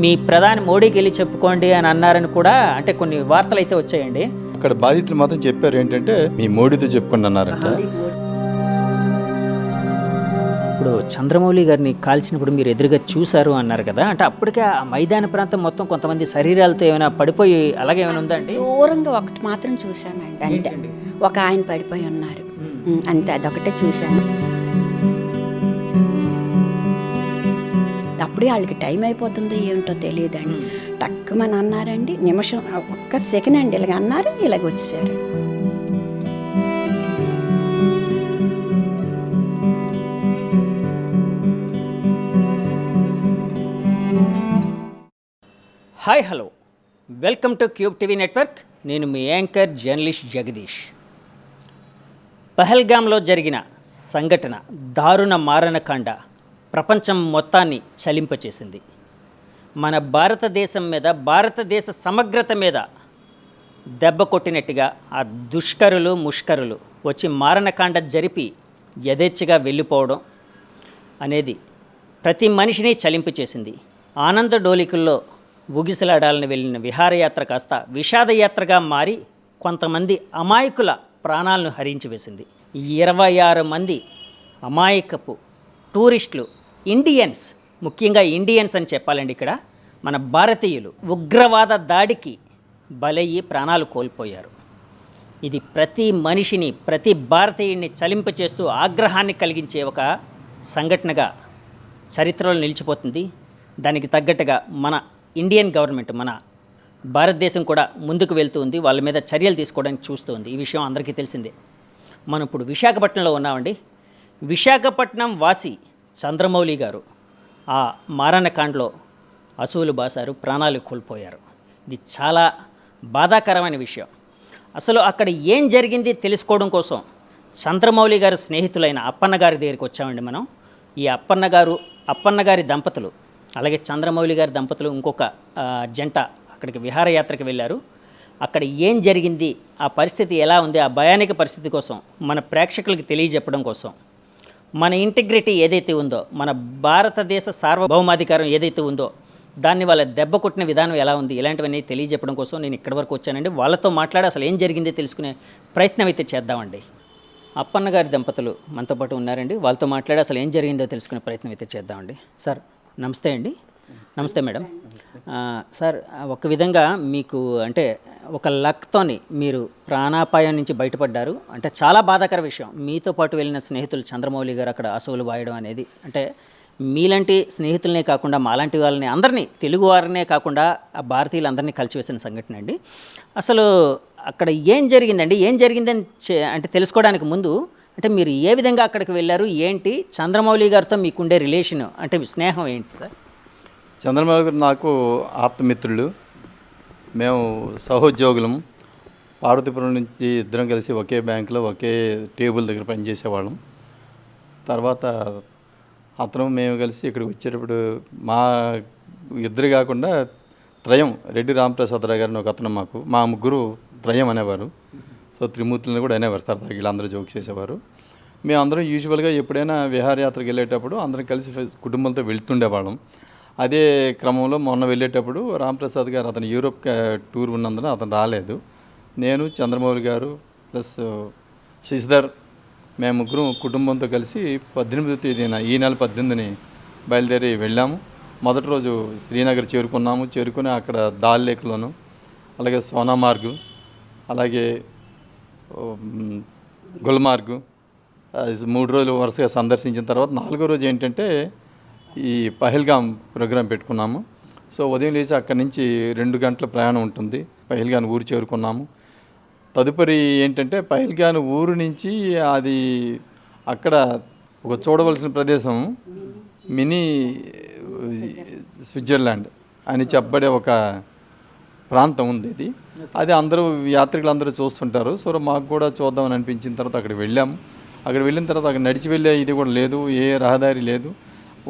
మీ ప్రధాని మోడీకి వెళ్ళి చెప్పుకోండి అని అన్నారని కూడా అంటే కొన్ని వార్తలు అయితే వచ్చాయండి. అక్కడ బాధితులు మాత్రం చెప్పారు ఏంటంటే మీ మోడీతో చెప్పుకోండి అన్నారంట. ఇప్పుడు చంద్రమౌళి గారిని కాల్చినప్పుడు మీరు ఎదురుగా చూశారు అన్నారు కదా, అంటే అప్పటికే ఆ మైదాన ప్రాంతం మొత్తం కొంతమంది శరీరాలతో ఏమైనా పడిపోయి అలాగే ఏమైనా ఉందా అండి? దూరంగా ఒకటి మాత్రం చూశానండి, అంతే. ఒక ఆయన పడిపోయి ఉన్నారు, అంతే, అదొకటే చూశాను. అప్పుడే వాళ్ళకి టైం అయిపోతుందో ఏమిటో తెలియదండి. టక్కుమని అన్నారండి, నిమిషం ఒక్క సెకండ్ అండి ఇలాగ అన్నారు, ఇలాగ వచ్చేసారు. Hi, hello, welcome to cube TV network. నేను మీ యాంకర్ జర్నలిస్ట్ జగదీష్. పహల్గామ్లో జరిగిన సంఘటన దారుణ మారణకాండ ప్రపంచం మొత్తాన్ని చలింపచేసింది. మన భారతదేశం మీద, భారతదేశ సమగ్రత మీద దెబ్బ కొట్టినట్టుగా ఆ దుష్కరులు ముష్కరులు వచ్చి మారణకాండ జరిపి యథేచ్ఛగా వెళ్ళిపోవడం అనేది ప్రతి మనిషిని చలింపచేసింది. ఆనంద డోలికల్లో ఊగిసలాడాలని వెళ్ళిన విహారయాత్ర కాస్త విషాదయాత్రగా మారి కొంతమంది అమాయకుల ప్రాణాలను హరించి వేసింది. 26 మంది అమాయకపు టూరిస్టులు, ఇండియన్స్, ముఖ్యంగా ఇండియన్స్ అని చెప్పాలండి, ఇక్కడ మన భారతీయులు ఉగ్రవాద దాడికి బలయ్యి ప్రాణాలు కోల్పోయారు. ఇది ప్రతి మనిషిని, ప్రతి భారతీయుడిని చలింపచేస్తూ ఆగ్రహాన్ని కలిగించే ఒక సంఘటనగా చరిత్రలో నిలిచిపోతుంది. దానికి తగ్గట్టుగా మన ఇండియన్ గవర్నమెంట్, మన భారతదేశం కూడా ముందుకు వెళ్తూ ఉంది, వాళ్ళ మీద చర్యలు తీసుకోవడానికి చూస్తూ ఉంది. ఈ విషయం అందరికీ తెలిసిందే. మనం ఇప్పుడు విశాఖపట్నంలో ఉన్నామండి. విశాఖపట్నం వాసి చంద్రమౌళి గారు ఆ మారణకాండలో అసువులు బాసారు, ప్రాణాలు కోల్పోయారు. ఇది చాలా బాధాకరమైన విషయం. అసలు అక్కడ ఏం జరిగింది తెలుసుకోవడం కోసం చంద్రమౌళి గారి స్నేహితులైన అప్పన్న గారి దగ్గరికి వచ్చామండి మనం. ఈ అప్పన్న గారి దంపతులు, అలాగే చంద్రమౌళి గారి దంపతులు, ఇంకొక జంట అక్కడికి విహారయాత్రకు వెళ్ళారు. అక్కడ ఏం జరిగింది, ఆ పరిస్థితి ఎలా ఉంది, ఆ భయానక పరిస్థితి కోసం మన ప్రేక్షకులకి తెలియజెప్పడం కోసం, మన ఇంటిగ్రిటీ ఏదైతే ఉందో, మన భారతదేశ సార్వభౌమాధికారం ఏదైతే ఉందో దాన్ని వాళ్ళ దెబ్బ కొట్టిన విధానం ఎలా ఉంది, ఇలాంటివన్నీ తెలియజెప్పడం కోసం నేను ఇక్కడి వరకు వచ్చానండి. వాళ్ళతో మాట్లాడి అసలు ఏం జరిగిందో తెలుసుకునే ప్రయత్నం అయితే చేద్దామండి. అప్పన్న గారి దంపతులు మనతో పాటు ఉన్నారండి. వాళ్ళతో మాట్లాడి అసలు ఏం జరిగిందో తెలుసుకునే ప్రయత్నం అయితే చేద్దామండి. సార్ నమస్తే అండి. నమస్తే మేడం. సార్, ఒక విధంగా మీకు అంటే ఒక లక్తోని మీరు ప్రాణాపాయం నుంచి బయటపడ్డారు. అంటే చాలా బాధాకర విషయం. మీతో పాటు వెళ్ళిన స్నేహితులు చంద్రమౌళి గారు అక్కడ అసువులు వాయడం అనేది, అంటే మీలాంటి స్నేహితులనే కాకుండా మాలాంటి వాళ్ళని అందరినీ, తెలుగు వారినే కాకుండా ఆ భారతీయులందరినీ కలిసివేసిన సంఘటన అండి. అసలు అక్కడ ఏం జరిగిందండి, ఏం జరిగిందని అంటే తెలుసుకోవడానికి ముందు అంటే మీరు ఏ విధంగా అక్కడికి వెళ్ళారు, ఏంటి, చంద్రమౌళి గారితో మీకుండే రిలేషన్, అంటే స్నేహం ఏంటి సార్? చంద్రమౌళి గారు నాకు ఆప్తమిత్రులు, మేము సహోద్యోగులం. పార్వతీపురం నుంచి ఇద్దరం కలిసి ఒకే బ్యాంకులో ఒకే టేబుల్ దగ్గర పనిచేసేవాళ్ళం. తర్వాత అతను మేము కలిసి ఇక్కడికి వచ్చేటప్పుడు మా ఇద్దరు కాకుండా త్రయం, రెడ్డి రామప్రసాదరావు గారిని ఒక అతను, మా ముగ్గురు త్రయం అనేవారు. సో త్రిమూర్తులను కూడా అనేవారు, సరదాగా వీళ్ళందరూ జోక్ చేసేవారు. మేమందరం యూజువల్గా ఎప్పుడైనా విహారయాత్రకు వెళ్ళేటప్పుడు అందరం కలిసి కుటుంబంతో వెళ్తుండేవాళ్ళం. అదే క్రమంలో మొన్న వెళ్ళేటప్పుడు రామప్రసాద్ గారు, అతను యూరోప్ టూర్ ఉన్నందున అతను రాలేదు. నేను, చంద్రమౌళి గారు ప్లస్ శశిధర్, మేము ముగ్గురం కుటుంబంతో కలిసి 18వ తేదీన, ఈ నెల 18ని బయలుదేరి వెళ్ళాము. మొదటి రోజు శ్రీనగర్ చేరుకుని అక్కడ దాల్ లేక్లోను, అలాగే సోనామార్గ్, అలాగే గుల్మార్గ్ 3 రోజులు వరుసగా సందర్శించిన తర్వాత 4వ రోజు ఏంటంటే ఈ పహల్గామ్ ప్రోగ్రాం పెట్టుకున్నాము. సో ఉదయం లేచి అక్కడి నుంచి 2 గంటల ప్రయాణం ఉంటుంది. పహల్గామ్ ఊరు చేరుకున్నాము. తదుపరి ఏంటంటే పహల్గామ్ ఊరు నుంచి అది అక్కడ ఒక చూడవలసిన ప్రదేశం మినీ స్విట్జర్లాండ్ అని చెప్పబడే ఒక ప్రాంతం ఉంది. అది అందరూ యాత్రికులు అందరూ చూస్తుంటారు. సో మాకు కూడా చూద్దామని అనిపించిన తర్వాత అక్కడికి వెళ్ళాము. అక్కడ వెళ్ళిన తర్వాత అక్కడ నడిచి వెళ్ళే ఇది కూడా లేదు, ఏ రహదారి లేదు,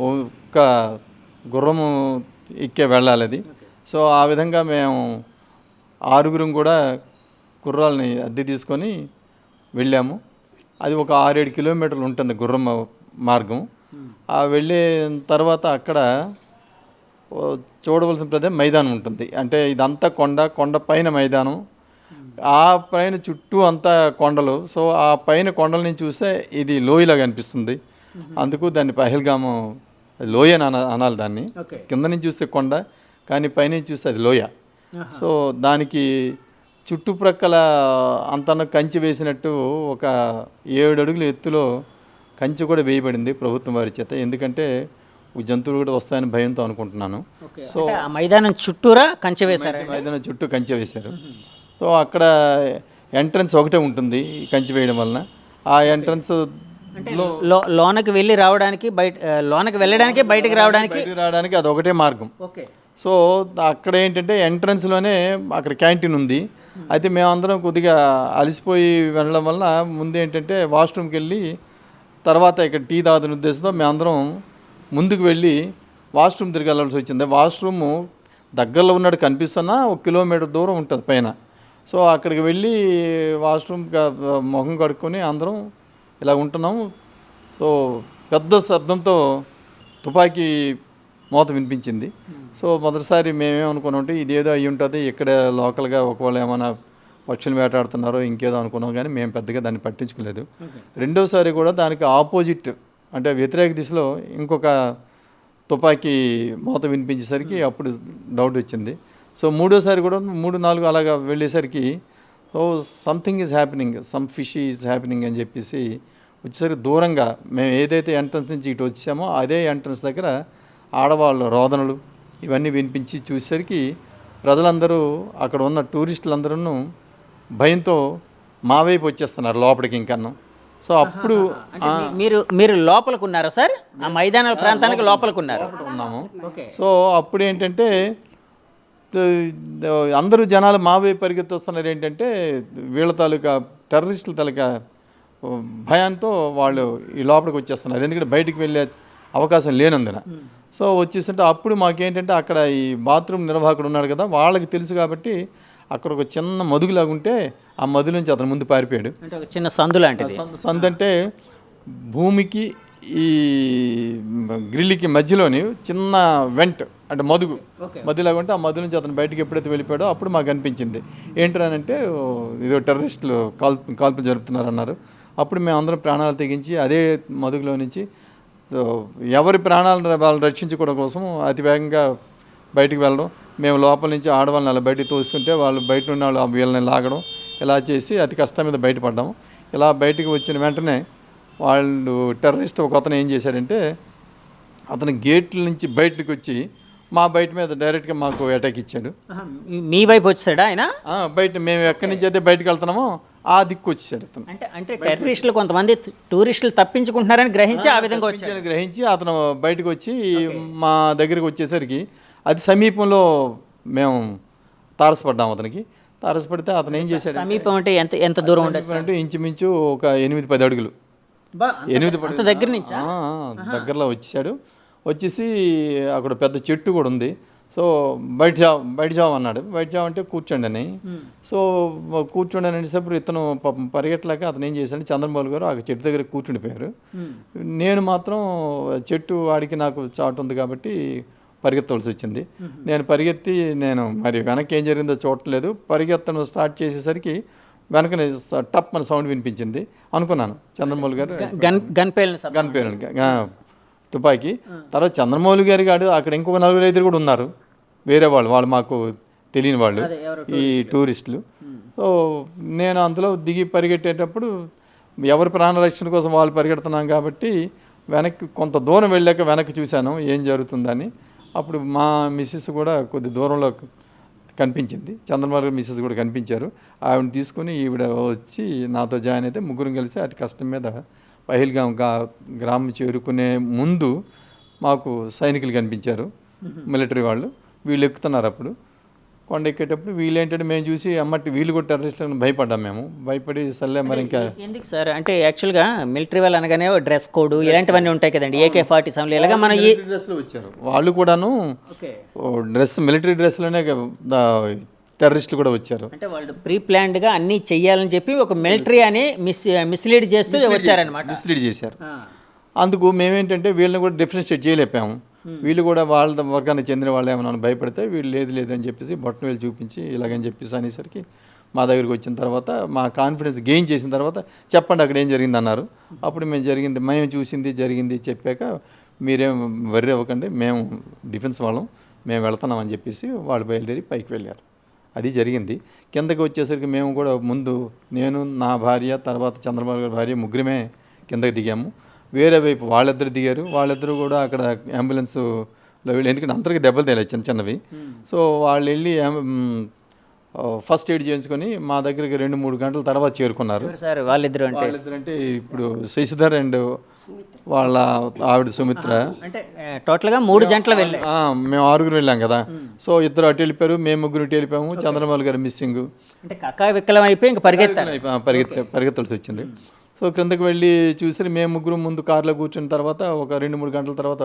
ఒక్క గుర్రము ఎక్కే వెళ్ళాలి అది. సో ఆ విధంగా మేము 6గురం కూడా గుర్రాలని అద్దె తీసుకొని వెళ్ళాము. అది ఒక 6-7 కిలోమీటర్లు ఉంటుంది గుర్రం మార్గం. ఆ వెళ్ళే తర్వాత అక్కడ చూడవలసిన ప్రదేశం మైదానం ఉంటుంది. అంటే ఇదంతా కొండ పైన మైదానం, ఆ పైన చుట్టూ అంతా కొండలు. సో ఆ పైన కొండల నుంచి చూస్తే ఇది లోయలాగా అనిపిస్తుంది. అందుకు దాన్ని పహల్గాము లోయ అని అనాలి దాన్ని. కింద నుంచి చూస్తే కొండ, కానీ పైనుంచి చూస్తే అది లోయ. సో దానికి చుట్టుప్రక్కల అంతన కంచి వేసినట్టు ఒక 7 అడుగుల ఎత్తులో కంచి కూడా వేయబడింది ప్రభుత్వం వారి చేత. ఎందుకంటే జంతువులు కూడా వస్తాయని భయంతో అనుకుంటున్నాను. సో ఆ మైదానం చుట్టూరా కంచె వేశారు. మైదానం చుట్టూ కంచె వేశారు. సో అక్కడ ఎంట్రన్స్ ఒకటే ఉంటుంది ఈ కంచె వేయడం వలన. ఆ ఎంట్రన్స్ లోనకి వెళ్ళి రావడానికి, లోనకి వెళ్ళడానికి, బయటికి రావడానికి అది ఒకటే మార్గం. సో అక్కడ ఏంటంటే ఎంట్రన్స్లోనే అక్కడ క్యాంటీన్ ఉంది. అయితే మేమందరం కొద్దిగా అలసిపోయి వెళ్ళడం వలన ముందు ఏంటంటే వాష్రూమ్కి వెళ్ళి తర్వాత ఇక్కడ టీ తాగుతున్న ఉద్దేశంతో మేమందరం ముందుకు వెళ్ళి వాష్రూమ్ తిరిగి వెళ్ళాల్సి వచ్చింది. వాష్రూము దగ్గరలో ఉన్నట్టు కనిపిస్తున్నా 1 కిలోమీటర్ దూరం ఉంటుంది పైన. సో అక్కడికి వెళ్ళి వాష్రూమ్ ముఖం కడుక్కొని అందరం ఇలా ఉంటున్నాము. సో పెద్ద శబ్దంతో తుపాకీ మోత వినిపించింది. సో మొదటిసారి మేమేమనుకున్నామంటే ఇదేదో అయ్యి ఉంటుంది, ఇక్కడ లోకల్గా ఒకవేళ ఏమైనా పక్షులు వేటాడుతున్నారో ఇంకేదో అనుకున్నాం, కానీ మేము పెద్దగా దాన్ని పట్టించుకోలేదు. రెండోసారి కూడా దానికి ఆపోజిట్ అంటే వ్యతిరేక దిశలో ఇంకొక తుపాకీ మోత వినిపించేసరికి అప్పుడు డౌట్ వచ్చింది. సో మూడోసారి కూడా 3-4 అలాగా వెళ్ళేసరికి so something is happening, some fish is happening అని చెప్పేసి వచ్చేసరికి దూరంగా మేము ఏదైతే ఎంట్రన్స్ నుంచి ఇటు వచ్చామో అదే ఎంట్రన్స్ దగ్గర ఆడవాళ్ళు రోదనలు ఇవన్నీ వినిపించి చూసేసరికి ప్రజలందరూ, అక్కడ ఉన్న టూరిస్టులందరూ భయంతో మా వైపు వచ్చేస్తున్నారు లోపలికి ఇంకన్నా. సో అప్పుడు మీరు లోపలికి ఉన్నారా సార్? ఆ మైదాన ప్రాంతానికి లోపలికి ఉన్నాము. సో అప్పుడు ఏంటంటే అందరూ జనాలు మా వైపు పరిగెత్తి వస్తున్నారు. ఏంటంటే వీళ్ళ తాలూకా టెర్రరిస్టుల తాలూకా భయంతో వాళ్ళు ఈ లోపలికి వచ్చేస్తున్నారు, ఎందుకంటే బయటికి వెళ్ళే అవకాశం లేనందున. సో వచ్చేస్తుంటే అప్పుడు మాకేంటంటే అక్కడ ఈ బాత్రూమ్ నిర్వాహకుడు ఉన్నాడు కదా, వాళ్ళకి తెలుసు కాబట్టి అక్కడ ఒక చిన్న మదుగులాగా ఉంటే ఆ మధు నుంచి అతను ముందు పారిపోయాడు. అంటే ఒక చిన్న సందు లాంటిది. సందు అంటే భూమికి ఈ గ్రిల్కి మధ్యలోని చిన్న వెంట్ అంటే మధులాగా ఉంటే ఆ మధు నుంచి అతను బయటకు ఎప్పుడైతే వెళ్ళిపోయాడో అప్పుడు మాకు అనిపించింది ఏంటంటే ఏదో టెర్రరిస్టులు కాల్పులు జరుపుతున్నారన్నారు. అప్పుడు మేము అందరం ప్రాణాలు తెగించి అదే మదుగులో నుంచి ఎవరి ప్రాణాలను వాళ్ళు రక్షించుకోవడం కోసం అతి వేగంగా బయటికి వెళ్ళడం, మేము లోపల నుంచి ఆడవాళ్ళని అలా బయటికి తోస్తుంటే వాళ్ళు బయట ఉన్న వాళ్ళు వీళ్ళని లాగడం, ఇలా చేసి అతి కష్టం మీద బయటపడ్డాము. ఇలా బయటికి వచ్చిన వెంటనే వాళ్ళు టెర్రరిస్ట్ ఒక అతను ఏం చేశారంటే అతను గేట్ల నుంచి బయటకు వచ్చి మా బయట మీద డైరెక్ట్గా మాకు అటాక్ ఇచ్చాడు. మీ వైపు వచ్చాడా ఆయన? బయట మేము ఎక్కడి నుంచి అయితే బయటకు వెళ్తున్నామో ఆ దిక్కు వచ్చేసాడు అతను. అంటే టెర్రరిస్టులు కొంతమంది టూరిస్టులు తప్పించుకుంటున్నారని గ్రహించి ఆ విధంగా గ్రహించి అతను బయటకు వచ్చి మా దగ్గరికి వచ్చేసరికి అది సమీపంలో మేము తారసపడ్డాము. అతనికి తారసపడితే అతను ఏం చేశాడు, సమీపం అంటే ఎంత దూరం అంటే ఇంచుమించు ఒక 8-10 అడుగులు, 8-10 దగ్గర నుంచి దగ్గరలో వచ్చేసాడు. వచ్చేసి అక్కడ పెద్ద చెట్టు కూడా ఉంది. సో బయట జావ్ అన్నాడు. బయట జావ్ అంటే కూర్చోండి అని. సో కూర్చోండి అని అనేటప్పుడు ఇతను పరిగెట్టలేక అతను ఏం చేశాడు, చంద్రబాబు గారు ఆ చెట్టు దగ్గర కూర్చుండిపోయారు. నేను మాత్రం చెట్టు వాడికి నాకు చాటు ఉంది కాబట్టి పరిగెత్తవలసి వచ్చింది. నేను పరిగెత్తి మరి వెనక్కి ఏం జరిగిందో చూడలేదు. పరిగెత్తను స్టార్ట్ చేసేసరికి వెనకనే టప్ అని సౌండ్ వినిపించింది. అనుకున్నాను చంద్రమౌళి గారు గన్ పేలిన తుపాకీ. తర్వాత చంద్రమౌళి గారి కాదు, అక్కడ ఇంకొక 4-5 కూడా ఉన్నారు, వేరే వాళ్ళు మాకు తెలియని వాళ్ళు, ఈ టూరిస్టులు. సో నేను అందులో దిగి పరిగెట్టేటప్పుడు ఎవరి ప్రాణరక్షణ కోసం వాళ్ళు పరిగెడుతున్నాం కాబట్టి వెనక్కి కొంత దూరం వెళ్ళాక వెనక్కి చూశాను ఏం జరుగుతుందని. అప్పుడు మా మిస్సెస్ కూడా కొద్ది దూరంలో కనిపించింది, చంద్రబాబు మిస్సెస్ కూడా కనిపించారు. ఆవిడని తీసుకుని ఈవిడ వచ్చి నాతో జాయిన్ అయితే ముగ్గురం కలిసి అతి కష్టం మీద పహల్గాం గ్రామం చేరుకునే ముందు మాకు సైనికులు కనిపించారు, మిలిటరీ వాళ్ళు. వీళ్ళు ఎక్కుతున్నారు. అప్పుడు కొండ ఎక్కేటప్పుడు వీళ్ళు ఏంటంటే మేము చూసి అమ్మటి వీళ్ళు కూడా టెర్రరిస్టులను భయపడ్డాము. మేము భయపడి సర్లే మరి ఇంకా ఎందుకు సార్ అంటే యాక్చువల్గా మిలిటరీ వాళ్ళు అనగానే డ్రెస్ కోడ్ ఇలాంటివన్నీ ఉంటాయి కదండి, AK-47 ఇలాగా మన ఈ డ్రెస్లో వచ్చారు వాళ్ళు కూడాను, మిలిటరీ డ్రెస్లోనే టెర్రరిస్టులు కూడా వచ్చారు. అంటే వాళ్ళు ప్రీ ప్లాన్డ్గా అన్నీ చెయ్యాలని చెప్పి ఒక మిలిటరీ అని మిస్లీడ్ చేస్తూ వచ్చారనమాట, మిస్లీడ్ చేశారు. అందుకు మేమేంటంటే వీళ్ళని కూడా డిఫరెన్షియేట్ చేయలేపాము. వీళ్ళు కూడా వాళ్ళ వర్గానికి చెందిన వాళ్ళు ఏమన్నా భయపడితే వీళ్ళు లేదు లేదు అని చెప్పేసి బొట్టన వేలు చూపించి ఇలాగని చెప్పేసి అనేసరికి మా దగ్గరికి వచ్చిన తర్వాత మా కాన్ఫిడెన్స్ గెయిన్ చేసిన తర్వాత చెప్పండి అక్కడ ఏం జరిగింది అన్నారు. అప్పుడు మేము చూసింది జరిగింది చెప్పాక మీరేం వర్రీ అవ్వకండి, మేము డిఫెన్స్ వాళ్ళం, మేము వెళ్తున్నామని చెప్పేసి వాళ్ళు బయలుదేరి పైకి వెళ్ళారు. అది జరిగింది. కిందకి వచ్చేసరికి మేము కూడా ముందు నేను, నా భార్య, తర్వాత చంద్రబాబు గారి భార్య ముగ్గురమే కిందకి దిగాము. వేరే వైపు వాళ్ళిద్దరు దిగారు. వాళ్ళిద్దరూ కూడా అక్కడ అంబులెన్స్లో వెళ్ళి, ఎందుకంటే అందరికీ దెబ్బలు తేలాయి చిన్న చిన్నవి. సో వాళ్ళు వెళ్ళి ఫస్ట్ ఎయిడ్ చేయించుకొని మా దగ్గరికి 2-3 గంటల తర్వాత చేరుకున్నారు. సార్ వాళ్ళిద్దరు అంటే ఇప్పుడు శశిధర్ అండ్ వాళ్ళ ఆవిడ సుమిత్ర. అంటే టోటల్గా 3 జంటలు వెళ్ళాయి. మేము 6 వెళ్ళాం కదా. సో ఇద్దరు అటు వెళ్ళిపోయారు, మేము 3 ఇటు వెళ్ళిపోయాము. చంద్రబాబు గారు మిస్సింగ్. అంటే కక్కా విక్కలం అయిపోయి ఇంకా పరిగెత్తాల్సి వచ్చింది. సో క్రిందకి వెళ్ళి చూసి మేము 3 ముందు కారులో కూర్చున్న తర్వాత ఒక 2-3 గంటల తర్వాత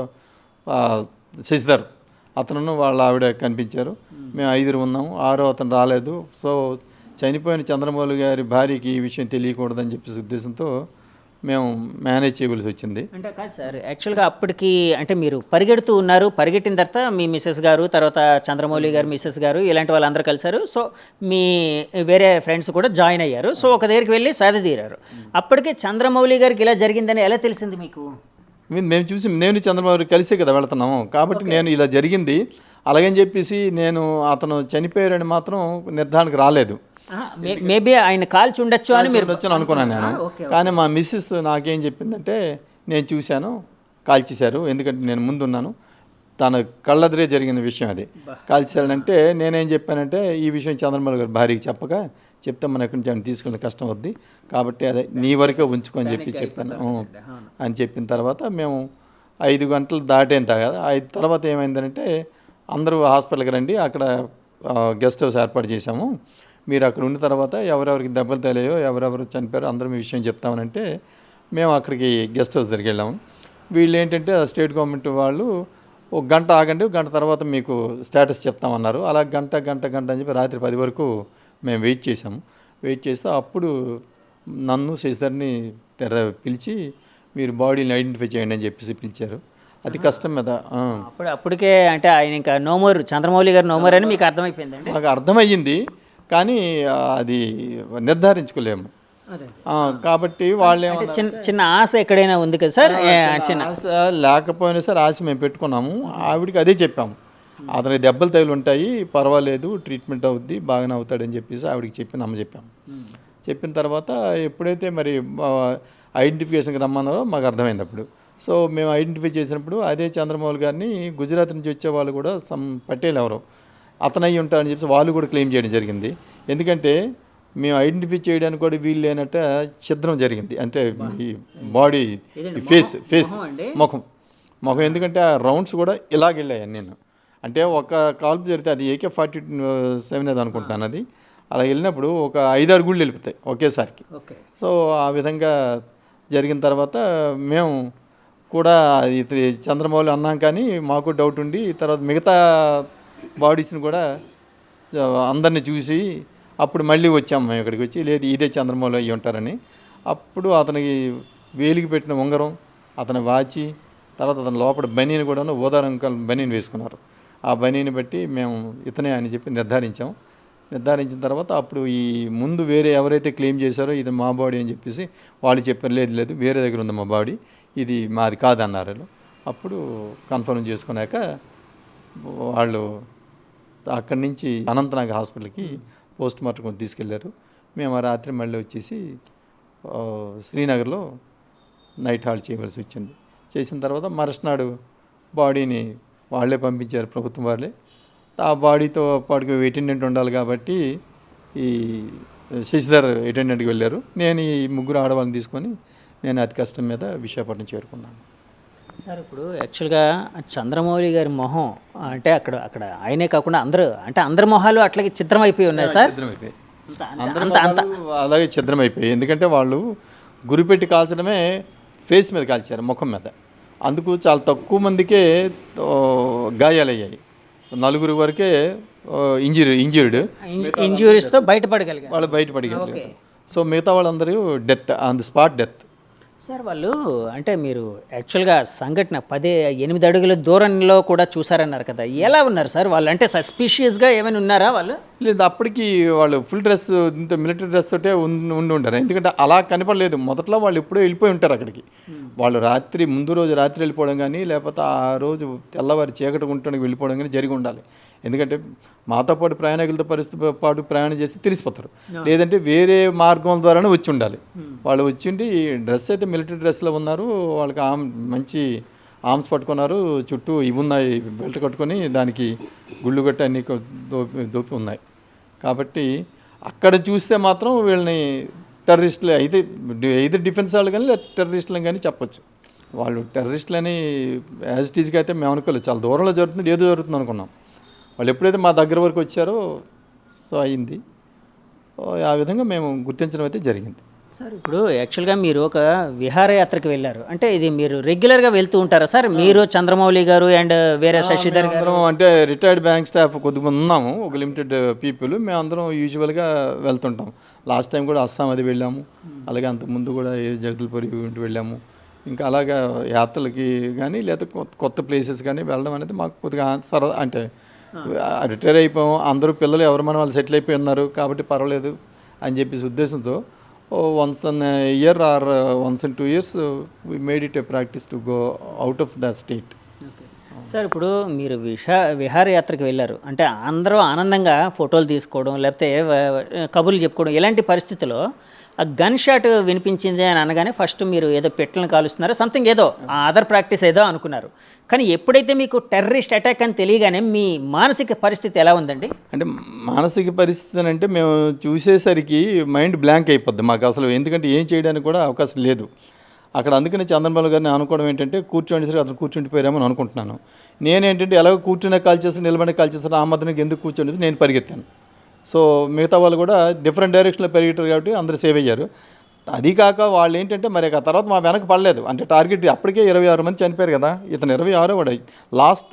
శశిధర్ అతను వాళ్ళ ఆవిడ కనిపించారు. మేము 5 ఉన్నాము, 6 అతను రాలేదు. సో చనిపోయిన చంద్రబాబు గారి భార్యకి ఈ విషయం తెలియకూడదని చెప్పేసి ఉద్దేశంతో మేము మేనేజ్ చేయవలసి వచ్చింది. అంటే కాదు సార్, యాక్చువల్గా అప్పటికి అంటే మీరు పరిగెడుతూ ఉన్నారు, పరిగెట్టిన తర్వాత మీ మిస్సెస్ గారు, తర్వాత చంద్రమౌళి గారు మిస్సెస్ గారు ఇలాంటి వాళ్ళందరూ కలిశారు. సో మీ వేరే ఫ్రెండ్స్ కూడా జాయిన్ అయ్యారు. సో ఒక దగ్గరికి వెళ్ళి సాధతీరారు. అప్పటికే చంద్రమౌళి గారికి ఇలా జరిగిందని ఎలా తెలిసింది మీకు? మేము చూసి నేను చంద్రబాబు కలిసే కదా వెళుతున్నాము కాబట్టి నేను ఇలా జరిగింది అలాగని చెప్పేసి నేను అతను చనిపోయారని మాత్రం నిర్ధారణకు రాలేదు. మేబీ ఆయన కాల్చి ఉండొచ్చు అని మీరు వచ్చాను అనుకున్నాను నేను. కానీ మా మిస్సెస్ నాకేం చెప్పిందంటే నేను చూశాను, కాల్చేశారు, ఎందుకంటే నేను ముందున్నాను, తన కళ్ళెదురే జరిగిన విషయం అది. కాల్చేశారంటే నేనేం చెప్పానంటే ఈ విషయం చంద్రబాబు గారు భార్యకి చెప్తే మనం ఎక్కడి నుంచి ఆయన తీసుకునే కష్టం వద్ది కాబట్టి అదే నీ వరకే ఉంచుకొని చెప్పాను అని చెప్పిన తర్వాత మేము 5 గంటలు దాటేంత కదా. 5 తర్వాత ఏమైందంటే అందరూ హాస్పిటల్కి రండి, అక్కడ గెస్ట్ హౌస్ ఏర్పాటు చేశాము, మీరు అక్కడ ఉన్న తర్వాత ఎవరెవరికి దెబ్బలు తేలాయో ఎవరెవరు చనిపోయారో అందరూ మీ విషయం చెప్తామనంటే మేము అక్కడికి గెస్ట్ హౌస్ దగ్గరికి వెళ్ళాము. వీళ్ళు ఏంటంటే స్టేట్ గవర్నమెంట్ వాళ్ళు 1 గంట ఆగండి, 1 గంట తర్వాత మీకు స్టేటస్ చెప్తామన్నారు. అలా గంట అని చెప్పి రాత్రి 10 వరకు మేము వెయిట్ చేసాము. వెయిట్ చేస్తే అప్పుడు నన్ను శశిధర్ని పిలిచి మీరు బాడీని ఐడెంటిఫై చేయండి అని చెప్పేసి పిలిచారు. అది కష్టం మీద. అప్పటికే అంటే ఆయన ఇంకా నోమోర్, చంద్రమౌళి గారు నోమోర్ అని మీకు అర్థమైపోయిందండి? మాకు అర్థమయ్యింది కానీ అది నిర్ధారించుకోలేము కాబట్టి వాళ్ళు చిన్న ఆశ ఎక్కడైనా ఉంది కదా సార్? చిన్న ఆశ లేకపోయినా సరే ఆశ మేము పెట్టుకున్నాము. ఆవిడికి అదే చెప్పాము, అతనికి దెబ్బలు తగిలి ఉంటాయి, పర్వాలేదు, ట్రీట్మెంట్ అవుద్ది, బాగానే అవుతాడని చెప్పేసి ఆవిడకి చెప్పాము. చెప్పిన తర్వాత ఎప్పుడైతే మరి ఐడెంటిఫికేషన్కి రమ్మన్నారో మాకు అర్థమైంది అప్పుడు. సో మేము ఐడెంటిఫై చేసినప్పుడు అదే చంద్రమౌళి గారిని గుజరాత్ నుంచి వచ్చే వాళ్ళు కూడా పటేల్ ఎవరో అతను అయ్యి ఉంటారని చెప్పి వాళ్ళు కూడా క్లెయిమ్ చేయడం జరిగింది. ఎందుకంటే మేము ఐడెంటిఫై చేయడానికి కూడా వీలు లేనట్ట ఛిద్రం జరిగింది, అంటే ఈ బాడీ ఫేస్ ముఖం ఎందుకంటే ఆ రౌండ్స్ కూడా ఇలాగెళ్ళాయి. నేను అంటే ఒక కాల్పు జరిగితే అది AK-47 అది అనుకుంటున్నాను, అది అలా వెళ్ళినప్పుడు ఒక 5-6 గుళ్ళు వెళ్ళిపోతాయి ఒకేసారికి. సో ఆ విధంగా జరిగిన తర్వాత మేము కూడా ఇది చంద్రమౌళి అన్నాం కానీ మాకు డౌట్ ఉండి తర్వాత మిగతా బాడీస్ని కూడా అందరినీ చూసి అప్పుడు మళ్ళీ వచ్చాము. మేము ఇక్కడికి వచ్చి లేదు ఇదే చంద్రమౌళి అయ్యి ఉంటారని. అప్పుడు అతనికి వేలికి పెట్టిన ఉంగరం, అతని వాచి, తర్వాత అతని లోపల బనీని కూడా ఊదారంకల్ బనీని వేసుకున్నారు. ఆ బనీని బట్టి మేము ఇతనే అని చెప్పి నిర్ధారించిన తర్వాత అప్పుడు ఈ ముందు వేరే ఎవరైతే క్లెయిమ్ చేశారో ఇది మా బాడీ అని చెప్పేసి వాళ్ళు చెప్పారు, లేదు వేరే దగ్గర ఉంది మా బాడీ, ఇది మాది కాదన్నారు. అప్పుడు కన్ఫర్మ్ చేసుకున్నాక వాళ్ళు అక్కడి నుంచి అనంతనాగ్ హాస్పిటల్కి పోస్ట్ మార్టం తీసుకెళ్లారు. మేము ఆ రాత్రి మళ్ళీ వచ్చేసి శ్రీనగర్లో నైట్ హాల్ట్ చేయవలసి వచ్చింది. చేసిన తర్వాత మరుసనాడు బాడీని వాళ్ళే పంపించారు, ప్రభుత్వం వాళ్ళే. ఆ బాడీతో పాటుకు అటెండెంట్ ఉండాలి కాబట్టి ఈ శశిధర్ అటెండెంట్కి వెళ్ళారు. నేను ఈ 3 ఆడవాళ్ళని తీసుకొని నేను అతి కష్టం మీద విశాఖపట్నం చేరుకున్నాను. సార్ ఇప్పుడు యాక్చువల్గా చంద్రమౌళి గారి మొహం అంటే అక్కడ ఆయనే కాకుండా అందరి మొహాలు అట్లాగే చిత్రమైపోయి ఉన్నాయి సార్. అలాగే చిత్రమైపోయాయి, ఎందుకంటే వాళ్ళు గురిపెట్టి కాల్చడమే ఫేస్ మీద కాల్చారు, ముఖం మీద. అందుకు చాలా తక్కువ మందికే గాయాలయ్యాయి, 4 వరకే ఇంజ్యూరీస్తో బయటపడగలిగారు. వాళ్ళు బయటపడగలిగారు. సో మిగతా వాళ్ళందరూ death, on the spot death. Sir వాళ్ళు అంటే మీరు యాక్చువల్గా సంఘటన 8 అడుగుల దూరంలో కూడా చూసారన్నారు కదా, ఎలా ఉన్నారు సార్ వాళ్ళు? అంటే సస్పిషియస్గా ఏమైనా ఉన్నారా వాళ్ళు? లేదు, అప్పటికి వాళ్ళు ఫుల్ డ్రెస్, ఇంత మిలిటరీ డ్రెస్ తోటే ఉండి ఉంటారు. ఎందుకంటే అలా కనపడలేదు. మొదట్లో వాళ్ళు ఎప్పుడో వెళ్ళిపోయి ఉంటారు అక్కడికి. వాళ్ళు ముందు రోజు రాత్రి వెళ్ళిపోవడం కానీ, లేకపోతే ఆ రోజు తెల్లవారి చీకటి ఉండడానికి వెళ్ళిపోవడం కానీ జరిగి ఉండాలి. ఎందుకంటే మాతో పాటు ప్రయాణికులతో పాటు ప్రయాణం చేసి తెలిసిపోతారు. లేదంటే వేరే మార్గం ద్వారానే వచ్చి ఉండాలి. వాళ్ళు వచ్చిండి డ్రెస్ అయితే మిలిటరీ డ్రెస్లో ఉన్నారు. వాళ్ళకి మంచి ఆర్మ్స్ పట్టుకున్నారు, చుట్టూ ఇవి ఉన్నాయి, బెల్ట్ కట్టుకొని దానికి గుళ్ళు కట్టి అన్ని దోపి ఉన్నాయి. కాబట్టి అక్కడ చూస్తే మాత్రం వీళ్ళని టెర్రరిస్టులు అయితే డిఫెన్స్ వాళ్ళు కానీ లేదా టెర్రరిస్టులు కానీ చెప్పొచ్చు. వాళ్ళు టెర్రరిస్టులని యాజ్ ఇట్ ఈజ్గా అయితే మేము అనుకోలేదు. చాలా దూరంలో జరుగుతుంది, ఏదో జరుగుతుంది అనుకున్నాం. వాళ్ళు ఎప్పుడైతే మా దగ్గర వరకు వచ్చారో సో అయింది. ఆ విధంగా మేము గుర్తించడం అయితే జరిగింది. సార్ ఇప్పుడు యాక్చువల్గా మీరు ఒక విహారయాత్రకు వెళ్ళారు అంటే ఇది మీరు రెగ్యులర్గా వెళ్తూ ఉంటారా సార్? మీరు, చంద్రమౌళి గారు అండ్ వేరే శశిధర్ గారు? అందరం అంటే రిటైర్డ్ బ్యాంక్ స్టాఫ్ కొద్దిమంది ఉన్నాము, ఒక లిమిటెడ్ పీపుల్. మేము అందరం యూజువల్గా వెళ్తుంటాం. లాస్ట్ టైం కూడా అస్సాం అది వెళ్ళాము, అలాగే అంతకుముందు కూడా జగదల్పూర్ వెళ్ళాము. ఇంకా అలాగా యాత్రలకి కానీ లేదా కొత్త ప్లేసెస్ కానీ వెళ్ళడం అనేది మాకు కొద్దిగా సరదా. అంటే రిటైర్ అయిపోయాము, అందరూ పిల్లలు ఎవరు మన వాళ్ళు సెటిల్ అయిపోయి ఉన్నారు కాబట్టి పర్వాలేదు అని చెప్పేసి ఉద్దేశంతో once in a year or once in 2 years we made it a practice to go out of the state. Sir ఇప్పుడు మీరు విహారయాత్రకు వెళ్ళారు అంటే అందరూ ఆనందంగా ఫోటోలు తీసుకోవడం లేకపోతే కబుర్లు చెప్పుకోవడం, ఇలాంటి పరిస్థితిలో ఆ గన్ షాట్ వినిపించింది అని అనగానే ఫస్ట్ మీరు ఏదో పెట్టలను కాలుస్తున్నారో సంథింగ్ ఏదో అదర్ ప్రాక్టీస్ ఏదో అనుకున్నారు. కానీ ఎప్పుడైతే మీకు టెర్రరిస్ట్ అటాక్ అని తెలియగానే మీ మానసిక పరిస్థితి ఎలా ఉందండి? అంటే మానసిక పరిస్థితి అని అంటే మేము చూసేసరికి మైండ్ బ్లాంక్ అయిపోద్ది మాకు అసలు. ఎందుకంటే ఏం చేయడానికి కూడా అవకాశం లేదు అక్కడ. అందుకని చంద్రబాబు గారిని అనుకోవడం ఏంటంటే కూర్చోండి సరే అతను కూర్చుండిపోయారేమో అని అనుకుంటున్నాను. నేనేంటంటే ఎలాగో కూర్చునే కాల్ చేస్తాను, నిలబడి కాల్ చేస్తాను, ఆ మధ్యనకి ఎందుకు కూర్చోండి నేను పరిగెత్తాను. సో మిగతా వాళ్ళు కూడా డిఫరెంట్ డైరెక్షన్లో పెరిగారు కాబట్టి అందరూ సేవ్ అయ్యారు. అది కాక వాళ్ళు ఏంటంటే మరి ఆ తర్వాత మా వెనక పడలేదు. అంటే టార్గెట్ అప్పటికే 26 మంది చనిపోయారు కదా, ఇతను 26 వాడు. Last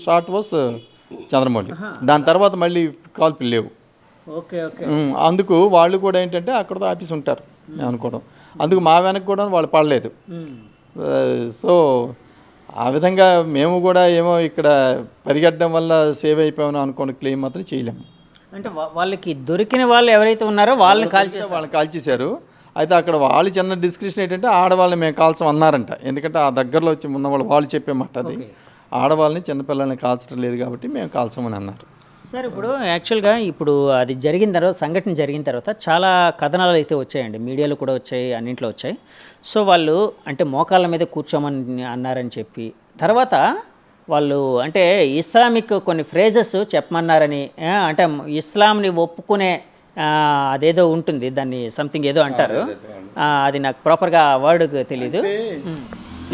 shot was Chandramouli. దాని తర్వాత మళ్ళీ కాల్పులు లేవు. Okay okay. అందుకు వాళ్ళు కూడా ఏంటంటే అక్కడతో ఆఫీస్ ఉంటారు నేను అనుకోవడం. అందుకు మా వెనక కూడా వాళ్ళు పడలేదు. సో ఆ విధంగా మేము కూడా ఏమో ఇక్కడ పరిగెట్టడం వల్ల సేవ్ అయిపోయామని అనుకోని క్లెయిమ్ మాత్రం చేయలేము. అంటే వాళ్ళకి దొరికిన వాళ్ళు ఎవరైతే ఉన్నారో వాళ్ళని కాల్చేశారు. అయితే అక్కడ వాళ్ళు చిన్న డిస్క్రిప్షన్ ఏంటంటే ఆడవాళ్ళని మేము కాల్చం అన్నారంట. ఎందుకంటే ఆ దగ్గరలో వచ్చి ఉన్న వాళ్ళు చెప్పే మాట అది, ఆడవాళ్ళని చిన్నపిల్లల్ని కాల్చడం లేదు కాబట్టి మేము కాల్చమని అన్నారు. సార్ ఇప్పుడు యాక్చువల్గా ఇప్పుడు అది జరిగిన తర్వాత, సంఘటన జరిగిన తర్వాత చాలా కథనాలు అయితే వచ్చాయండి, మీడియాలో కూడా వచ్చాయి, అన్నింట్లో వచ్చాయి. సో వాళ్ళు అంటే మోకాళ్ళ మీద కూర్చోమని అన్నారని చెప్పి తర్వాత వాళ్ళు అంటే ఇస్లామిక్ కొన్ని ఫ్రేజెస్ చెప్పమన్నారని, అంటే ఇస్లాంని ఒప్పుకునే అదేదో ఉంటుంది, దాన్ని సంథింగ్ ఏదో అంటారు, అది నాకు ప్రాపర్గా వర్డ్ తెలీదు.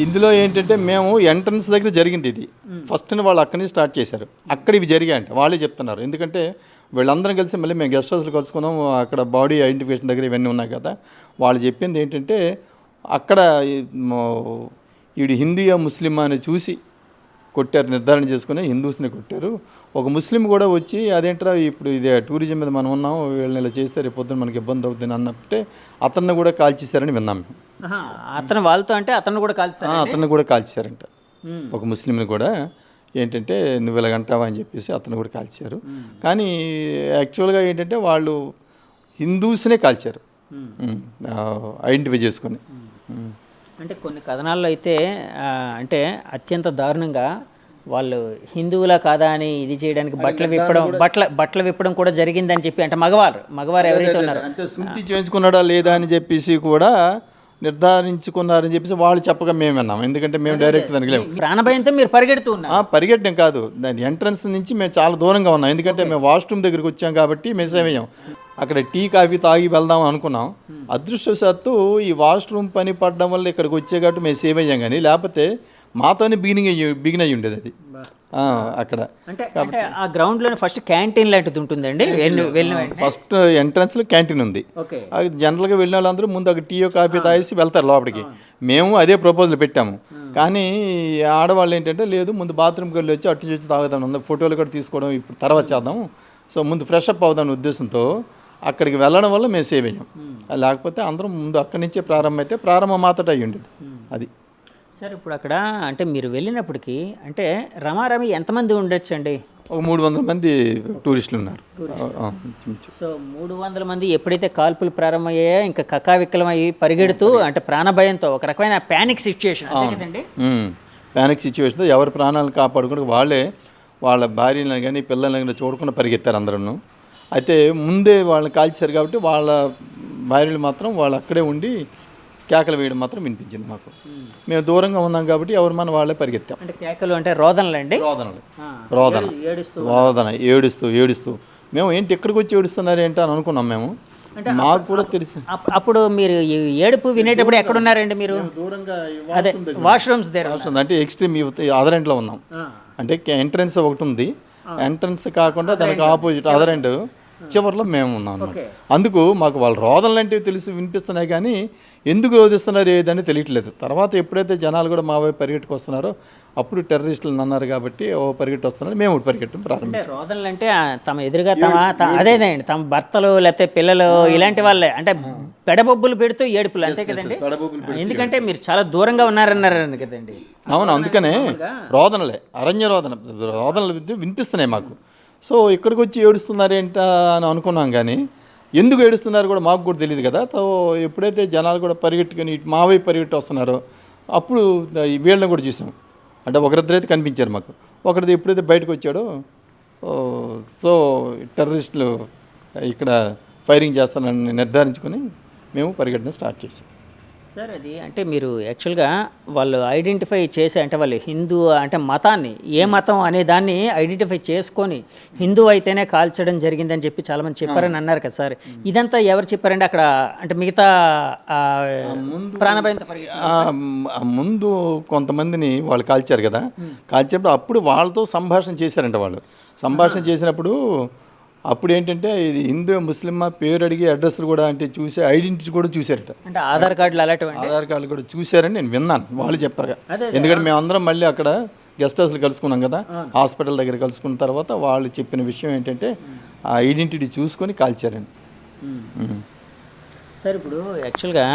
ఇందులో ఏంటంటే మేము ఎంట్రన్స్ దగ్గర జరిగింది ఇది. ఫస్ట్ వాళ్ళు అక్కడి నుంచి స్టార్ట్ చేశారు. అక్కడ ఇవి జరిగాయంట వాళ్ళే చెప్తున్నారు. ఎందుకంటే వీళ్ళందరం కలిసి మళ్ళీ మేము గెస్ట్ హౌస్లో కలుసుకున్నాం. అక్కడ బాడీ ఐడెంటిఫికేషన్ దగ్గర ఇవన్నీ ఉన్నాయి కదా. వాళ్ళు చెప్పింది ఏంటంటే అక్కడ వీడు హిందూయా ముస్లిమా అని చూసి కొట్టారు, నిర్ధారణ చేసుకుని హిందూస్ని కొట్టారు. ఒక ముస్లిం కూడా వచ్చి అదేంట్రా ఇప్పుడు ఇదే టూరిజం మీద మనం ఉన్నాం, వీళ్ళని ఇలా చేస్తే రేపు పొద్దున మనకి ఇబ్బంది అవుతుంది అన్నప్పుడే అతన్ని కూడా కాల్చేశారని విన్నాం మేము. అతను వాళ్ళతో అంటే అతను కూడా కాల్చారు, అతన్ని కూడా కాల్చారంట. ఒక ముస్లింని కూడా ఏంటంటే నువ్వు ఇలాగంటావా అని చెప్పేసి అతను కూడా కాల్చారు. కానీ యాక్చువల్గా ఏంటంటే వాళ్ళు హిందూస్నే కాల్చారు ఐడెంటిఫై చేసుకొని. అంటే కొన్ని కథనాల్లో అయితే అంటే అత్యంత దారుణంగా వాళ్ళు హిందువులా కాదా అని ఇది చేయడానికి బట్టలు విప్పడం కూడా జరిగిందని చెప్పి, అంటే మగవారు ఎవరైతే ఉన్నారో అంటే శుద్ధి చేయించుకున్నాడా లేదా అని చెప్పేసి కూడా నిర్ధారించుకున్నారని చెప్పేసి వాళ్ళు చెప్పగా మేము విన్నాం. ఎందుకంటే మేము డైరెక్ట్ దానికి లేము. ప్రాణభయంతో మీరు పరిగెడుతూ ఉన్నారు? పరిగెట్టడం కాదు, దాని ఎంట్రన్స్ నుంచి మేము చాలా దూరంగా ఉన్నాం. ఎందుకంటే మేము వాష్రూమ్ దగ్గరికి వచ్చాం కాబట్టి మేము సేవ్ అయ్యాం. అక్కడ టీ కాఫీ తాగి వెళ్దాం అనుకున్నాం. అదృష్టవశాత్తు ఈ వాష్రూమ్ పని పడడం వల్ల ఇక్కడికి వచ్చే కాబట్టి మేము సేవ్ అయ్యాం. కానీ లేకపోతే మాతోనే బిగిన్ అయ్యి ఉండేది అది అక్కడ. అంటే ఆ గ్రౌండ్లోనే ఫస్ట్ క్యాంటీన్ లాంటిది ఉంటుందండి. ఫస్ట్ ఎంట్రన్స్లో క్యాంటీన్ ఉంది. జనరల్గా వెళ్ళిన వాళ్ళందరూ ముందు ఒక టీ కాఫీ తాగేసి వెళ్తారు లోపలికి. మేము అదే ప్రపోజల్ పెట్టాము. కానీ ఆడవాళ్ళు ఏంటంటే లేదు, ముందు బాత్రూమ్కి వెళ్ళి వచ్చి అటు నుంచి తాగుదాం, ఫోటోలు కూడా తీసుకోవడం ఇప్పుడు తర్వాత చేద్దాం, సో ముందు ఫ్రెష్ అప్ అవుదాం ఉద్దేశంతో అక్కడికి వెళ్ళడం వల్ల మేము సేవ్ అయ్యాం. లేకపోతే అందరం ముందు అక్కడి నుంచే ప్రారంభం అయితే ప్రారంభం మాత్రం అయ్యి ఉండేది. అది సార్ ఇప్పుడు అక్కడ అంటే మీరు వెళ్ళినప్పటికీ అంటే రమారమి ఎంతమంది ఉండొచ్చు అండి? ఒక 300 మంది టూరిస్టులు ఉన్నారు. సో 300 మంది ఎప్పుడైతే కాల్పులు ప్రారంభమయ్యాయో ఇంకా కకావిక్కలమయ్యి పరిగెడుతూ అంటే ప్రాణభయంతో ఒక రకమైన ప్యానిక్ సిచ్యుయేషన్ అంతే కదండి. ప్యానిక్ సిచ్యువేషన్తో ఎవరి ప్రాణాలను కాపాడుకుంటూ వాళ్ళే వాళ్ళ భార్యలను కానీ పిల్లల్ని కానీ చూడకుండా పరిగెత్తారు అందరూ. అయితే ముందే వాళ్ళని కాల్చారు కాబట్టి వాళ్ళ భార్యలు మాత్రం వాళ్ళు అక్కడే ఉండి కేకలు వేయడం మాత్రం వినిపించింది మాకు. మేము దూరంగా ఉన్నాం కాబట్టి ఎవరు మన వాళ్ళే పరిగెత్తాం. అంటే కేకలు అంటే రోదనలండి, రోదన ఏడుస్తూ మేము ఏంటి ఎక్కడికి వచ్చి ఏడుస్తున్నారు ఏంటి అని అనుకున్నాం మేము. మాకు కూడా తెలుసు. అప్పుడు మీరు ఈ ఏడుపు వినేటప్పుడు ఎక్కడున్నారండి మీరు? దూరంగా అదే వాష్రూమ్స్ అంటే ఎక్స్ట్రీమ్ అదర్ ఎండ్లో ఉన్నాం. అంటే ఎంట్రన్స్ ఒకటి ఉంది, ఎంట్రన్స్ కాకుండా దానికి ఆపోజిట్ అదర్ ఎండ్ చివరిలో మేము ఉన్నాం అన్నమాట. అందుకు మాకు వాళ్ళ రోదనలు లాంటివి తెలిసి వినిపిస్తున్నాయి కానీ ఎందుకు రోధిస్తున్నారు ఏదని తెలియట్లేదు. తర్వాత ఎప్పుడైతే జనాలు కూడా మా వైపు పరిగెట్టుకు వస్తున్నారో అప్పుడు టెర్రరిస్టులు అన్నారు కాబట్టి పరిగెట్టి వస్తున్నారు, మేము పరిగెట్టడం ప్రారంభించాం. రోదనలు అంటే తమ ఎదురుగా అదేనండి తమ భర్తలు లేకపోతే పిల్లలు ఇలాంటి వాళ్ళే అంటే పెడబొబ్బులు పెడుతూ ఏడుపులు అంతే కదండి. ఎందుకంటే మీరు చాలా దూరంగా ఉన్నారన్నారు కదండి. అవును, అందుకనే రోదనలే అరణ్య రోదనలు వినిపిస్తున్నాయి మాకు. సో ఇక్కడికి వచ్చి ఏడుస్తున్నారు ఏంటా అని అనుకున్నాం కానీ ఎందుకు ఏడుస్తున్నారు కూడా మాకు కూడా తెలియదు కదా. సో ఎప్పుడైతే జనాలు కూడా పరిగెట్టుకొని మా వైపు పరిగెట్టి వస్తున్నారో అప్పుడు వీళ్ళని కూడా చూసాం. అంటే ఒకరిద్దరైతే కనిపించారు మాకు. ఒకరిది ఎప్పుడైతే బయటకు వచ్చాడో సో టెర్రరిస్టులు ఇక్కడ ఫైరింగ్ చేస్తానని నిర్ధారించుకొని మేము పరిగెట్టడం స్టార్ట్ చేసాం. సార్ అది అంటే మీరు యాక్చువల్గా వాళ్ళు ఐడెంటిఫై చేసి అంటే వాళ్ళు హిందూ అంటే మతాన్ని ఏ మతం అనే దాన్ని ఐడెంటిఫై చేసుకొని హిందూ అయితేనే కాల్చడం జరిగిందని చెప్పి చాలామంది చెప్పారని అన్నారు కదా సార్. ఇదంతా ఎవరు చెప్పారండి అక్కడ? అంటే మిగతా ప్రాణభయంతో ముందు కొంతమందిని వాళ్ళు కాల్చారు కదా, కాల్చేటప్పుడు అప్పుడు వాళ్ళతో సంభాషణ చేశారంట. వాళ్ళు సంభాషణ చేసినప్పుడు అప్పుడు ఏంటంటే ఇది హిందూ ముస్లిమా పేరు అడిగి అడ్రస్లు కూడా అంటే చూసి ఐడెంటిటీ కూడా చూశారట. అంటే ఆధార్ కార్డులు కూడా చూశారని నేను విన్నాను వాళ్ళు చెప్పారు. ఎందుకంటే మేము అందరం మళ్ళీ అక్కడ గెస్ట్ హౌస్లో కలుసుకున్నాం కదా, హాస్పిటల్ దగ్గర కలుసుకున్న తర్వాత వాళ్ళు చెప్పిన విషయం ఏంటంటే ఆ ఐడెంటిటీ చూసుకొని కాల్చారండి. సార్ ఇప్పుడు యాక్చువల్గా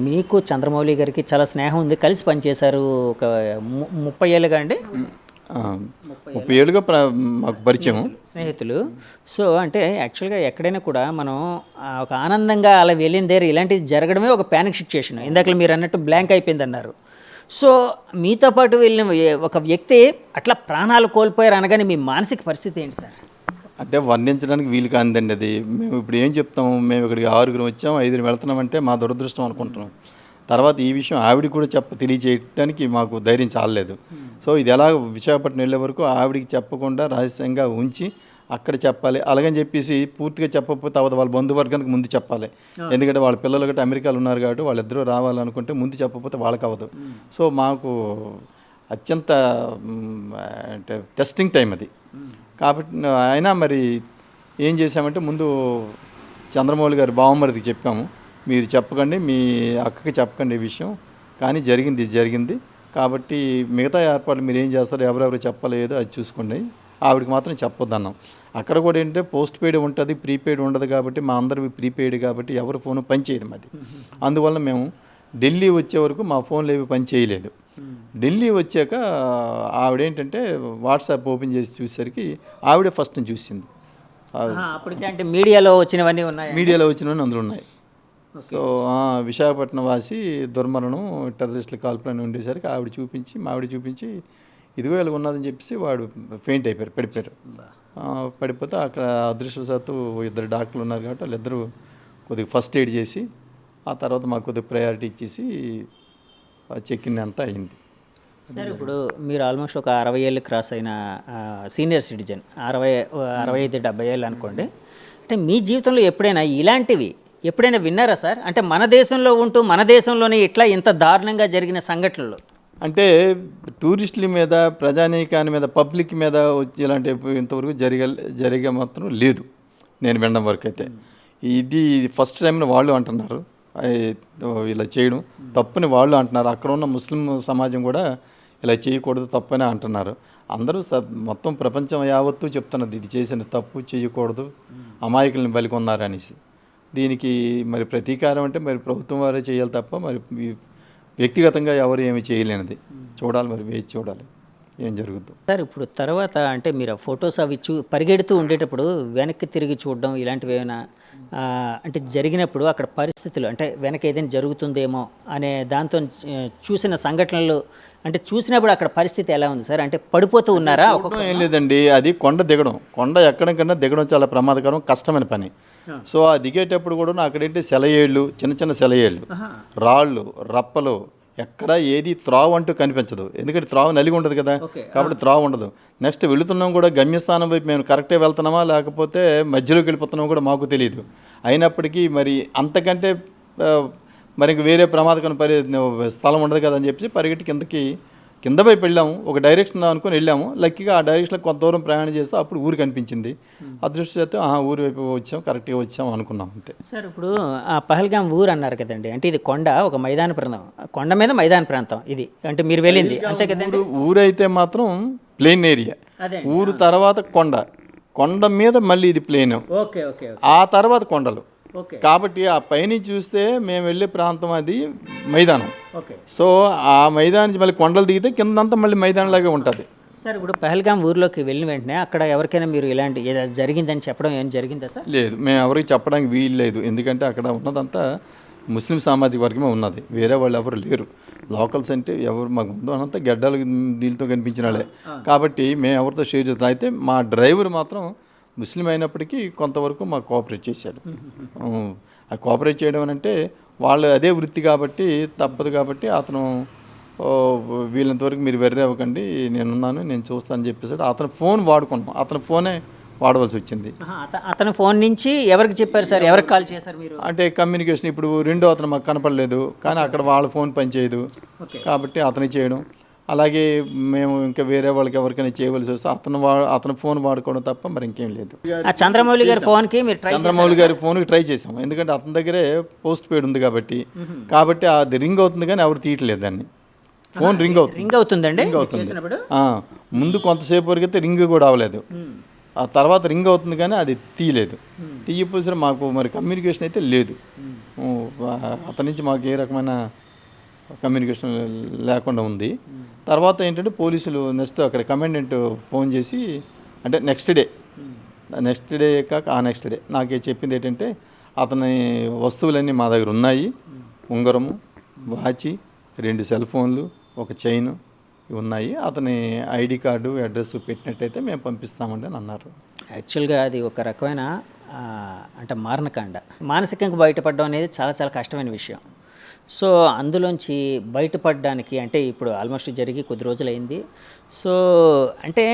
మీకు చంద్రమౌళి గారికి చాలా స్నేహం ఉంది, కలిసి పనిచేశారు ఒక 30 ఏళ్ళుగా అండి. 30 ఏళ్ళుగా మాకు పరిచయం, స్నేహితులు. సో అంటే యాక్చువల్గా ఎక్కడైనా కూడా మనం ఒక ఆనందంగా అలా వెళ్ళిన దగ్గర ఇలాంటిది జరగడమే ఒక ప్యానిక్ సిచ్యుయేషన్. ఇందాక మీరు అన్నట్టు బ్లాంక్ అయిపోయింది అన్నారు. సో మీతో పాటు వెళ్ళిన ఒక వ్యక్తి అట్లా ప్రాణాలు కోల్పోయారు అనగానే మీ మానసిక పరిస్థితి ఏంటి సార్? అంటే వర్ణించడానికి వీలు కాదండి అది. మేము ఇప్పుడు ఏం చెప్తాము, మేము ఇక్కడికి 6 వచ్చాము, 5 వెళ్తున్నామంటే మా దురదృష్టం అనుకుంటున్నాం. తర్వాత ఈ విషయం ఆవిడికి కూడా తెలియజేయడానికి మాకు ధైర్యం చాలలేదు. సో ఇది ఎలా విశాఖపట్నం వెళ్ళే వరకు ఆవిడికి చెప్పకుండా రహస్యంగా ఉంచి అక్కడ చెప్పాలి అలాగని చెప్పేసి పూర్తిగా చెప్పకపోతే అవ్వదు. వాళ్ళ బంధువర్గానికి ముందు చెప్పాలి, ఎందుకంటే వాళ్ళ పిల్లలు గట్రా అమెరికాలో ఉన్నారు కాబట్టి వాళ్ళిద్దరూ రావాలనుకుంటే ముందు చెప్పకపోతే వాళ్ళకి అవ్వదు. సో మాకు అత్యంత అంటే టెస్టింగ్ టైం అది కాబట్టి అయినా మరి ఏం చేసామంటే ముందు చంద్రమౌళి గారు బావమరిదికి చెప్పాము, మీరు చెప్పకండి, మీ అక్కకి చెప్పకండి ఈ విషయం, కానీ జరిగింది కాబట్టి మిగతా ఏర్పాట్లు మీరు ఏం చేస్తారో ఎవరెవరు చెప్పలేదు అది చూసుకోండి, ఆవిడకి మాత్రం చెప్పొద్దు అన్నాం. అక్కడ కూడా ఏంటంటే పోస్ట్ పెయిడ్ ఉంటుంది, ప్రీపెయిడ్ ఉండదు కాబట్టి మా అందరివి ప్రీపెయిడ్ కాబట్టి ఎవరి ఫోను పనిచేయదు మాది. అందువల్ల మేము ఢిల్లీ వచ్చే వరకు మా ఫోన్లు ఏవి పని చేయలేదు. ఢిల్లీ వచ్చాక ఆవిడేంటంటే వాట్సాప్ ఓపెన్ చేసి చూసేసరికి ఆవిడే ఫస్ట్ నుంచి చూసింది. అంటే మీడియాలో వచ్చినవన్నీ అందులో ఉన్నాయి. సో విశాఖపట్నం వాసి దుర్మరణం టెర్రరిస్టుల కాల్పులని ఉండేసరికి ఆవిడ చూపించి ఇదిగో ఇలా ఉన్నదని చెప్పేసి వాడు ఫెయింట్ అయిపోయారు, పడిపోతే అక్కడ అదృష్టవశాత్తు 2 డాక్టర్లు ఉన్నారు కాబట్టి వాళ్ళిద్దరూ కొద్దిగా ఫస్ట్ ఎయిడ్ చేసి ఆ తర్వాత మాకు కొద్దిగా ప్రయారిటీ ఇచ్చేసి చెక్-ఇన్ అంతా అయింది. సార్ ఇప్పుడు మీరు ఆల్మోస్ట్ ఒక 60 ఏళ్ళు క్రాస్ అయిన సీనియర్ సిటిజన్, 65-70 ఏళ్ళు అనుకోండి. అంటే మీ జీవితంలో ఎప్పుడైనా విన్నారా సార్? అంటే మన దేశంలో ఉంటూ మన దేశంలోనే ఇట్లా ఇంత దారుణంగా జరిగిన సంఘటనలు అంటే టూరిస్టుల మీద, ప్రజానీకాని మీద, పబ్లిక్ మీద ఇలాంటి ఇంతవరకు జరిగే మాత్రం లేదు నేను వినడం వరకు అయితే. ఇది ఫస్ట్ టైం వాళ్ళు అంటున్నారు ఇలా చేయడం తప్పని వాళ్ళు అంటున్నారు. అక్కడ ఉన్న ముస్లిం సమాజం కూడా ఇలా చేయకూడదు తప్పని అంటున్నారు. అందరూ మొత్తం ప్రపంచం యావత్తు చెప్తున్నది ఇది చేసిన తప్పు చేయకూడదు అమాయకుల్ని బలికొన్నారనేసి. దీనికి మరి ప్రతీకారం అంటే మరి ప్రభుత్వం వారే చేయాలి తప్ప మరి వ్యక్తిగతంగా ఎవరు ఏమి చేయలేనిది. చూడాలి, మరి వేచి చూడాలి ఏం జరుగుతుందో. సార్ ఇప్పుడు తర్వాత అంటే మీరు ఆ ఫొటోస్ అవి పరిగెడుతూ ఉండేటప్పుడు వెనక్కి తిరిగి చూడడం ఇలాంటివి ఏమైనా అంటే జరిగినప్పుడు అక్కడ పరిస్థితులు అంటే వెనక ఏదైనా జరుగుతుందేమో అనే దాంతో చూసిన సంఘటనలు అంటే చూసినప్పుడు అక్కడ పరిస్థితి ఎలా ఉంది సార్? అంటే పడిపోతూ ఉన్నారా? ఏం లేదండి, అది కొండ దిగడం, కొండ ఎక్కడం కన్నా దిగడం చాలా ప్రమాదకరం, కష్టమైన పని. సో ఆ దిగేటప్పుడు కూడా అక్కడేంటి సెలయేళ్ళు, చిన్న చిన్న సెలయేళ్ళు, రాళ్ళు, రప్పలు, ఎక్కడ ఏది త్రావు అంటూ కనిపించదు. ఎందుకంటే త్రావు నలిగి ఉంటుంది కదా, కాబట్టి త్రావు ఉండదు. నెక్స్ట్ వెళుతున్నాం కూడా గమ్యస్థానం వైపు మేము కరెక్టే వెళ్తున్నామా లేకపోతే మధ్యలోకి వెళ్ళిపోతున్నామో కూడా మాకు తెలియదు. అయినప్పటికీ మరి అంతకంటే మరి వేరే ప్రమాదకరం స్థలం ఉండదు కదా అని చెప్పి పరిగెట్టి కింద వైపు వెళ్ళాము. ఒక డైరెక్షన్ అనుకుని వెళ్ళాము. లక్కీగా ఆ డైరెక్షన్లో కొంత దూరం ప్రయాణం చేస్తే అప్పుడు ఊరు కనిపించింది. అదృష్టం ఊరి వైపు వచ్చాం, కరెక్ట్గా వచ్చాం అనుకున్నాం అంతే. సార్ ఇప్పుడు ఆ పహల్గాం ఊరు అన్నారు కదండి, అంటే ఇది కొండ, ఒక మైదాన ప్రాంతం, కొండ మీద మైదాన ప్రాంతం ఇది, అంటే మీరు వెళ్ళింది అంతే కదండి? ఊరు అయితే మాత్రం ప్లెయిన్ ఏరియా, ఊరు తర్వాత కొండ మీద మళ్ళీ ఇది ప్లెయిన్, ఓకే ఓకే, ఆ తర్వాత కొండలు. కాబట్టి ఆ పైనుంచి చూస్తే మేము వెళ్ళే ప్రాంతం అది మైదానం. సో ఆ మైదానం మళ్ళీ కొండలు దిగితే కిందంతా మళ్ళీ మైదానంలాగే ఉంటుంది. సార్ ఇప్పుడు పహల్గాం ఊర్లోకి వెళ్ళిన వెంటనే అక్కడ ఎవరికైనా మీరు ఇలాంటి జరిగిందని చెప్పడం ఏం జరిగిందా సార్? లేదు, మేము ఎవరికి చెప్పడానికి వీలు లేదు. ఎందుకంటే అక్కడ ఉన్నదంతా ముస్లిం సామాజిక వర్గమే ఉన్నది, వేరే వాళ్ళు ఎవరు లేరు. లోకల్స్ అంటే ఎవరు మాకు ముందు అనంతా గడ్డలు దీనితో కనిపించిన వాళ్ళే. కాబట్టి మేము ఎవరితో షేర్ చేస్తాం. అయితే మా డ్రైవర్ మాత్రం ముస్లిం అయినప్పటికీ కొంతవరకు మాకు కోఆపరేట్ చేశాడు. ఆ కోఆపరేట్ చేయడం అని అంటే వాళ్ళు అదే వృత్తి కాబట్టి తప్పదు. కాబట్టి అతను వీళ్ళంతవరకు మీరు వెర్రీ అవ్వకండి, నేనున్నాను, నేను చూస్తాను అని చెప్పేసాడు. అతను ఫోన్ వాడుకున్నాం, అతని ఫోనే వాడవలసి వచ్చింది. అతని ఫోన్ నుంచి ఎవరికి చెప్పారు సార్? ఎవరికి కాల్ చేశారు మీరు? అంటే కమ్యూనికేషన్ ఇప్పుడు రెండో అతను మాకు కనపడలేదు, కానీ అక్కడ వాళ్ళ ఫోన్ పనిచేయదు కాబట్టి అతనికి చేయడం. అలాగే మేము ఇంకా వేరే వాళ్ళకి ఎవరికైనా చేయవలసి వస్తే అతను ఫోన్ వాడుకోవడం తప్ప మరి ఇంకేం లేదు. చంద్రమౌళి గారి ఫోన్కి మీరు చంద్రమౌళి గారి ఫోన్కి ట్రై చేసాము. ఎందుకంటే అతని దగ్గరే పోస్ట్ పెయిడ్ ఉంది కాబట్టి అది రింగ్ అవుతుంది కానీ ఎవరు తీయట్లేదు దాన్ని. ఫోన్ రింగ్ అవుతుందండి, రింగ్ అవుతుంది. ముందు కొంతసేపు వరకు అయితే రింగ్ కూడా అవ్వలేదు, ఆ తర్వాత రింగ్ అవుతుంది కానీ అది తీయలేదు. తీయపోసిన మాకు మరి కమ్యూనికేషన్ అయితే లేదు. అతని నుంచి మాకు ఏ రకమైన కమ్యూనికేషన్ లేకుండా ఉంది. తర్వాత ఏంటంటే పోలీసులు నెక్స్ట్ అక్కడ కమాండెంట్ ఫోన్ చేసి, అంటే నెక్స్ట్ డే కాక ఆ నెక్స్ట్ డే నాకే చెప్పింది ఏంటంటే అతని వస్తువులన్నీ మా దగ్గర ఉన్నాయి, ఉంగరము, వాచి, 2 సెల్ ఫోన్లు, ఒక చైను ఇవి ఉన్నాయి, అతని ఐడి కార్డు అడ్రస్ పెట్టినట్టయితే మేము పంపిస్తామండి అని అన్నారు. యాక్చువల్గా అది ఒక రకమైన అంటే మారణకాండ. మానసికంగా బయటపడడం అనేది చాలా చాలా కష్టమైన విషయం. సో అందులోంచి బయటపడడానికి అంటే ఇప్పుడు ఆల్మోస్ట్ జరిగి కొద్ది రోజులైంది. సో అంటే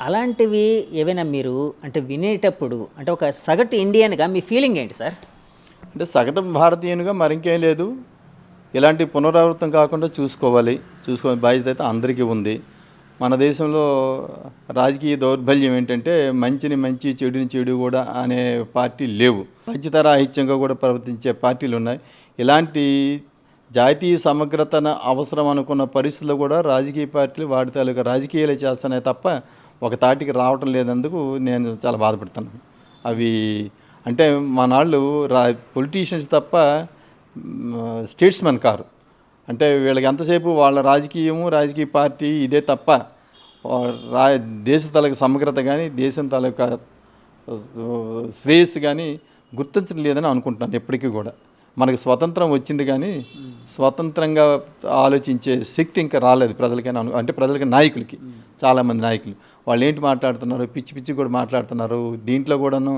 అలాంటివి ఏవైనా మీరు అంటే వినేటప్పుడు అంటే ఒక సగటు ఇండియన్గా మీ ఫీలింగ్ ఏంటి సార్? అంటే సగటు భారతీయునిగా మరింకేం లేదు, ఇలాంటి పునరావృతం కాకుండా చూసుకోవాలి బాధ్యత అయితే అందరికీ ఉంది. మన దేశంలో రాజకీయ దౌర్బల్యం ఏంటంటే మంచిని మంచి, చెడుని చెడు కూడా అనే పార్టీలు లేవు. బాధ్యతారాహిత్యంగా కూడా ప్రవర్తించే పార్టీలు ఉన్నాయి. ఇలాంటి జాతీయ సమగ్రతను అవసరం అనుకున్న పరిస్థితుల్లో కూడా రాజకీయ పార్టీలు వాటి తాలూకా రాజకీయాలు చేస్తున్నాయి తప్ప ఒక తాటికి రావటం లేనందుకు నేను చాలా బాధపడుతున్నాను. అవి అంటే మనాళ్ళు పొలిటీషియన్స్ తప్ప స్టేట్స్మెన్ కారు. అంటే వీళ్ళకి ఎంతసేపు వాళ్ళ రాజకీయ పార్టీ ఇదే తప్ప దేశ తాలూకా సమగ్రత కానీ దేశం తాలూకా శ్రేయస్సు కానీ గుర్తించడం లేదని అనుకుంటున్నాను. ఎప్పటికీ కూడా మనకు స్వతంత్రం వచ్చింది కానీ స్వతంత్రంగా ఆలోచించే శక్తి ఇంకా రాలేదు ప్రజలకైనా, అంటే ప్రజలకి, నాయకులకి. చాలామంది నాయకులు వాళ్ళు ఏంటి మాట్లాడుతున్నారు, పిచ్చి కూడా మాట్లాడుతున్నారు. దీంట్లో కూడాను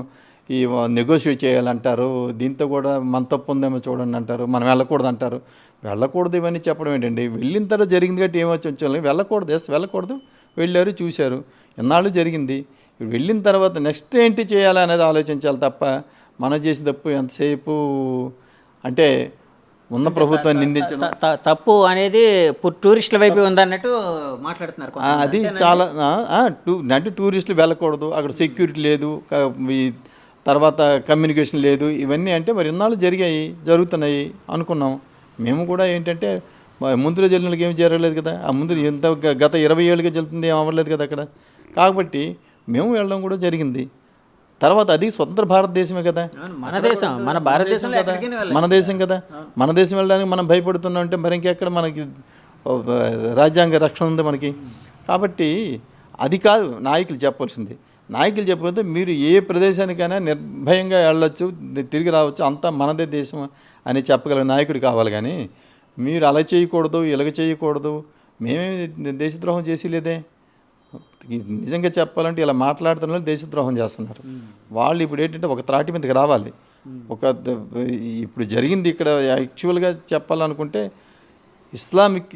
ఈ నెగోషియేట్ చేయాలంటారు, దీంతో కూడా మన తప్పు ఉందేమో చూడండి అంటారు, మనం వెళ్ళకూడదు అంటారు. వెళ్ళకూడదు ఇవన్నీ చెప్పడం ఏంటండి? వెళ్ళిన తర్వాత జరిగింది కాబట్టి ఏమొచ్చి వెళ్ళకూడదు, వెళ్ళారు, చూశారు, ఎన్నాళ్ళు జరిగింది. వెళ్ళిన తర్వాత నెక్స్ట్ ఏంటి చేయాలి అనేది ఆలోచించాలి తప్ప మనం చేసిన తప్పు ఎంతసేపు అంటే ఉన్న ప్రభుత్వాన్ని నిందించడం తప్పు అనేది టూరిస్టుల వైపు ఉందన్నట్టు మాట్లాడుతున్నారు. అది చాలా అంటే టూరిస్టులు వెళ్ళకూడదు, అక్కడ సెక్యూరిటీ లేదు, ఈ తర్వాత కమ్యూనికేషన్ లేదు, ఇవన్నీ అంటే మరి ఇన్నాళ్ళు జరుగుతున్నాయి అనుకున్నాం. మేము కూడా ఏంటంటే ముందులో జరిగినకి ఏమి జరగలేదు కదా, ఆ ముందు ఎంత గత 20 ఏళ్ళుగా జరుగుతుంది ఏం అవ్వలేదు కదా అక్కడ. కాబట్టి మేము వెళ్ళడం కూడా జరిగింది. తర్వాత అది స్వతంత్ర భారతదేశమే కదా, మన దేశం, మన భారతదేశంలో కదా, మన దేశం కదా. మన దేశం వెళ్ళడానికి మనం భయపడుతున్నాం అంటే మరి ఇంకెక్కడ మనకి రాజ్యాంగ రక్షణ ఉంది మనకి. కాబట్టి అది కాదు నాయకులు చెప్పాల్సింది. నాయకులు చెప్పకపోతే మీరు ఏ ప్రదేశానికైనా నిర్భయంగా వెళ్ళొచ్చు, తిరిగి రావచ్చు, అంతా మనదే దేశం అని చెప్పగల నాయకుడు కావాలి. కానీ మీరు అలా చేయకూడదు, ఇలాగ చేయకూడదు, మేమే దేశద్రోహం చేసి లేదే. నిజంగా చెప్పాలంటే ఇలా మాట్లాడుతున్న వాళ్ళు దేశద్రోహం చేస్తున్నారు. వాళ్ళు ఇప్పుడు ఏంటంటే ఒక త్రాటి మీదకి రావాలి. ఇప్పుడు జరిగింది ఇక్కడ యాక్చువల్గా చెప్పాలనుకుంటే ఇస్లామిక్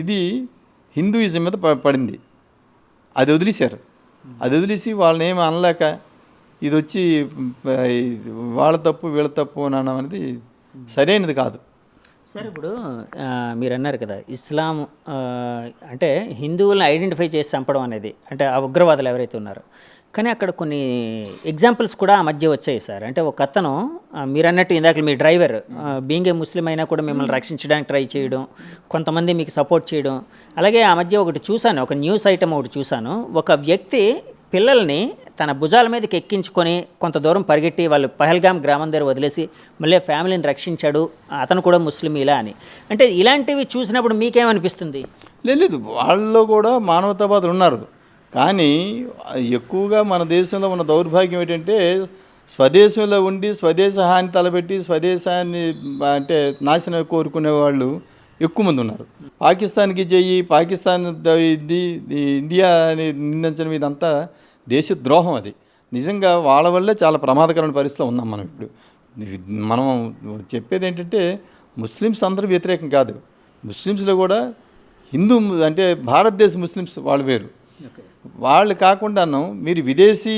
ఇది హిందూయిజం మీద పడింది. అది వదిలేశారు. అది వదిలేసి వాళ్ళని ఏమి అనలేక ఇది వచ్చి వాళ్ళ తప్పు వీళ్ళ తప్పు అని అనడం అనేది సరైనది కాదు. సరే, ఇప్పుడు మీరు అన్నారు కదా ఇస్లాం అంటే హిందువులను ఐడెంటిఫై చేసి చంపడం అనేది, అంటే ఆ ఉగ్రవాదులు ఎవరైతే ఉన్నారో. కానీ అక్కడ కొన్ని ఎగ్జాంపుల్స్ కూడా ఆ మధ్య వచ్చాయి సార్. అంటే ఒక అతను మీరు అన్నట్టు ఇందాక మీ డ్రైవర్ బీయింగ్ ఏ ముస్లిం అయినా కూడా మిమ్మల్ని రక్షించడానికి ట్రై చేయడం, కొంతమంది మీకు సపోర్ట్ చేయడం. అలాగే ఆ మధ్య ఒకటి చూశాను, ఒక న్యూస్ ఐటమ్ ఒకటి చూశాను. ఒక వ్యక్తి పిల్లల్ని తన భుజాల మీదకి ఎక్కించుకొని కొంత దూరం పరిగెట్టి వాళ్ళు పహల్గామ్ గ్రామం దగ్గర వదిలేసి మళ్ళీ ఫ్యామిలీని రక్షించాడు, అతను కూడా ముస్లిం ఇలా అని. అంటే ఇలాంటివి చూసినప్పుడు మీకేమనిపిస్తుంది? లేదు, వాళ్ళలో కూడా మానవతావాదులు ఉన్నారు. కానీ ఎక్కువగా మన దేశంలో ఉన్న దౌర్భాగ్యం ఏంటంటే స్వదేశంలో ఉండి స్వదేశ హాని తలపెట్టి స్వదేశాన్ని అంటే నాశనం కోరుకునే వాళ్ళు ఎక్కువ మంది ఉన్నారు. పాకిస్తాన్కి చెయ్యి, పాకిస్తాన్ ఇది ఇండియా అని నిందించడం ఇదంతా దేశద్రోహం. అది నిజంగా వాళ్ళ వల్లే చాలా ప్రమాదకరమైన పరిస్థితిలో ఉన్నాం మనం ఇప్పుడు. మనం చెప్పేది ఏంటంటే ముస్లిమ్స్ అందరూ వ్యతిరేకం కాదు. ముస్లిమ్స్లో కూడా హిందూ అంటే భారతదేశ ముస్లిమ్స్ వాళ్ళు వేరు. వాళ్ళు కాకుండాను మీరు విదేశీ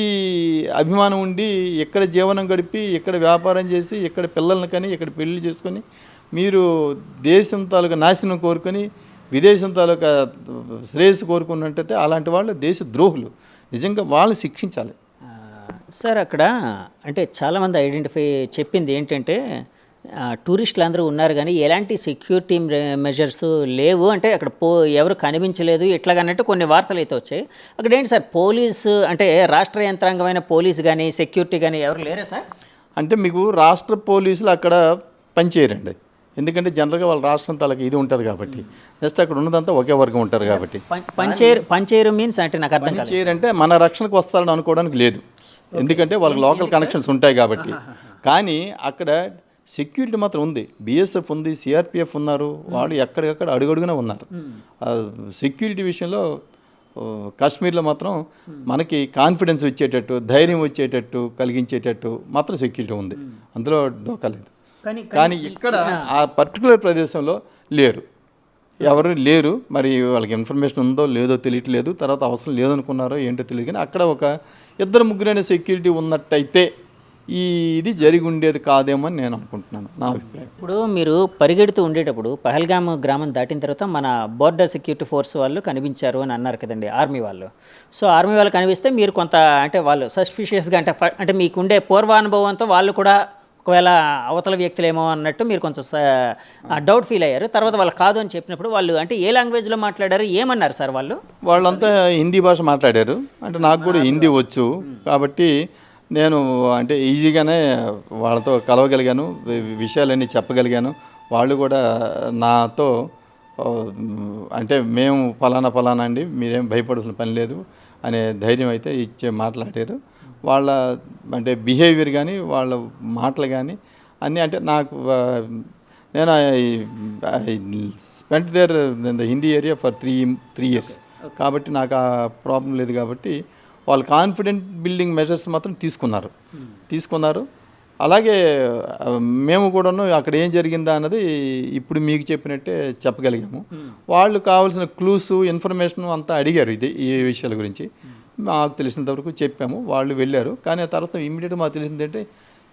అభిమానం ఉండి ఇక్కడ జీవనం గడిపి ఇక్కడ వ్యాపారం చేసి ఇక్కడ పిల్లల్ని కానీ ఇక్కడ పెళ్లి చేసుకొని మీరు దేశం తాలూకా నాశనం కోరుకొని విదేశం తాలూకా శ్రేయస్సు కోరుకున్నట్టయితే అలాంటి వాళ్ళు దేశ ద్రోహులు. నిజంగా వాళ్ళు శిక్షించాలి. సార్ అక్కడ అంటే చాలామంది ఐడెంటిఫై చెప్పింది ఏంటంటే టూరిస్టులు అందరూ ఉన్నారు కానీ ఎలాంటి సెక్యూరిటీ మెజర్స్ లేవు, అంటే అక్కడ ఎవరు కనిపించలేదు ఇట్లాగన్నట్టు కొన్ని వార్తలు అయితే వచ్చాయి. అక్కడ ఏంటి సార్ పోలీసు అంటే రాష్ట్ర యంత్రాంగమైన పోలీసు కానీ సెక్యూరిటీ కానీ ఎవరు లేరా సార్? అంటే మీకు రాష్ట్ర పోలీసులు అక్కడ పనిచేయరండి. ఎందుకంటే జనరల్గా వాళ్ళ రాష్ట్రం తాలూకా ఇది ఉంటుంది కాబట్టి. నెక్స్ట్ అక్కడ ఉన్నదంతా ఒకే వర్గం ఉంటారు కాబట్టి. పంచేరు మీన్స్ అంటే నాకు అర్థం కాదు. పంచేయరంటే మన రక్షణకు వస్తారని అనుకోవడానికి లేదు, ఎందుకంటే వాళ్ళకి లోకల్ కనెక్షన్స్ ఉంటాయి కాబట్టి. కానీ అక్కడ సెక్యూరిటీ మాత్రం ఉంది. బిఎస్ఎఫ్ ఉంది, సిఆర్పిఎఫ్ ఉన్నారు. వాళ్ళు ఎక్కడికక్కడ అడుగడుగునే ఉన్నారు. సెక్యూరిటీ విషయంలో కాశ్మీర్లో మాత్రం మనకి కాన్ఫిడెన్స్ వచ్చేటట్టు, ధైర్యం వచ్చేటట్టు కలిగించేటట్టు మాత్రం సెక్యూరిటీ ఉంది, అందులో డోకా లేదు. కానీ ఇక్కడ ఆ పర్టికులర్ ప్రదేశంలో లేరు, ఎవరు లేరు. మరి వాళ్ళకి ఇన్ఫర్మేషన్ ఉందో లేదో తెలియట్లేదు, తర్వాత అవసరం లేదనుకున్నారో ఏంటో తెలియదు. కానీ అక్కడ ఒక ఇద్దరు ముగ్గురైన సెక్యూరిటీ ఉన్నట్టయితే ఇది జరిగి ఉండేది కాదేమో అని నేను అనుకుంటున్నాను, నా అభిప్రాయం. ఇప్పుడు మీరు పరిగెడుతూ ఉండేటప్పుడు పహల్గామ్ గ్రామం దాటిన తర్వాత మన బోర్డర్ సెక్యూరిటీ ఫోర్స్ వాళ్ళు కనిపించారు అని అన్నారు కదండి, ఆర్మీ వాళ్ళు. సో ఆర్మీ వాళ్ళు కనిపిస్తే మీరు కొంత అంటే వాళ్ళు సస్పిషియస్గా అంటే మీకుండే పూర్వానుభవంతో వాళ్ళు కూడా ఒకవేళ అవతల వ్యక్తులేమో అన్నట్టు మీరు కొంచెం డౌట్ ఫీల్ అయ్యారు. తర్వాత వాళ్ళు కాదు అని చెప్పినప్పుడు వాళ్ళు అంటే ఏ లాంగ్వేజ్లో మాట్లాడారు, ఏమన్నారు సార్ వాళ్ళు? వాళ్ళంతా హిందీ భాష మాట్లాడారు. అంటే నాకు కూడా హిందీ వచ్చు కాబట్టి నేను అంటే ఈజీగానే వాళ్ళతో కలవగలిగాను, విషయాలన్నీ చెప్పగలిగాను. వాళ్ళు కూడా నాతో అంటే మేము ఫలానా అండి, మీరేం భయపడాల్సిన పని లేదు అనే ధైర్యం అయితే ఇచ్చే మాట్లాడారు. వాళ్ళ అంటే బిహేవియర్ కానీ వాళ్ళ మాటలు కానీ అన్నీ అంటే నాకు నేను spent there the Hindi area for three years కాబట్టి నాకు ఆ ప్రాబ్లం లేదు. కాబట్టి వాళ్ళు కాన్ఫిడెంట్ బిల్డింగ్ మెజర్స్ మాత్రం తీసుకున్నారు. అలాగే మేము కూడాను అక్కడ ఏం జరిగిందా అన్నది ఇప్పుడు మీకు చెప్పినట్టే చెప్పగలిగాము. వాళ్ళు కావాల్సిన క్లూస్ ఇన్ఫర్మేషన్ అంతా అడిగారు ఈ విషయాల గురించి. మాకు తెలిసినంత వరకు చెప్పాము, వాళ్ళు వెళ్ళారు. కానీ ఆ తర్వాత ఇమ్మీడియట్గా మాకు తెలిసిందంటే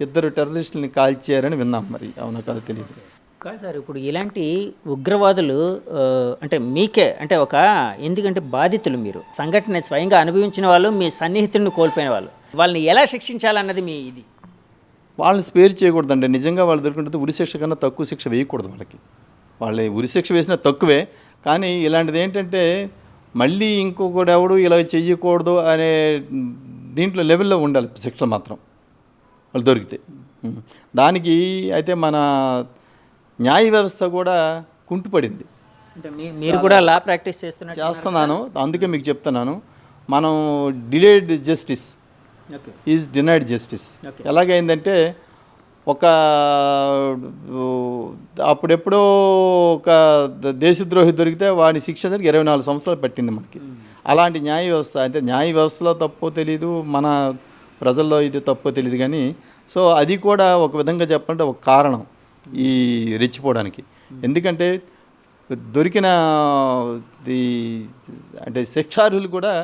2 టెర్రరిస్టులని కాల్చారని విన్నాం. మరి అవునా కాదు తెలియదు. కాదు సార్, ఇప్పుడు ఇలాంటి ఉగ్రవాదులు అంటే మీకే అంటే ఎందుకంటే బాధితులు మీరు సంఘటన స్వయంగా అనుభవించిన వాళ్ళు, మీ సన్నిహితుడిని కోల్పోయిన వాళ్ళు, వాళ్ళని ఎలా శిక్షించాలన్నది మీ ఇది. వాళ్ళని స్పేర్ చేయకూడదండి. నిజంగా వాళ్ళు దొరికినట్టు ఉరిశిక్ష కన్నా తక్కువ శిక్ష వేయకూడదు వాళ్ళకి. వాళ్ళ ఉరిశిక్ష వేసినా తక్కువే. కానీ ఇలాంటిది ఏంటంటే మళ్ళీ ఇంకొకటి ఎవడు ఇలా చెయ్యకూడదు అనే దీంట్లో లెవెల్లో ఉండాలి శిక్షలు మాత్రం వాళ్ళు దొరికితే. దానికి అయితే మన న్యాయ వ్యవస్థ కూడా కుంటుపడింది. అంటే మీరు కూడా లా ప్రాక్టీస్ చేస్తున్నాను, అందుకే మీకు చెప్తున్నాను. మనం delayed justice is denied justice. ఎలాగైందంటే ఒక అప్పుడెప్పుడో ఒక దేశద్రోహి దొరికితే వాడి శిక్ష దగ్గరికి 24 సంవత్సరాలు పట్టింది మనకి. అలాంటి న్యాయ వ్యవస్థ, అంటే న్యాయ వ్యవస్థలో తప్పో తెలీదు, మన ప్రజల్లో ఇది తప్పో తెలియదు. కానీ సో అది కూడా ఒక విధంగా చెప్పాలంటే ఒక కారణం ఈ రెచ్చిపోవడానికి. ఎందుకంటే దొరికిన అంటే శిక్షార్హులు కూడా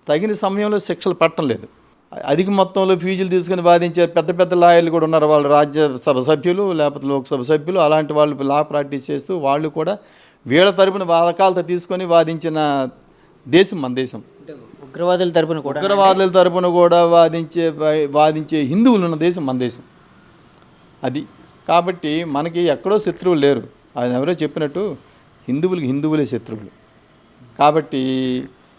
తగిన సమయంలో శిక్షలు పట్టడం లేదు. అధిక మొత్తంలో ఫీజులు తీసుకుని వాదించే పెద్ద పెద్ద లాయర్లు కూడా ఉన్నారు. వాళ్ళు రాజ్యసభ సభ్యులు లేకపోతే లోక్సభ సభ్యులు, అలాంటి వాళ్ళు లా ప్రాక్టీస్ చేస్తూ వాళ్ళు కూడా వీళ్ళ తరపున వాదకాలతో తీసుకొని వాదించిన దేశం మన దేశం. ఉగ్రవాదుల తరపున కూడా వాదించే హిందువులు ఉన్న దేశం మన దేశం. అది కాబట్టి మనకి ఎక్కడో శత్రువులు లేరు. ఆయన ఎవరో చెప్పినట్టు హిందువులే శత్రువులు. కాబట్టి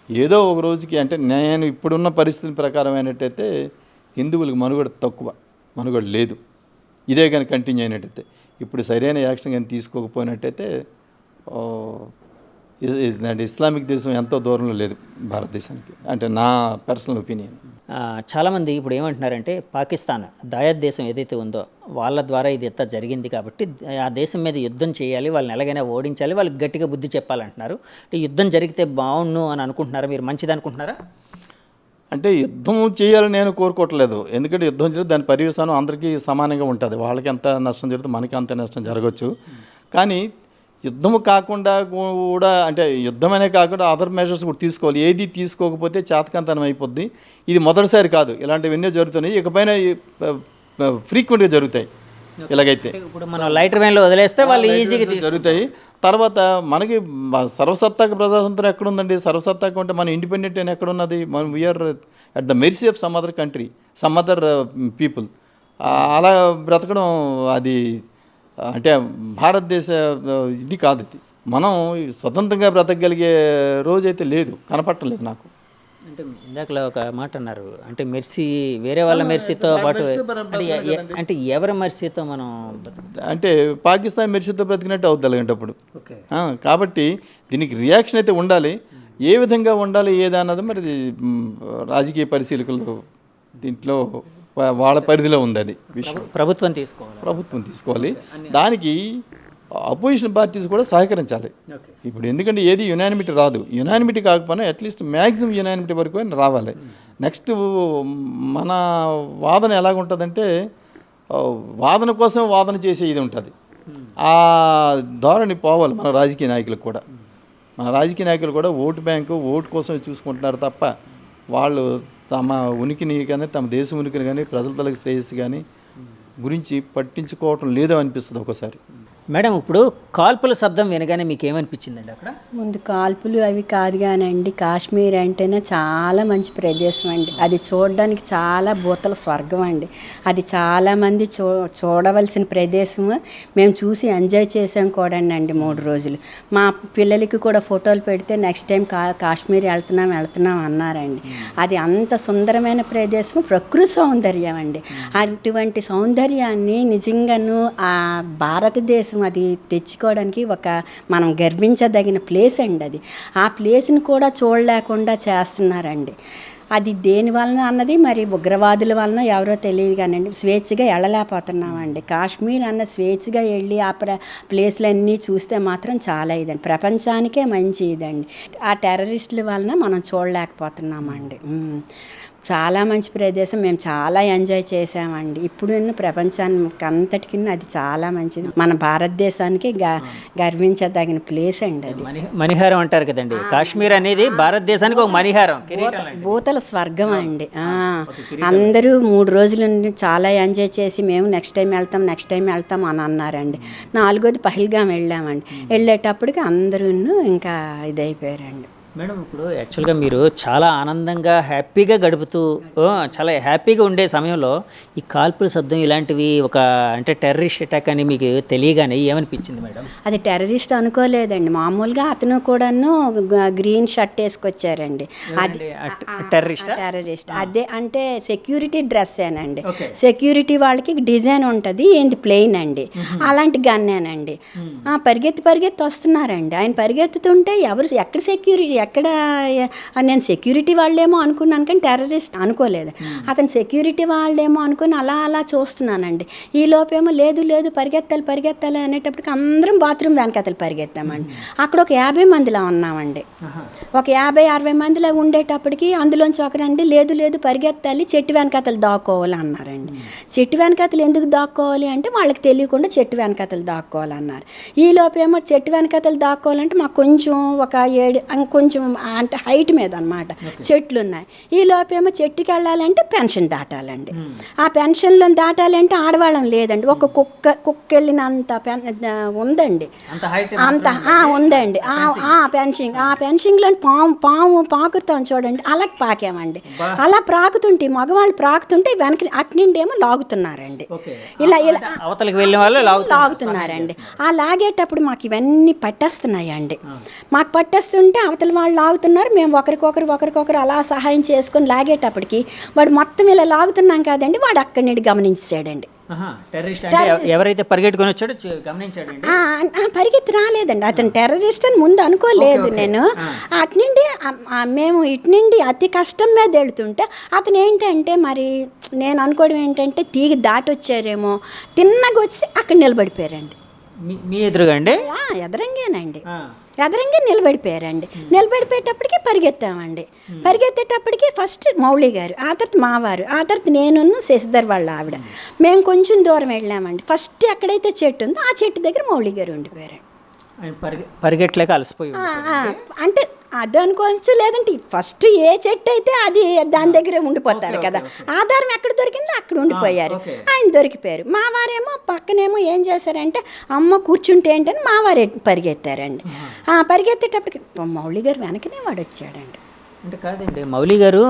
ఏదో ఒక రోజుకి, అంటే నేను ఇప్పుడున్న పరిస్థితుల ప్రకారం అయినట్టయితే హిందువులకు మనుగడ లేదు. ఇదే కానీ కంటిన్యూ అయినట్టయితే, ఇప్పుడు సరైన యాక్షన్ కానీ తీసుకోకపోయినట్టయితే అంటే ఇస్లామిక్ దేశం ఎంతో దూరంలో లేదు భారతదేశానికి, అంటే నా పర్సనల్ ఒపీనియన్. చాలామంది ఇప్పుడు ఏమంటున్నారంటే పాకిస్తాన్ దాయాద్ దేశం ఏదైతే ఉందో వాళ్ళ ద్వారా ఇది ఎంత జరిగింది కాబట్టి ఆ దేశం మీద యుద్ధం చేయాలి, వాళ్ళని ఎలాగైనా ఓడించాలి, వాళ్ళకి గట్టిగా బుద్ధి చెప్పాలంటున్నారు. అంటే యుద్ధం జరిగితే బాగుండు అని అనుకుంటున్నారా మీరు? మంచిది అనుకుంటున్నారా? అంటే యుద్ధం చేయాలని నేను కోరుకోవట్లేదు. ఎందుకంటే యుద్ధం జరిగితే దాని పర్యవసానం అందరికీ సమానంగా ఉంటుంది. వాళ్ళకి ఎంత నష్టం జరుగుతుంది, మనకి అంత నష్టం జరగవచ్చు. కానీ యుద్ధము కాకుండా కూడా, అంటే యుద్ధమనే కాకుండా అదర్ మెజర్స్ కూడా తీసుకోవాలి. ఏది తీసుకోకపోతే చేతకంతనం అయిపోద్ది. ఇది మొదటిసారి కాదు, ఇలాంటివి ఎన్నో జరుగుతున్నాయి, ఇకపైన ఫ్రీక్వెంట్గా జరుగుతాయి. ఇలాగైతే ఇప్పుడు మనం లైటర్ వేన్లో వదిలేస్తే వాళ్ళు ఈజీగా జరుగుతాయి. తర్వాత మనకి సర్వసత్తాక ప్రజాతంత్రం ఎక్కడుందండి? సర్వసత్తాక అంటే మన ఇండిపెండెంట్ అని ఎక్కడున్నది? మనం we are at the mercy of some other country, some other people. అలా బ్రతకడం అది అంటే భారతదేశ ఇది కాదు. ఇది మనం స్వతంత్రంగా బ్రతకగలిగే రోజైతే లేదు, కనపట్టలేదు నాకు. అంటే ఇందాకలా ఒక మాట అన్నారు, అంటే మెర్సీ వేరే వాళ్ళ మెర్సీతో పాటు, అంటే ఎవరి మెర్సీతో మనం, అంటే పాకిస్తాన్ మెర్సీతో బ్రతికినట్టు అవుతుంది అలాంటప్పుడు. కాబట్టి దీనికి రియాక్షన్ అయితే ఉండాలి. ఏ విధంగా ఉండాలి ఏదన్నది మరి రాజకీయ పరిశీలకులు దీంట్లో వాళ్ళ పరిధిలో ఉంది. అది విషయం ప్రభుత్వం తీసుకోవాలి. దానికి అపోజిషన్ పార్టీస్ కూడా సహకరించాలి. ఇప్పుడు ఎందుకంటే ఏది యునానిమిటీ రాదు. యునానిమిటీ కాకపోయినా అట్లీస్ట్ మ్యాక్సిమం యునానిమిటీ వరకు రావాలి. నెక్స్ట్ మన వాదన ఎలాగుంటుందంటే వాదన కోసం వాదన చేసే ఇది ఉంటుంది. ఆ ధోరణి పోవాలి మన రాజకీయ నాయకులకు కూడా. మన రాజకీయ నాయకులు కూడా ఓటు బ్యాంకు, ఓటు కోసం చూసుకుంటున్నారు తప్ప వాళ్ళు తమ ఉనికిని కానీ, తమ దేశం ఉనికిని కానీ, ప్రజల తలకు శ్రేయస్సు కానీ గురించి పట్టించుకోవటం లేదో అనిపిస్తుంది ఒకసారి. మేడం, ఇప్పుడు కాల్పుల శబ్దం వినగానే మీకు ఏమనిపించిందండి? అక్కడ ముందు కాల్పులు అవి కాదు కానండి, కాశ్మీర్ అంటేనే చాలా మంచి ప్రదేశం అండి. అది చూడడానికి చాలా భూతల స్వర్గం అండి. అది చాలామంది చూడవలసిన ప్రదేశము. మేము చూసి ఎంజాయ్ చేసాం కూడా అండి 3 రోజులు. మా పిల్లలకి కూడా ఫోటోలు పెడితే నెక్స్ట్ టైం కాశ్మీర్ వెళ్తున్నాం అన్నారండి. అది అంత సుందరమైన ప్రదేశం, ప్రకృతి సౌందర్యం అండి. అటువంటి సౌందర్యాన్ని నిజంగాను ఆ భారతదేశం అది తెచ్చుకోవడానికి మనం గర్వించదగిన ప్లేస్ అండి. అది ఆ ప్లేస్ని కూడా చూడలేకుండా చేస్తున్నారండి. అది దేని వలన అన్నది మరి ఉగ్రవాదుల వలన ఎవరో తెలియదు కానండి, స్వేచ్ఛగా వెళ్ళలేకపోతున్నామండి. కాశ్మీర్ అన్న స్వేచ్ఛగా వెళ్ళి ఆ ప్లేస్లన్నీ చూస్తే మాత్రం చాలా ఇదండి, ప్రపంచానికే మంచి ఇదండి. ఆ టెర్రరిస్టుల వలన మనం చూడలేకపోతున్నామండి. చాలా మంచి ప్రదేశం, మేము చాలా ఎంజాయ్ చేసామండి. ఇప్పుడు ప్రపంచానికి అంతటికి అది చాలా మంచిది. మన భారతదేశానికి గర్వించదగిన ప్లేస్ అండి. అది మణిహారం అంటారు కదండి, కాశ్మీర్ అనేది భారతదేశానికి ఒక మణిహారం, భూతల స్వర్గం అండి. అందరూ 3 రోజుల నుండి చాలా ఎంజాయ్ చేసి మేము నెక్స్ట్ టైం వెళ్తాం అని అన్నారండి. 4వది పహల్గాం వెళ్ళామండి. వెళ్ళేటప్పటికి అందరూ ఇంకా ఇదైపోయారండి. మేడం ఇప్పుడు యాక్చువల్గా మీరు చాలా ఆనందంగా హ్యాపీగా గడుపుతూ చాలా హ్యాపీగా ఉండే సమయంలో ఈ కాల్పుల శబ్దం ఇలాంటివి అంటే టెర్రరిస్ట్ అటాక్ అని మీకు తెలియగానే ఏమనిపించింది మేడం? అది టెర్రరిస్ట్ అనుకోలేదండి, మామూలుగా అతను కూడాను గ్రీన్ షర్ట్ వేసుకొచ్చారండి. అది టెర్రరిస్ట్ అదే అంటే సెక్యూరిటీ డ్రెస్సేనండి. సెక్యూరిటీ వాళ్ళకి డిజైన్ ఉంటుంది, ఏంది ప్లెయిన్ అండి, అలాంటి గన్నేనండి. పరిగెత్తి వస్తున్నారండి. ఆయన పరిగెత్తుతుంటే ఎక్కడ సెక్యూరిటీ ఎక్కడ, నేను సెక్యూరిటీ వాళ్ళేమో అనుకున్నాను కానీ టెర్రరిస్ట్ అనుకోలేదు. అతను సెక్యూరిటీ వాళ్ళేమో అనుకుని అలా చూస్తున్నానండి. ఈ లోపేమో లేదు పరిగెత్తాలి అనేటప్పటికి అందరం బాత్రూమ్ వెనకతలు పరిగెత్తామండి. అక్కడ ఒక 50 మందిలా ఉన్నామండి. ఒక 50-60 మందిలా ఉండేటప్పటికి అందులోంచి ఒకరండి లేదు పరిగెత్తాలి, చెట్టు వెనకతలు దాక్కోవాలి అన్నారండి. చెట్టు వెనకతలు ఎందుకు దాక్కోవాలి అంటే వాళ్ళకి తెలియకుండా చెట్టు వెనకతలు దాక్కోవాలన్నారు. ఈ లోపేమో చెట్టు వెనకతలు దాక్కోవాలంటే మాకు కొంచెం ఒక 7 కొంచెం అంటే హైట్ మీద అన్నమాట చెట్లు ఉన్నాయి. ఈ లోపేమో చెట్టుకి వెళ్ళాలంటే పెన్షన్ దాటాలండి. ఆ పెన్షన్లను దాటాలంటే ఆడవాళ్ళం లేదండి, ఒక కుక్క వెళ్ళినంత ఉందండి, అంత ఉందండి. ఆ పెన్షన్లో పాము పాకుతాం చూడండి, అలా పాకామండి. అలా ప్రాకుతుంటే మగవాళ్ళు ప్రాకుతుంటే వెనక అట్నుండి ఏమో లాగుతున్నారండి, ఇలా లాగుతున్నారండి. ఆ లాగేటప్పుడు మాకు ఇవన్నీ పట్టేస్తున్నాయండి. మాకు పట్టేస్తుంటే అవతల వాళ్ళు లాగుతున్నారు, మేము ఒకరికొకరు అలా సహాయం చేసుకొని లాగేటప్పటికి వాడు మొత్తం ఇలా లాగుతున్నాం కాదండి, వాడు అక్కడి నుండి గమనించాడండి. ఎవరైతే పరిగెట్టుకొని వచ్చాడో గమనించాడండి. పరిగెత్తి రాలేదండి, అతను టెర్రరిస్ట్ అని ముందు అనుకోలేదు నేను. అటు నుండి మేము ఇటు నుండి అతి కష్టం మీద వెళుతుంటే అతను ఏంటంటే మరి నేను అనుకోవడం ఏంటంటే తీగ దాటి వచ్చారేమో, తిన్నగా వచ్చి అక్కడ నిలబడిపోయారండి. మీ ఎదురుగా అండి? ఎదరంగానండి, ఎదరంగా నిలబడిపోయారండి. నిలబడిపోయేటప్పటికి పరిగెత్తామండి. పరిగెత్తేటప్పటికి ఫస్ట్ మౌళి గారు, ఆ తర్వాత మావారు, ఆ తర్వాత నేను శశిధర్ వాళ్ళ ఆవిడ, మేము కొంచెం దూరం వెళ్ళామండి. ఫస్ట్ ఎక్కడైతే చెట్టు ఉందో ఆ చెట్టు దగ్గర మౌళి గారు ఉండిపోయారు. పరిగెట్టలేక అలసిపోయి అంటే అది అనుకోవచ్చు, లేదంటే ఫస్ట్ ఏ చెట్టు అయితే అది దాని దగ్గరే ఉండిపోతారు కదా, ఆధారం ఎక్కడ దొరికిందో అక్కడ ఉండిపోయారు. ఆయన దొరికిపోయారు. మా వారేమో పక్కనేమో ఏం చేశారంటే అమ్మ కూర్చుంటే ఏంటని మా వారే పరిగెత్తారండి. పరిగెత్తేటప్పటికి మౌళి గారు వెనకనే వాడు వచ్చాడండి. అంటే కాదండి, మౌలి గారు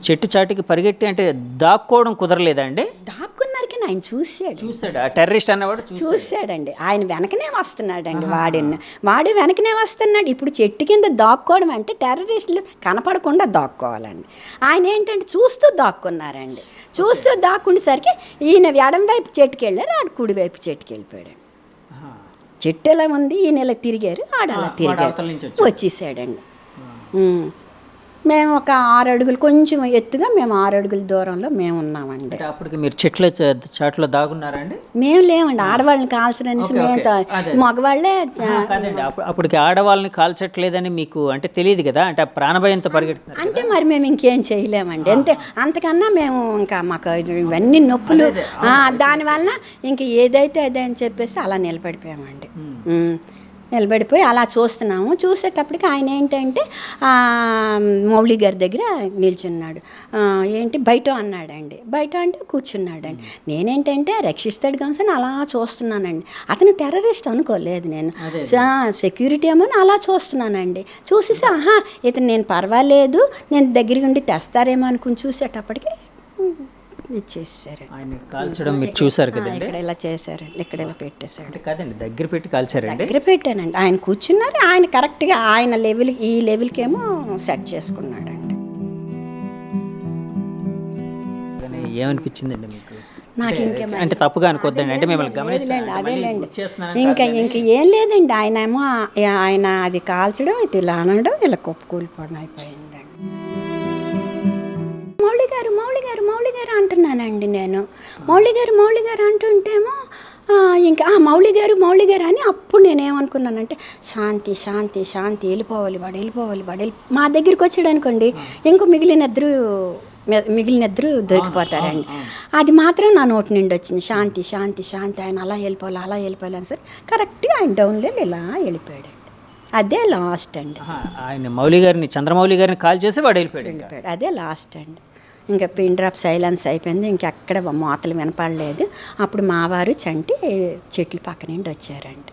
చెట్టు చాటుకి పరిగెట్టి అంటే దాక్కోవడం కుదరలేదండి? దాక్కున్నారు కానీ ఆయన చూశాడు ఆ టెర్రరిస్ట్ అన్నవాడు చూశాడండి. ఆయన వెనకనే వస్తున్నాడండి, వాడు వెనకనే వస్తున్నాడు. ఇప్పుడు చెట్టు కింద దాక్కోవడం అంటే టెర్రరిస్టులు కనపడకుండా దాక్కోవాలండి. ఆయన ఏంటంటే చూస్తూ దాక్కున్నారండి. చూస్తూ దాక్కుండేసరికి ఈయన ఎడం వైపు చెట్టుకి వెళ్ళారు, ఆడు కుడి వైపు చెట్టుకి వెళ్ళిపోయాడు. చెట్టు ఎలా ఉంది, ఈయన ఇలా తిరిగారు, ఆడు అలా తిరిగారు, వచ్చేసాడండి. మేము ఒక 6 అడుగులు కొంచెం ఎత్తుగా మేము 6 అడుగుల దూరంలో మేము ఉన్నామండి. అప్పటికి మీరు చెట్ల చాట్లో దాగున్నారండి? మేము లేవండి, ఆడవాళ్ళని కాల్చడనేసి మేము మగవాళ్ళే. అప్పటికి ఆడవాళ్ళని కాల్చట్లేదని మీకు అంటే తెలియదు కదా, అంటే ప్రాణభయంతో పరిగెడుతున్నారు అంటే మరి మేము ఇంకేం చేయలేమండి. అంతకన్నా మేము ఇంకా మాకు ఇవన్నీ నొప్పులు, దానివల్ల ఇంక ఏదైతే అదే అని చెప్పేసి అలా నిలబడిపోయామండి. నిలబడిపోయి అలా చూస్తున్నాము. చూసేటప్పటికి ఆయన ఏంటంటే మౌళి గారి దగ్గర నిల్చున్నాడు. ఏంటి బయట అన్నాడండి, బయట అంటే కూర్చున్నాడండి. నేనేంటంటే రక్షిస్తాడు గంసని అలా చూస్తున్నానండి. అతను టెర్రరిస్ట్ అనుకోలేదు నేను, సెక్యూరిటీ ఏమో అలా చూస్తున్నానండి. చూసేసి ఇతను నేను పర్వాలేదు, నేను దగ్గరికి ఉండి తెస్తారేమో అనుకుని చూసేటప్పటికి ఇచ్చేసారు. ఆయన కాల్చడం మీరు చూసారు కదండి? ఇక్కడ ఇలా చేశారండి, ఇక్కడ ఇలా పెట్టేశారు. కాదండి, దగ్గర పెట్టి కాల్చారండి? దగ్గర పెట్టానండి. ఆయన కూర్చున్నారు, ఆయన కరెక్ట్గా ఆయన లెవెల్ ఈ లెవెల్కేమో సెట్ చేసుకున్నాడండి. ఏమనిపించిందండి మీకు? నాకు అంటే తప్పుగా అనుకోద్దండి, అంటే మిమ్మల్ని గమనించలేండి, అదేలేండి. ఇంక ఏం లేదండి, ఆయన ఏమో ఆయన అది కాల్చడం, ఇది ఇలా అనడం, ఇలా కూలిపోవడం అయిపోయిందండి. మౌళి గారు అంటున్నానండి నేను. మౌళి గారు అంటుంటేమో ఇంకా మౌళి గారు అని అప్పుడు నేనేమనుకున్నానంటే శాంతి వెళ్ళిపోవాలి వాడు మా దగ్గరికి వచ్చాడు అనుకోండి, ఇంకో మిగిలిన ఇద్దరు దొరికిపోతారండి. అది మాత్రం నా నోటి నుండి వచ్చింది, శాంతి ఆయన అలా వెళ్ళిపోవాలి అని. సరే కరెక్ట్గా ఆయన డౌన్లో ఇలా వెళ్ళిపోయాడు. అదే లాస్ట్ అండి. ఆయన మౌళి గారిని, చంద్రమౌళి గారిని కాల్ చేసి వాడు వెళ్ళిపోయాడు. అదే లాస్ట్ అండి. ఇంకా పిన్ డ్రాప్ సైలెన్స్ అయిపోయింది. ఇంకెక్కడ మోతలు వినపడలేదు. అప్పుడు మావారు చంటి చెట్లు పక్క నుండి వచ్చారండి.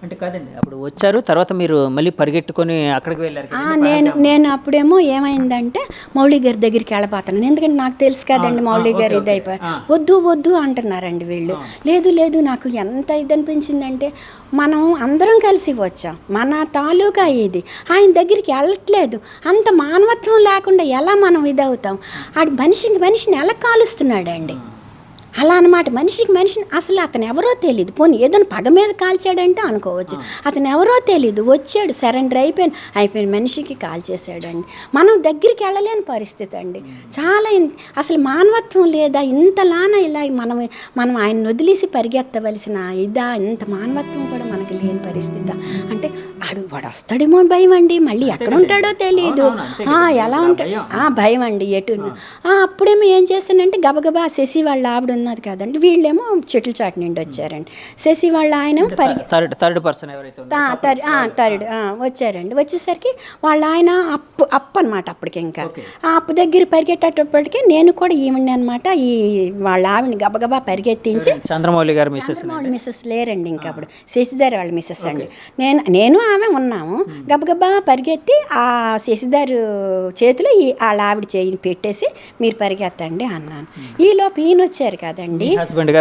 అంటే కాదండి, అప్పుడు వచ్చారు, తర్వాత మీరు మళ్ళీ పరిగెట్టుకొని అక్కడికి వెళ్ళారు కదా? నేను అప్పుడేమో ఏమైందంటే మౌళి గారి దగ్గరికి వెళ్ళిపోతున్నాను. ఎందుకంటే నాకు తెలుసు కదండి మౌళి గారు ఇది అయిపోయి వద్దు వద్దు అంటున్నారండి వీళ్ళు. లేదు లేదు, నాకు ఎంత ఇది అనిపించిందంటే మనం అందరం కలిసి వచ్చాం, మన తాలూకా ఇది, ఆయన దగ్గరికి వెళ్ళట్లేదు. అంత మానవత్వం లేకుండా ఎలా మనం ఇదవుతాం? ఆడు మనిషిని ఎలా కాలుస్తున్నాడండి అలా అనమాట. మనిషిని అసలు అతను ఎవరో తెలియదు. పోనీ ఏదైనా పగ మీద కాల్చాడంటే అనుకోవచ్చు. అతను ఎవరో తెలియదు, వచ్చాడు, సరెండర్ అయిపోయిన మనిషికి కాల్చేసాడండి. మనం దగ్గరికి వెళ్ళలేని పరిస్థితి అండి. చాలా అసలు మానవత్వం లేదా? ఇంతలాన ఇలా మనం ఆయన వదిలేసి పరిగెత్తవలసిన ఇదా? ఇంత మానవత్వం కూడా మనకి లేని పరిస్థితి. అంటే వాడు వస్తాడేమో భయం అండి, మళ్ళీ ఎక్కడ ఉంటాడో తెలియదు, ఎలా ఉంటాడు భయం అండి ఎటు. అప్పుడేమో ఏం చేశానంటే గబగబా శశి వాళ్ళ ఆవిడ ఉన్నది కదండి, వీళ్ళేమో చెట్ల చాటు నుండి వచ్చారండి. శశి వాళ్ళ ఆయన థర్డ్ పర్సన్ థర్డ్ వచ్చారండి. వచ్చేసరికి వాళ్ళ ఆయన అప్పు అనమాట. అప్పటికి ఇంకా ఆ అప్పు దగ్గర పరిగెట్టేటప్పటికి నేను కూడా ఈవిని అనమాట. ఈ వాళ్ళ ఆవిడని గబగబా పరిగెత్తించి, చంద్రమౌళి గారు మిస్సెస్ లేరండి ఇంకా అప్పుడు, శశిధర్ వాళ్ళ మిస్సెస్ అండి. నేను ఆమె ఉన్నాము. గబగబా పరిగెత్తి ఆ శశిధర్ చేతిలో వాళ్ళ ఆవిడ చేయిని పెట్టేసి మీరు పరిగెత్తండి అన్నాను. ఈలోపు ఈయన వచ్చారు కదండి, హస్బెండ్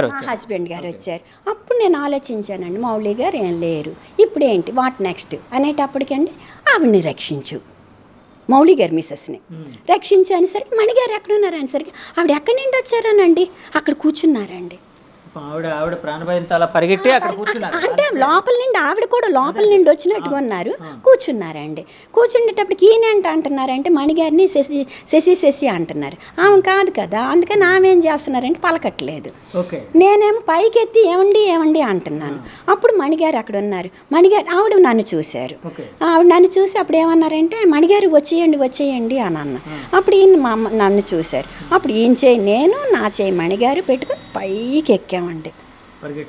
గారు వచ్చారు. అప్పుడు నేను ఆలోచించానండి, మౌళి గారు ఏం లేరు, ఇప్పుడు ఏంటి వాట్ నెక్స్ట్ అనేటప్పటికండి ఆవిడని రక్షించు, మౌళి గారు మిస్సెస్ని రక్షించు అనేసరికి మణిగారు ఎక్కడ ఉన్నారు అనేసరికి ఆవిడ ఎక్కడి నుండి వచ్చారనండి అక్కడ కూర్చున్నారండి. ఆవిడ ప్రాణభయంతో అలా పరిగెట్టి అక్కడ కూర్చున్నారు. అంటే లోపల నుండి ఆవిడ కూడా లోపల నుండి వచ్చినట్టుగా ఉన్నారు, కూర్చున్నారండి. కూర్చుండేటప్పటికి ఈయన అంటున్నారంటే మణిగారిని శశి అంటున్నారు. ఆమె కాదు కదా, అందుకని ఆమె ఏం చేస్తున్నారంటే పలకట్లేదు. నేనేమో పైకెత్తి ఏమండి అంటున్నాను. అప్పుడు మణిగారు అక్కడ ఉన్నారు. ఆవిడ నన్ను చూశారు. ఆవిడ నన్ను చూసి అప్పుడు ఏమన్నారంటే మణిగారు వచ్చేయండి అని అన్న. అప్పుడు ఈయన నన్ను చూశారు. అప్పుడు ఈయన చేయి నేను, నా చేయి మణిగారు పెట్టుకుని పైకి ఎక్కామండి.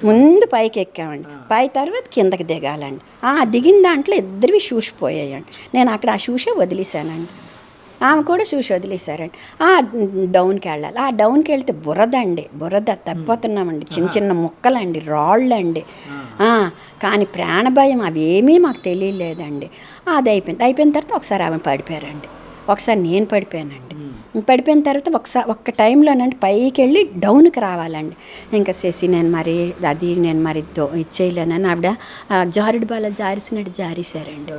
ముందు పైకి ఎక్కామండి. పై తర్వాత కిందకి దిగాలండి. దిగిన దాంట్లో ఇద్దరివి షూస్ పోయాయండి. నేను అక్కడ ఆ షూసే వదిలేశానండి. ఆమె కూడా షూస్ వదిలేశారండి. డౌన్కి వెళ్ళాలి. డౌన్కి వెళ్తే బురద తప్పిపోతున్నామండి. చిన్న ముక్కలండి, రాళ్ళండి. కానీ ప్రాణభయం అవేమీ మాకు తెలియలేదండి. అది అయిపోయిన తర్వాత ఒకసారి ఆమె పడిపోయారండి, ఒకసారి నేను పడిపోయానండి. పడిపోయిన తర్వాత ఒక్క టైంలోనండి పైకి వెళ్ళి డౌన్కి రావాలండి. ఇంకా శశి నేను మరి ఇచ్చేయలేనని ఆవిడ జారుడు బాల జారిసినట్టు జారేశారండి.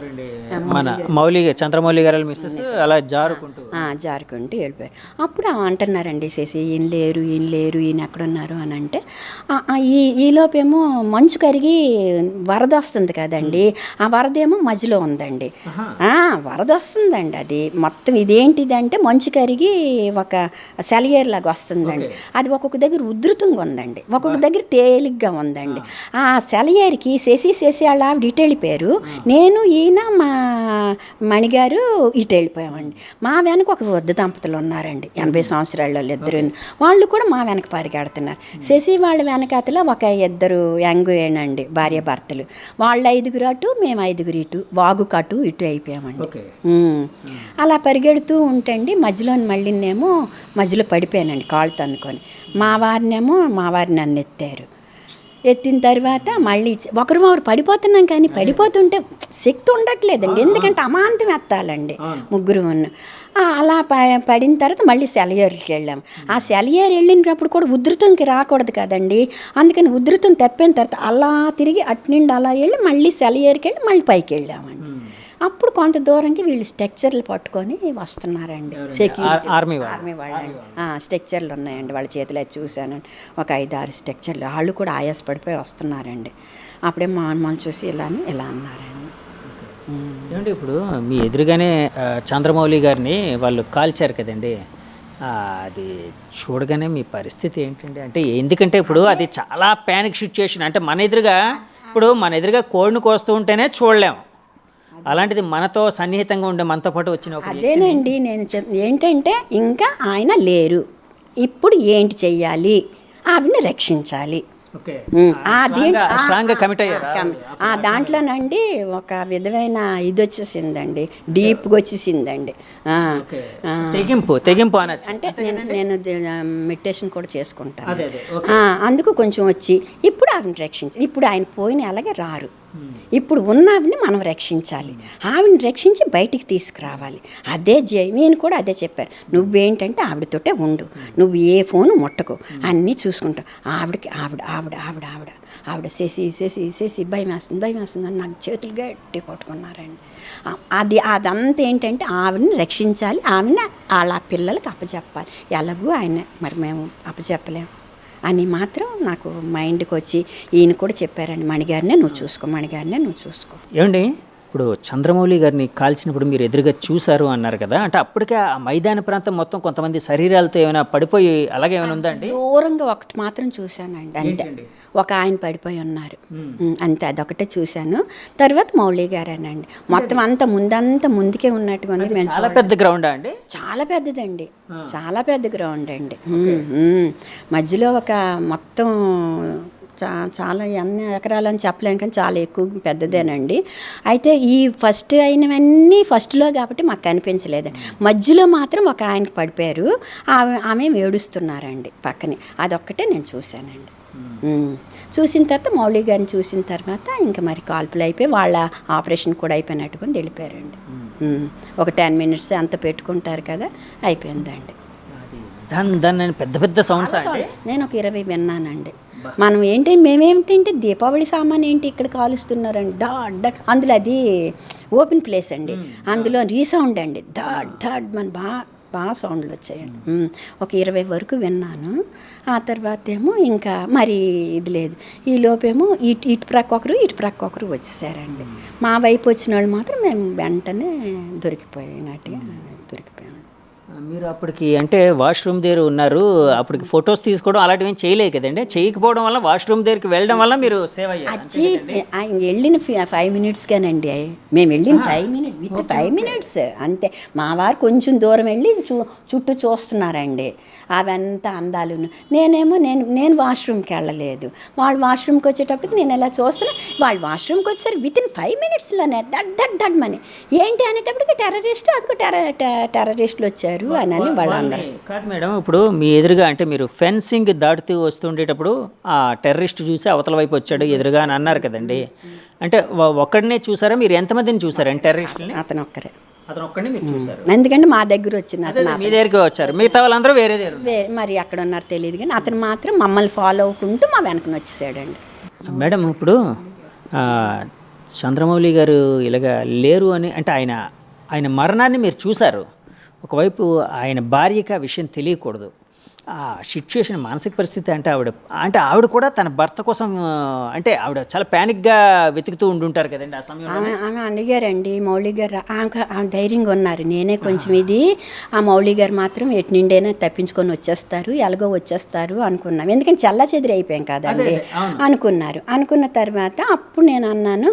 చంద్రమౌళి గారు మిస్సెస్ అలా జారుకుంటూ వెళ్ళిపోయారు. అప్పుడు అంటున్నారండి శశి ఈయన లేరు ఈయన ఎక్కడున్నారు అని అంటే, ఈలోపేమో మంచు కరిగి వరద వస్తుంది కదండి, ఆ వరద ఏమో మధ్యలో ఉందండి. వరద వస్తుందండి. అది మొత్తం ఇదేంటిదంటే మంచు కరిగి ఒక సెలయేరు లాగా వస్తుందండి. అది ఒక్కొక్క దగ్గర ఉధృతంగా ఉందండి, ఒక్కొక్క దగ్గర తేలిగ్గా ఉందండి. ఆ సెలయేరికి శశి వాళ్ళ ఆవిడ ఇటు వెళ్ళిపోయారు, నేను ఈయన మా మణిగారు ఇటు వెళ్ళిపోయామండి. మా వెనక ఒక వృద్ధ దంపతులు ఉన్నారండి, 80 సంవత్సరాల వాళ్ళు ఇద్దరు. వాళ్ళు కూడా మా వెనక పరిగెడుతున్నారు. శశి వాళ్ళ వెనకాతలో ఒక ఇద్దరు యంగేనండి భార్య భర్తలు. వాళ్ళు 5 అటు, మేము 5 ఇటు, వాగుకటు ఇటు అయిపోయామండి. అలా పరిగెడుతూ ఉంటండి. మధ్యలో మధ్యలో పడిపోయానండి కాళ్ళు తన్నుకొని. మా వారిని నన్ను ఎత్తిన తర్వాత మళ్ళీ ఒకరు పడిపోతున్నాం, కానీ పడిపోతుంటే శక్తి ఉండట్లేదండి, ఎందుకంటే అమాంతం ఎత్తాలండి ముగ్గురు ఉన్న. అలా పడిన తర్వాత మళ్ళీ సెలయేరుకి వెళ్ళాము. ఆ సెలయేరు వెళ్ళినప్పుడు కూడా ఉధృతంకి రాకూడదు కదండి, అందుకని ఉధృతం తప్పిన తర్వాత అలా తిరిగి అటు నుండి అలా వెళ్ళి మళ్ళీ సెలయేరుకి వెళ్ళి మళ్ళీ పైకి వెళ్ళామండి. అప్పుడు కొంత దూరంకి వీళ్ళు స్ట్రక్చర్లు పట్టుకొని వస్తున్నారండి, ఆర్మీ వాళ్ళండి. స్ట్రక్చర్లు ఉన్నాయండి వాళ్ళ చేతిలో, చూశానండి ఒక 5-6 స్ట్రక్చర్లు. వాళ్ళు కూడా ఆయాసపడిపోయి వస్తున్నారండి. అప్పుడే మమ్మల్ని చూసి ఇలా అన్నారండి. ఏమంటే ఇప్పుడు మీ ఎదురుగానే చంద్రమౌళి గారిని వాళ్ళు కాల్చారు కదండి, అది చూడగానే మీ పరిస్థితి ఏంటండి? అంటే ఎందుకంటే ఇప్పుడు అది చాలా ప్యానిక్ సిచ్యుయేషన్. అంటే మన ఎదురుగా కోడిని కోస్తూ ఉంటేనే చూడలేము, అలాంటిది మనతో సన్నిహితంగా ఉండే మనతో పాటు వచ్చిన అదేనండి నేను ఏంటంటే ఇంకా ఆయన లేరు, ఇప్పుడు ఏంటి చెయ్యాలి, ఆవిడని రక్షించాలి, ఓకే దీంట్లో కమిట్ అయ్యారా దాంట్లోనండి ఒక విధమైన ఇది వచ్చేసిందండి, డీప్గా వచ్చేసిందండి. తెగింపు అనొచ్చు. అంటే నేను మెడిటేషన్ కూడా చేసుకుంటాను. అందుకు కొంచెం వచ్చి ఇప్పుడు ఆవిడని రక్షించి, ఇప్పుడు ఆయన పోయిన అలాగే రారు, ఇప్పుడు ఉన్న ఆవిడని మనం రక్షించాలి, ఆవిడని రక్షించి బయటికి తీసుకురావాలి. అదే నేను కూడా అదే చెప్పారు, నువ్వేంటంటే ఆవిడతోటే ఉండు, నువ్వు ఏ ఫోను ముట్టకు, అన్నీ చూసుకుంటావు. ఆవిడకి ఆవిడ ఆవిడ ఆవిడ ఆవిడ ఆవిడ చేసి భయం వేస్తుంది అని నాకు చేతులు గట్టి పట్టుకున్నారండి. అదంతా ఏంటంటే ఆవిడని రక్షించాలి, ఆవిడని వాళ్ళ పిల్లలకి అప్పచెప్పాలి. ఎలాగూ ఆయన మరి మేము అప్పచెప్పలేము అని మాత్రం నాకు మైండ్కి వచ్చి ఈయన కూడా చెప్పారండి, మణిగారినే నువ్వు చూసుకో. ఏమండి ఇప్పుడు చంద్రమౌళి గారిని కాల్చినప్పుడు మీరు ఎదురుగా చూశారు అన్నారు కదా, అంటే అప్పటికే ఆ మైదాన ప్రాంతం మొత్తం కొంతమంది శరీరాలతో ఏమైనా పడిపోయి అలాగే ఏమైనా ఉందా అండి? దూరంగా ఒకటి మాత్రం చూశానండి, అంతే. ఒక ఆయన పడిపోయి ఉన్నారు, అంతే, అదొకటే చూశాను. తర్వాత మౌళి గారేనండి, మొత్తం అంతా ముందుకే ఉన్నట్టుగా ఉంది. మేము చాలా పెద్ద గ్రౌండ్ అండి, చాలా పెద్దదండి, చాలా పెద్ద గ్రౌండ్ అండి. మధ్యలో ఒక మొత్తం చాలా ఎన్ని ఎకరాలని చెప్పలేం కానీ చాలా ఎక్కువ పెద్దదేనండి. అయితే ఈ ఫస్ట్ అయినవన్నీ ఫస్ట్లో కాబట్టి మాకు కనిపించలేదండి. మధ్యలో మాత్రం ఒక ఆయనకి పడిపోయారు, ఆమె ఏడుస్తున్నారండి పక్కనే, అదొక్కటే నేను చూశానండి. చూసిన తర్వాత మౌళి గారిని చూసిన తర్వాత ఇంకా మరి కాల్పులు అయిపోయి వాళ్ళ ఆపరేషన్ కూడా అయిపోయినట్టుగా వెళ్ళిపోయారండి. ఒక 10 minutes అంత పెట్టుకుంటారు కదా, అయిపోయిందండి. దాన్ని పెద్ద పెద్ద సౌండ్స్ నేను ఒక 20 విన్నానండి. మనం మేమేమిటంటే దీపావళి సామాన్ ఏంటి ఇక్కడ కాలుస్తున్నారండి, డాడ్ అందులో అది ఓపెన్ ప్లేస్ అండి, అందులో రీసౌండ్ అండి, డాడ్ మన బాగా సౌండ్లు వచ్చాయండి. ఒక 20 వరకు విన్నాను. ఆ తర్వాత ఏమో ఇంకా మరి ఇది లేదు, ఈ లోపేమో ఇటు ప్రక్క ఒకరు వచ్చేసారండి. మా వైపు వచ్చిన వాళ్ళు మాత్రం మేము వెంటనే దొరికిపోయాము. మీరు అప్పటికి అంటే వాష్రూమ్ దగ్గర ఉన్నారు, అప్పటికి ఫొటోస్ తీసుకోవడం అలాంటివి ఏం చేయలేదు కదండి. చేయకపోవడం వల్ల వాష్రూమ్ దగ్గరికి వెళ్ళడం వల్ల మీరు సేవ్ అయ్యారు. ఆయన వెళ్ళిన 5 minutesకేనండి, మేము వెళ్ళిన 5 minutes అంతే. మా వారు కొంచెం దూరం వెళ్ళి చుట్టూ చూస్తున్నారండి, అవంతా అందాలు. నేను వాష్రూమ్కి వెళ్ళలేదు, వాళ్ళు వాష్రూమ్కి వచ్చేటప్పటికి నేను ఎలా చూస్తున్నా, వాళ్ళు వాష్రూమ్కి వచ్చేసరికి వితిన్ 5 minutesలోనే దడ్ మని ఏంటి అనేటప్పటికి టెర్రరిస్టులు వచ్చారు అని వాళ్ళందరూ. కాదు మేడం, ఇప్పుడు మీ ఎదురుగా అంటే మీరు ఫెన్సింగ్ దాటుతూ వస్తుండేటప్పుడు ఆ టెర్రరిస్ట్ చూసి అవతల వైపు వచ్చాడు ఎదురుగా అని అన్నారు కదండి, అంటే ఒక్కడనే చూసారా, మీరు ఎంతమందిని చూసారండి టెర్రరిస్టులని? అతను ఒక్కడే మీరు చూసారు, ఎందుకంటే మా దగ్గర వచ్చిన మీ దగ్గరికి వచ్చారు, మిగతా వాళ్ళందరూ వేరే మరి ఎక్కడ ఉన్నారు తెలియదు కానీ అతను మాత్రం మమ్మల్ని ఫాలో అవ్వకుంటూ మా వెనకను వచ్చేసాడండి. మేడం ఇప్పుడు చంద్రమౌళి గారు ఇలాగా లేరు అని అంటే ఆయన మరణాన్ని మీరు చూశారు, ఒకవైపు ఆయన భార్యకి ఆ విషయం తెలియకూడదు, ఆ సిచ్యువేషన్ మానసిక పరిస్థితి అంటే ఆవిడ కూడా తన భర్త కోసం అంటే ఆవిడ చాలా ప్యానిక్గా వెతుకుతూ ఉండుంటారు కదండి ఆ సమయంలో. ఆమె అడిగారండి మౌళి గారు, ఆమె ధైర్యంగా ఉన్నారు. నేనే కొంచెం ఇది ఆ మౌళి గారు మాత్రం ఎటు నిండైనా తప్పించుకొని వచ్చేస్తారు, ఎలాగో వచ్చేస్తారు అనుకున్నాం, ఎందుకంటే చల్లా చెదిరి అయిపోయాం కదండి అనుకున్న తర్వాత అప్పుడు నేను అన్నాను,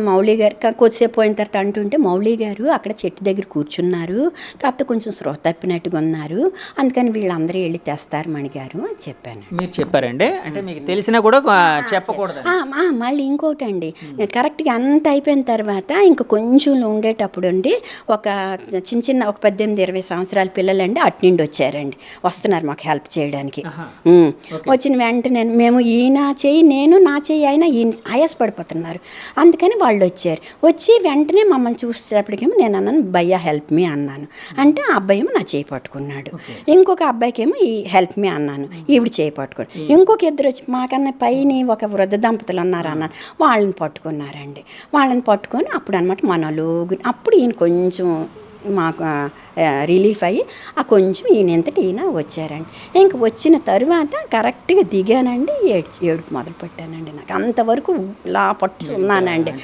మౌళి గారు కొద్దిసేపు పోయిన తర్వాత అంటుంటే మౌళి గారు అక్కడ చెట్టు దగ్గర కూర్చున్నారు, కాకపోతే కొంచెం స్పృహ తప్పినట్టుగా ఉన్నారు, అందుకని వీళ్ళందరూ వెళ్ళి తెస్తారు మణిగారు అని చెప్పాను. మీరు చెప్పారండి, అంటే మీకు తెలిసినా కూడా చెప్పకూడదు. మళ్ళీ ఇంకోటి అండి, కరెక్ట్గా అంత అయిపోయిన తర్వాత ఇంకా కొంచెం ఉండేటప్పుడు అండి ఒక చిన్న ఒక 18-20 సంవత్సరాల పిల్లలండి అటు నుండి వచ్చారండి, వస్తున్నారు మాకు హెల్ప్ చేయడానికి. వచ్చిన వెంటనే మేము ఈయన చెయ్యి నేను నా చెయ్యి అయినా ఈయన ఆయాసపడిపోతున్నారు, అందుకని వాళ్ళు వచ్చి వెంటనే మమ్మల్ని చూసేటప్పటికేమో నేను అన్నాను భయ్యా హెల్ప్ మీ అన్నాను, అంటే ఆ అబ్బాయి ఏమో నా చేయి పట్టుకున్నాడు, ఇంకొక అబ్బాయికి ఏమో ఈ హెల్ప్ మీ అన్నాను, ఈవిడ చేయి పట్టుకోండి, ఇంకొక ఇద్దరు వచ్చి మాకన్నా పైన ఒక వృద్ధ దంపతులు ఉన్నారు అన్నాను, వాళ్ళని పట్టుకున్నారండి. వాళ్ళని పట్టుకొని అప్పుడు అనమాట మనలోగు అప్పుడు ఈయన కొంచెం మాకు రిలీఫ్ అయ్యి కొంచెం ఈయన వచ్చారండి. ఇంక వచ్చిన తరువాత కరెక్ట్గా దిగానండి, ఏడుపు మొదలు పెట్టానండి. నాకు అంతవరకు ఇలా పట్టుకున్నానండి.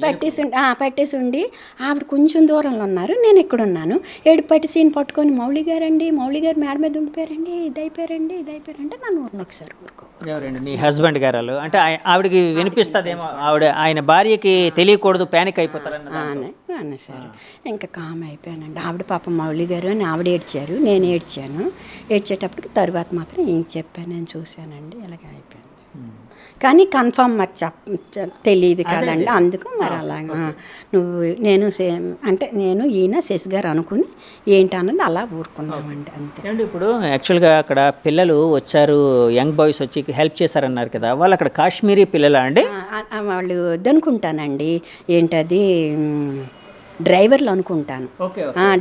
పెట్టేసి ఉండి ఆవిడ కొంచెం దూరంలో ఉన్నారు, నేను ఇక్కడ ఉన్నాను. ఏడుపు పట్టేసి పట్టుకొని మౌళి గారు మేడ మీద ఉండిపోయారండి, ఇది అయిపోయారంటే నన్ను ఒకసారి ఊరుకో. ఎవరండి? మీ హస్బెండ్ గారు వాళ్ళు? అంటే ఆవిడకి వినిపిస్తుందేమో, ఆయన భార్యకి తెలియకూడదు, ప్యానిక్ అయిపోతారన్న. అన్న సరే ఇంకా కామ్ అయిపోయానండి. ఆవిడ పాపం మౌళి గారు అని ఆవిడ ఏడ్చారు, నేను ఏడ్చాను. ఏడ్చేటప్పటికి తర్వాత మాత్రం ఏం చెప్పాను, నేను చూశానండి, ఇలాగే అయిపోయింది. కానీ కన్ఫామ్ మాకు తెలియదు కదండి, అందుకు మరి అలాగా నేను ఈయన శశి గారు అనుకుని ఏంటన్నది అలా ఊరుకున్నామండి, అంతే. అండి ఇప్పుడు యాక్చువల్గా అక్కడ పిల్లలు వచ్చారు, యంగ్ బాయ్స్ వచ్చి హెల్ప్ చేశారన్నారు కదా, వాళ్ళు అక్కడ కాశ్మీరీ పిల్లలా అండి? వాళ్ళు వద్దనుకుంటానండి, ఏంటది డ్రైవర్లు అనుకుంటాను.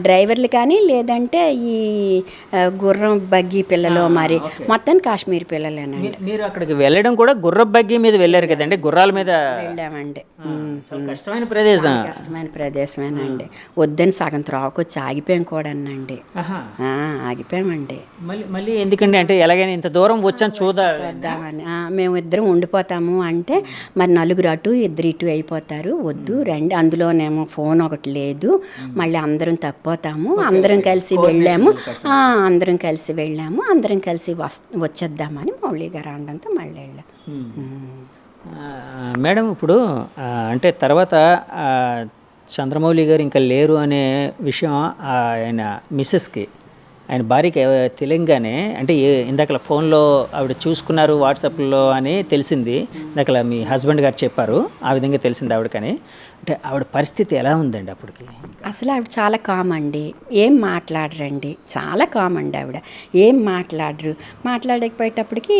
డ్రైవర్లు కానీ లేదంటే ఈ గుర్రం బగ్గి పిల్లలు, మరి మొత్తం కాశ్మీర్ పిల్లలేనండి. మీరు అక్కడికి వెళ్ళడం కూడా గుర్రం బగ్గి మీద వెళ్ళారు కదండి, గుర్రాల మీద వెళ్ళామండి. కష్టమైన ప్రదేశం. కష్టమైన ప్రదేశమేనండి. వద్దని సగం త్రాకొచ్చి ఆగిపోయాం కూడానండి. ఆగిపోయామండి. మళ్ళీ ఎందుకండి, అంటే ఎలాగైనా ఇంత దూరం వచ్చాను చూద్దామని. మేము ఇద్దరం ఉండిపోతాము అంటే మరి నలుగురు అటు ఇద్దరు ఇటు అయిపోతారు, వద్దు రండి. అందులోనేమో ఫోన్ ఒకటి లేదు, మళ్ళీ అందరం తప్పిపోతాము. అందరం కలిసి వెళ్ళాము, అందరం కలిసి వచ్చేద్దామని మౌళి గారు అనడంతో మళ్ళీ వెళ్ళాం. మేడం ఇప్పుడు అంటే తర్వాత చంద్రమౌళి గారు ఇంకా లేరు అనే విషయం ఆయన మిస్సెస్కి, ఆయన భార్యకి తెలియగానే, అంటే ఇందాక ఫోన్లో ఆవిడ చూసుకున్నారు వాట్సాప్లో అని తెలిసింది, ఇందాక మీ హస్బెండ్ గారు చెప్పారు, ఆ విధంగా తెలిసింది ఆవిడకని. అంటే ఆవిడ పరిస్థితి ఎలా ఉందండి అప్పటికి? అసలు ఆవిడ చాలా కామ్ అండి, ఏం మాట్లాడరండి, చాలా కామ్ అండి ఆవిడ, ఏం మాట్లాడకపోయేటప్పటికి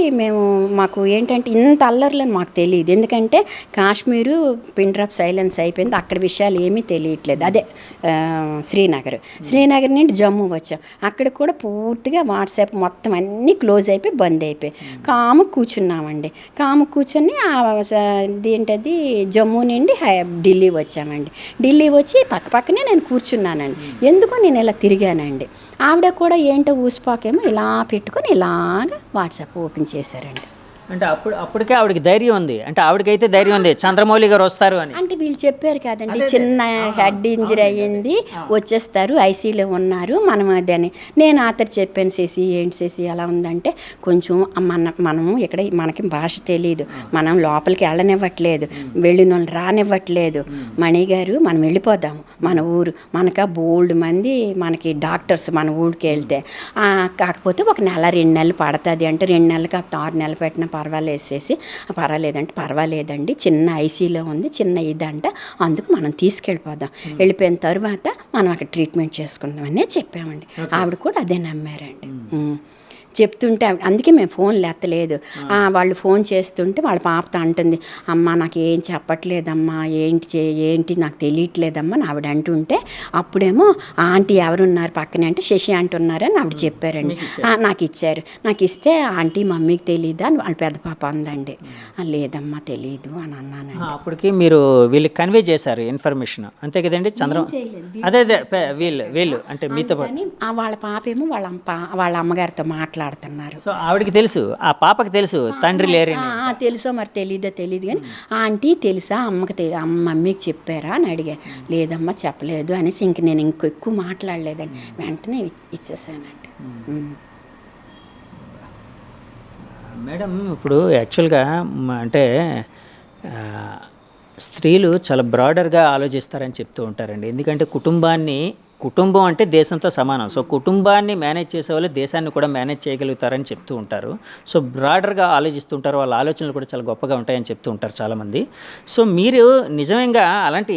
మాకు ఏంటంటే ఇంత అల్లర్లని మాకు తెలియదు. ఎందుకంటే కాశ్మీరు పిన్ డ్రాప్ సైలెన్స్ అయిపోయింది, అక్కడ విషయాలు ఏమీ తెలియట్లేదు. అదే శ్రీనగర్ నుండి జమ్మూ వచ్చాం, అక్కడ కూడా పూర్తిగా వాట్సాప్ మొత్తం అన్నీ క్లోజ్ అయిపోయి బంద్ అయిపోయి కాము కూర్చున్నామండి. కూర్చొని ఏంటది జమ్మూ నుండి ఢిల్లీ వచ్చామండి. ఢిల్లీ వచ్చి పక్కనే నేను కూర్చున్నానండి. ఎందుకో నేను ఇలా తిరిగానండి. ఆవిడ కూడా ఏంటో ఊసిపోకేమో ఇలా పెట్టుకొని ఇలాగా వాట్సాప్ ఓపెన్ చేశారండి. అంటే అప్పటికే ఆవిడకి ధైర్యం ఉంది, అంటే ఆవిడకైతే ధైర్యం ఉంది చంద్రమౌళి గారు వస్తారు అని. అంటే వీళ్ళు చెప్పారు కదండి, చిన్న హెడ్ ఇంజరీ అయ్యింది, వచ్చేస్తారు, ఐసీలో ఉన్నారు, మనం అదని. నేను ఆతర్ చెప్పాను, ఏంటి శశి అలా ఉందంటే, కొంచెం మనము ఇక్కడ మనకి భాష తెలియదు, మనం లోపలికి వెళ్ళనివ్వట్లేదు, వెళ్ళిన వాళ్ళు రానివ్వట్లేదు. మణి గారు మనం వెళ్ళిపోదాము, మన ఊరు మనక బోల్డ్ మంది మనకి డాక్టర్స్ మన ఊరికి వెళ్తే, కాకపోతే ఒక నెల 2 నెలలు పడుతుంది అంటే 2 నెలలు కాకపోతే 6 నెలలు పెట్టిన పర్వాలేదండి, చిన్న ఐసీలో ఉంది, చిన్న ఇదంట, అందుకు మనం తీసుకెళ్ళిపోదాం, వెళ్ళిపోయిన తర్వాత మనం అక్కడ ట్రీట్మెంట్ చేసుకుందామనే చెప్పామండి. ఆవిడ కూడా అదే నమ్మారండి. చెప్తుంటే అందుకే మేము ఫోన్లు ఎత్తలేదు. వాళ్ళు ఫోన్ చేస్తుంటే వాళ్ళ పాపతో అంటుంది, అమ్మ నాకు ఏం చెప్పట్లేదమ్మా, ఏంటి నాకు తెలియట్లేదమ్మా అని ఆవిడ అంటుంటే, అప్పుడేమో ఆంటీ ఎవరున్నారు పక్కనే అంటే శశి అంటున్నారని ఆవిడ చెప్పారండి. నాకు ఇస్తే ఆంటీ మమ్మీకి తెలీదా అని వాళ్ళ పెద్ద పాప అందండి. లేదమ్మా తెలీదు అని అన్నానండి. అప్పటికి మీరు వీళ్ళకి కన్వే చేశారు ఇన్ఫర్మేషన్, అంతే కదండి? అదే వీళ్ళు అంటే మీతో వాళ్ళ పాప ఏమో వాళ్ళ అమ్మగారితో మాట్లాడుతున్నారు. సో ఆవిడకి తెలుసు, ఆ పాపకి తెలుసు తండ్రి లేరని. తెలుసో మరి తెలియదు కానీ ఆంటీ తెలుసా మమ్మీకి చెప్పారా అని అడిగా. లేదమ్మా చెప్పలేదు అనేసి ఇంక నేను ఎక్కువ మాట్లాడలేదండి, వెంటనే ఇచ్చేసానండి. మేడం ఇప్పుడు యాక్చువల్గా అంటే స్త్రీలు చాలా బ్రాడర్గా ఆలోచిస్తారని చెప్తూ ఉంటారండి. ఎందుకంటే కుటుంబం అంటే దేశంతో సమానం. సో కుటుంబాన్ని మేనేజ్ చేసేవాళ్ళు దేశాన్ని కూడా మేనేజ్ చేయగలుగుతారని చెప్తూ ఉంటారు. సో బ్రాడర్గా ఆలోచిస్తుంటారు, వాళ్ళ ఆలోచనలు కూడా చాలా గొప్పగా ఉంటాయని చెప్తూ ఉంటారు చాలామంది. సో మీరు నిజంగా అలాంటి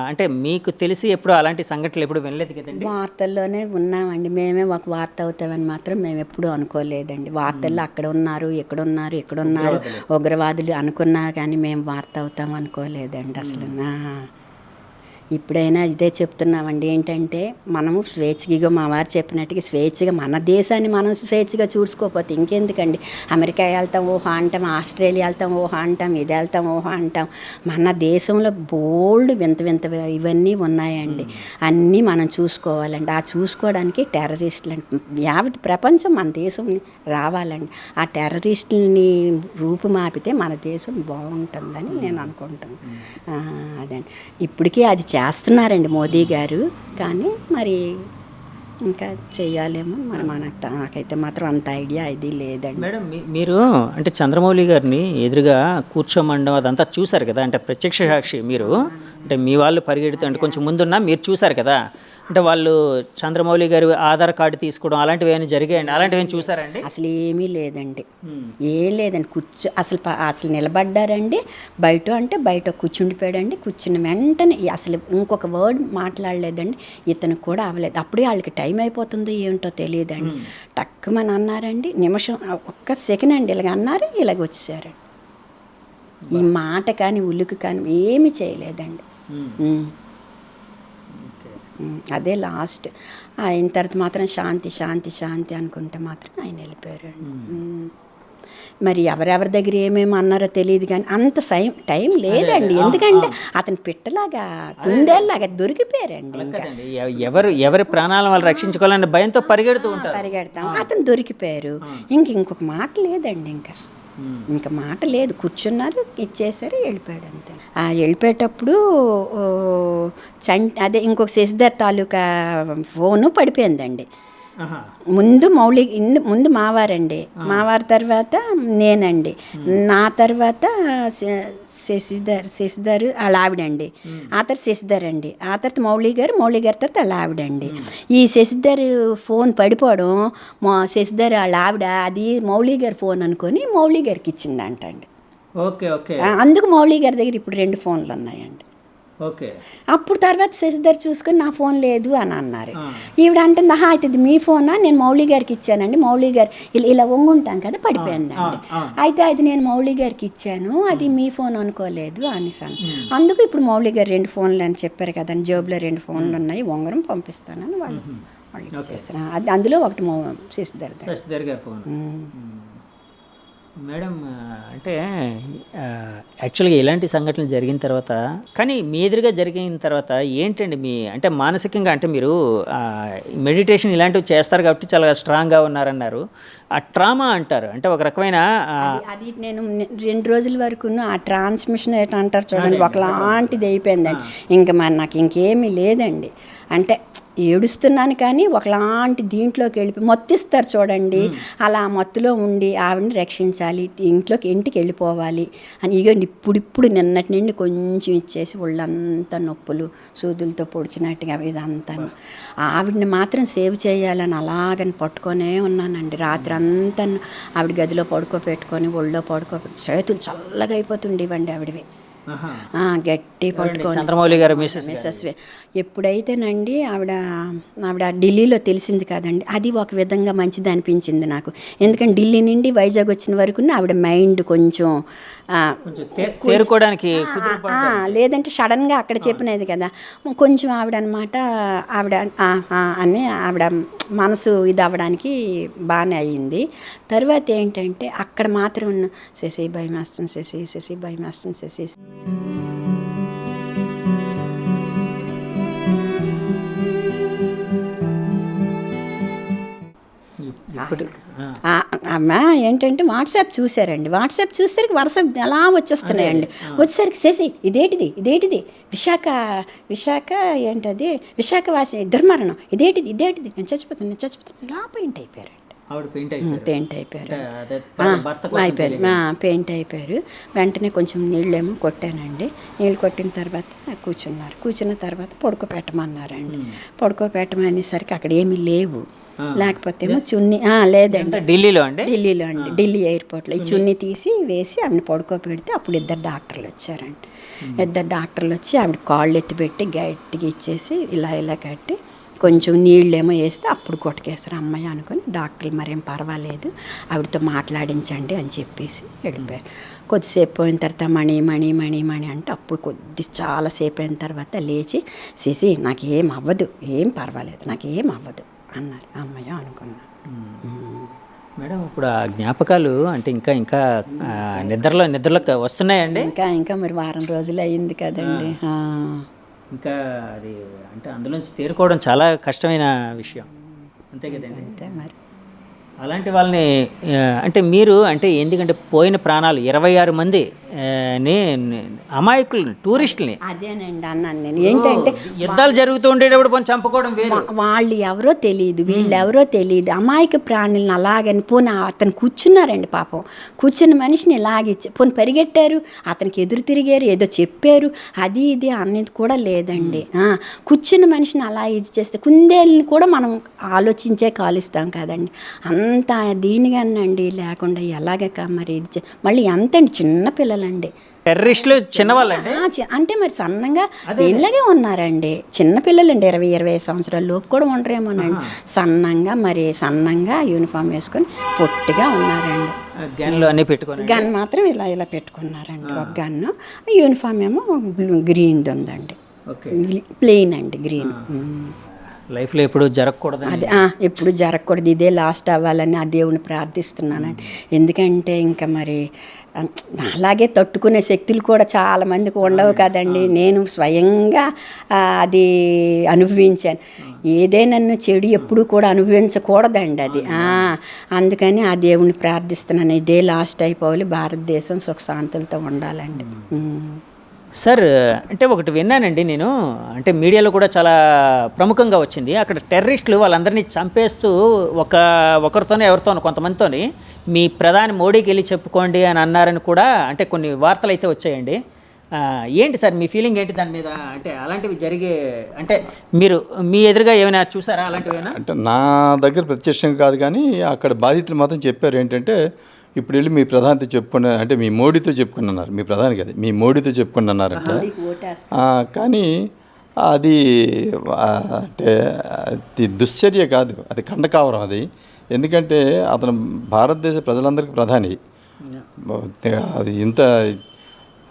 అంటే మీకు తెలిసి ఎప్పుడు అలాంటి సంఘటనలు ఎప్పుడు వినలేదు కదండి? వార్తల్లోనే ఉన్నామండి, మేమే ఒక వార్త అవుతామని మాత్రం మేము ఎప్పుడూ అనుకోలేదండి. వార్తల్లో అక్కడ ఉన్నారు, ఎక్కడున్నారు ఉగ్రవాదులు అనుకున్నారు, కానీ మేము వార్త అవుతాం అనుకోలేదండి అసలు. ఇప్పుడైనా ఇదే చెప్తున్నామండి, ఏంటంటే మనము స్వేచ్ఛగా మా వారు చెప్పినట్టుగా స్వేచ్ఛగా మన దేశాన్ని మనం స్వేచ్ఛగా చూసుకోకపోతే ఇంకెందుకండి. అమెరికా వెళ్తాం ఊహా అంటాం, ఆస్ట్రేలియా వెళ్తాం ఊహా అంటాం, ఇది వెళ్తాం ఊహా అంటాం. మన దేశంలో బోల్డ్ వింత వింత ఇవన్నీ ఉన్నాయండి. అన్నీ మనం చూసుకోవాలండి. ఆ చూసుకోవడానికి టెర్రరిస్టులు యావత్ ప్రపంచం మన దేశం రావాలండి. ఆ టెర్రరిస్టులని రూపుమాపితే మన దేశం బాగుంటుందని నేను అనుకుంటాను. అదండి, ఇప్పటికీ అది చేస్తున్నారండి మోదీ గారు, కానీ మరి ఇంకా చెయ్యాలేమో మరి నాకైతే మాత్రం అంత ఐడియా ఇది లేదండి. మేడం మీరు అంటే చంద్రమౌళి గారిని ఎదురుగా కూర్చోమండం అదంతా చూశారు కదా, అంటే ప్రత్యక్ష సాక్షి మీరు, అంటే మీ వాళ్ళు పరిగెడుతూ అంటే కొంచెం ముందున్నా మీరు చూశారు కదా, అంటే వాళ్ళు చంద్రమౌళి గారి ఆధార్ కార్డు తీసుకోవడం అలాంటివి ఏమైనా జరిగాయండి? అలాంటివి ఏమైనా చూసారండి? అసలు ఏమీ లేదండి, ఏం లేదండి. అసలు నిలబడ్డారండి, బయట కూర్చుండిపోయాడండి. కూర్చున్న వెంటనే అసలు ఇంకొక వర్డ్ మాట్లాడలేదండి. ఇతనికి కూడా అవ్వలేదు. అప్పుడే వాళ్ళకి టైం అయిపోతుందో ఏమిటో తెలియదండి. టక్కుమని అన్నారండి, నిమిషం ఒక్క సెకండ్ అండి ఇలాగ అన్నారు, ఇలాగ వచ్చేసారండి. ఈ మాట కానీ ఉల్లుకు కానీ ఏమీ చేయలేదండి. అదే లాస్ట్. అయిన తర్వాత మాత్రం శాంతి శాంతి శాంతి అనుకుంటే మాత్రం ఆయన వెళ్ళిపోయారండి. మరి ఎవరెవరి దగ్గర ఏమేమి అన్నారో తెలియదు, కానీ అంత టైం లేదండి. ఎందుకంటే అతను పిట్టలాగా కుందేలాగా దొరికిపోయారండి. ఇంకా ఎవరి ప్రాణాలను వాళ్ళు రక్షించుకోవాలని భయంతో పరిగెడతాం, అతను దొరికిపోయారు. ఇంకొక మాట లేదండి, ఇంకా మాట లేదు. కూర్చున్నారు, ఇచ్చేసారు, వెళ్ళిపోయాడు అంతే. వెళ్ళిపోయేటప్పుడు అదే ఇంకొక శశిధర్ తాలూకా ఫోను పడిపోయిందండి. ముందు మావారండి, మావారి తర్వాత నేనండి, నా తర్వాత శశిధర్ వాళ్ళ ఆవిడండి, ఆ తర్వాత శశిధర్ అండి, ఆ తర్వాత మౌళి గారి తర్వాత వాళ్ళ ఆవిడండి. ఈ శశిధర్ ఫోన్ పడిపోవడం శశిధర్ వాళ్ళ ఆవిడ అది మౌళి గారి ఫోన్ అనుకొని మౌళి గారికి ఇచ్చిందంటండి. అందుకు మౌళి గారి దగ్గర ఇప్పుడు 2 ఫోన్లు ఉన్నాయండి. అప్పుడు తర్వాత శశిధర్ చూసుకొని నా ఫోన్ లేదు అని అన్నారు. ఈవిడ అంటుంది, అయితే ఇది మీ ఫోనా, నేను మౌళి గారికి ఇచ్చానండి. మౌళి గారు ఇలా వంగుంటాం కదా, పడిపోయిందండి. అయితే అది నేను మౌళి గారికి ఇచ్చాను, అది మీ ఫోన్ అనుకోలేదు అనేసాను. అందుకు ఇప్పుడు మౌళి గారు 2 ఫోన్లు అని చెప్పారు కదండి, జేబులో 2 ఫోన్లు ఉన్నాయి, ఉంగరం పంపిస్తానని వాళ్ళు ఇచ్చేస్తారు. అది అందులో ఒకటి శశిధర్ గారి ఫోన్. మేడం, అంటే యాక్చువల్గా ఇలాంటి సంఘటనలు జరిగిన తర్వాత, కానీ మీ ఎదురుగా జరిగిన తర్వాత ఏంటండి మీ అంటే మానసికంగా, అంటే మీరు మెడిటేషన్ ఇలాంటివి చేస్తారు కాబట్టి చాలా స్ట్రాంగ్గా ఉన్నారన్నారు. ఆ ట్రామా అంటారు, అంటే ఒక రకమైన అది నేను 2 రోజుల వరకు ఆ ట్రాన్స్మిషన్ ఏంటంటారు చూడండి, ఒకలాంటిది అయిపోయిందండి. ఇంకా మరి నాకు ఇంకేమీ లేదండి. అంటే ఏడుస్తున్నాను కానీ ఒకలాంటి దీంట్లోకి వెళ్ళిపోయి మత్తిస్తారు చూడండి, అలా మత్తులో ఉండి ఆవిడని రక్షించాలి, ఇంటికి వెళ్ళిపోవాలి అని. ఇక ఇప్పుడు నిన్నటి నుండి కొంచెం ఇచ్చేసి ఒళ్ళంతా నొప్పులు, సూదులతో పొడిచినట్టుగా ఇదంతా. ఆవిడని మాత్రం సేవ్ చేయాలని అలాగని పట్టుకొనే ఉన్నానండి. రాత్రి అంతా ఆవిడ గదిలో పడుకోబెట్టుకొని ఒళ్ళో చేతులు చల్లగా అయిపోతుండేవండి ఆవిడవి. గట్టి పట్టుకొని చంద్రమౌళి గారు మిస్సెస్ ఎప్పుడైతేనండి ఆవిడ ఢిల్లీలో తెలిసింది కదండి, అది ఒక విధంగా మంచిది అనిపించింది నాకు. ఎందుకంటే ఢిల్లీ నుండి వైజాగ్ వచ్చిన వరకు ఆవిడ మైండ్ కొంచెం తేరుకోవడానికి లేదంటే సడన్గా అక్కడ చెప్పినది కదా, కొంచెం ఆవిడ అనమాట ఆవిడ మనసు ఇది అవ్వడానికి బాగానే అయ్యింది. తర్వాత ఏంటంటే అక్కడ మాత్రం ఉన్న శశి భయం వేస్తుంది, శశి భయం వేస్తుంది, శశి అమ్మ ఏంటంటే వాట్సాప్ చూసారండి. వాట్సాప్ చూసేసరికి వరుస అలా వచ్చేస్తున్నాయండి. వచ్చేసరికి శశి ఇదేటిది విశాఖ ఏంటది విశాఖవాసి దుర్మరణం, ఇదేటిది నేను చచ్చిపోతాను లా పెయింట్ అయిపోయారు. పెయింట్ అయిపోయారు. పెయింట్ అయిపోయారు. వెంటనే కొంచెం నీళ్ళేమో కొట్టానండి. నీళ్ళు కొట్టిన తర్వాత కూర్చున్న తర్వాత పడుకోబెట్టమన్నారండి. పడుకోబెట్టమనేసరికి అక్కడ ఏమీ లేవు. లేకపోతే ఏమో చున్నీ లేదండి, ఢిల్లీలో ఢిల్లీ ఎయిర్పోర్ట్లో ఈ చున్నీ తీసి వేసి ఆవిడని పడుకోబెడితే అప్పుడు 2 డాక్టర్లు వచ్చారండి. 2 డాక్టర్లు వచ్చి ఆవిడ కాళ్ళు ఎత్తిపెట్టి గట్టిగా ఇచ్చేసి ఇలా కట్టి కొంచెం నీళ్ళేమో వేస్తే అప్పుడు కొట్టుకేస్తారు అమ్మాయి అనుకుని డాక్టర్లు మరేం పర్వాలేదు ఆవిడతో మాట్లాడించండి అని చెప్పేసి వెళ్ళిపోయారు. కొద్దిసేపు పోయిన తర్వాత మణి అంటే అప్పుడు చాలాసేపు అయిన తర్వాత లేచి సిసి నాకేం అవ్వదు, ఏం పర్వాలేదు, నాకేం అవ్వదు అన్నారు. అమ్మాయి అనుకున్నాను. మేడం ఇప్పుడు ఆ జ్ఞాపకాలు అంటే ఇంకా ఇంకా నిద్రలోకి వస్తున్నాయండి? ఇంకా మరి వారం రోజులు అయ్యింది కదండి. ఇంకా అది అంటే అందులోంచి తేరుకోవడం చాలా కష్టమైన విషయం, అంతే కదండి? అంతే మరి. అలాంటి వాళ్ళని అంటే మీరు అంటే ఎందుకంటే పోయిన ప్రాణాలు 26 మంది అమాయకులు టూరిస్టులని. అదేనండి అన్నాను నేను. ఏంటంటే యుద్ధాలు జరుగుతూ ఉండేటప్పుడు కొంచెం చంపుకోవడం వేరు. వాళ్ళు ఎవరో తెలియదు, వీళ్ళు ఎవరో తెలియదు, అమాయక ప్రాణులను అలాగని పోనీ అతను కూర్చున్నారండి పాపం. కూర్చున్న మనిషిని ఇలాగిచ్చి పోనీ పరిగెట్టారు, అతనికి ఎదురు తిరిగారు, ఏదో చెప్పారు, అది ఇది అనేది కూడా లేదండి. కూర్చున్న మనిషిని అలా ఇది చేస్తే కుందేళ్ళని కూడా మనం ఆలోచించే కాలుస్తాం కదండి. అంత దీనిగానండి లేకుండా ఎలాగ మరి ఇది మళ్ళీ ఎంతండి చిన్న పిల్లలండి, టెర్రరిస్టులు చిన్నవాళ్ళండి. అంటే మరి సన్నంగా ఇళ్ళగే ఉన్నారండి, చిన్నపిల్లలండి, 20-25 సంవత్సరాల లోపు కూడా ఉండరేమోనండి. సన్నంగా యూనిఫామ్ వేసుకొని పొట్టిగా ఉన్నారండి. గన్లు అన్నీ పెట్టుకొని, గన్ మాత్రం ఇలా పెట్టుకున్నారండి. ఒక గన్ను, యూనిఫామ్ ఏమో గ్రీన్ది ఉందండి, ప్లెయిన్ అండి, గ్రీన్. లైఫ్లో ఎప్పుడు జరగకూడదు, అదే ఎప్పుడు జరగకూడదు, ఇదే లాస్ట్ అవ్వాలని ఆ దేవుని ప్రార్థిస్తున్నానండి. ఎందుకంటే ఇంకా మరి అలాగే తట్టుకునే శక్తులు కూడా చాలామందికి ఉండవు కదండి. నేను స్వయంగా అది అనుభవించాను. ఏదైనా చెడు ఎప్పుడు కూడా అనుభవించకూడదండి అది. అందుకని ఆ దేవుని ప్రార్థిస్తున్నాను, ఇదే లాస్ట్ అయిపోవాలి, భారతదేశం సుఖశాంతులతో ఉండాలండి. సార్ అంటే ఒకటి విన్నానండి నేను, అంటే మీడియాలో కూడా చాలా ప్రముఖంగా వచ్చింది. అక్కడ టెర్రరిస్టులు వాళ్ళందరినీ చంపేస్తూ ఒకరితోనే ఎవరితోనో కొంతమందితోని మీ ప్రధాని మోడీకి వెళ్ళి చెప్పుకోండి అని అన్నారని కూడా అంటే కొన్ని వార్తలు అయితే వచ్చాయండి. ఏంటి సార్ మీ ఫీలింగ్ ఏంటి దాని మీద? అంటే అలాంటివి జరిగే అంటే మీరు మీ ఎదురుగా ఏమైనా చూసారా అలాంటివైనా? అంటే నా దగ్గర ప్రత్యక్షంగా కాదు, కానీ అక్కడ బాధితులు మాత్రం చెప్పారు ఏంటంటే, ఇప్పుడు వెళ్ళి మీ ప్రధానితో చెప్పుకున్నా అంటే మీ మోడీతో చెప్పుకుని అన్నారు, మీ ప్రధాని కదా మీ మోడీతో చెప్పుకుని అన్నారంట. కానీ అది అంటే అది దుశ్చర్య కాదు, అది ఖండకావరం అది. ఎందుకంటే అతను భారతదేశ ప్రజలందరికీ ప్రధాని,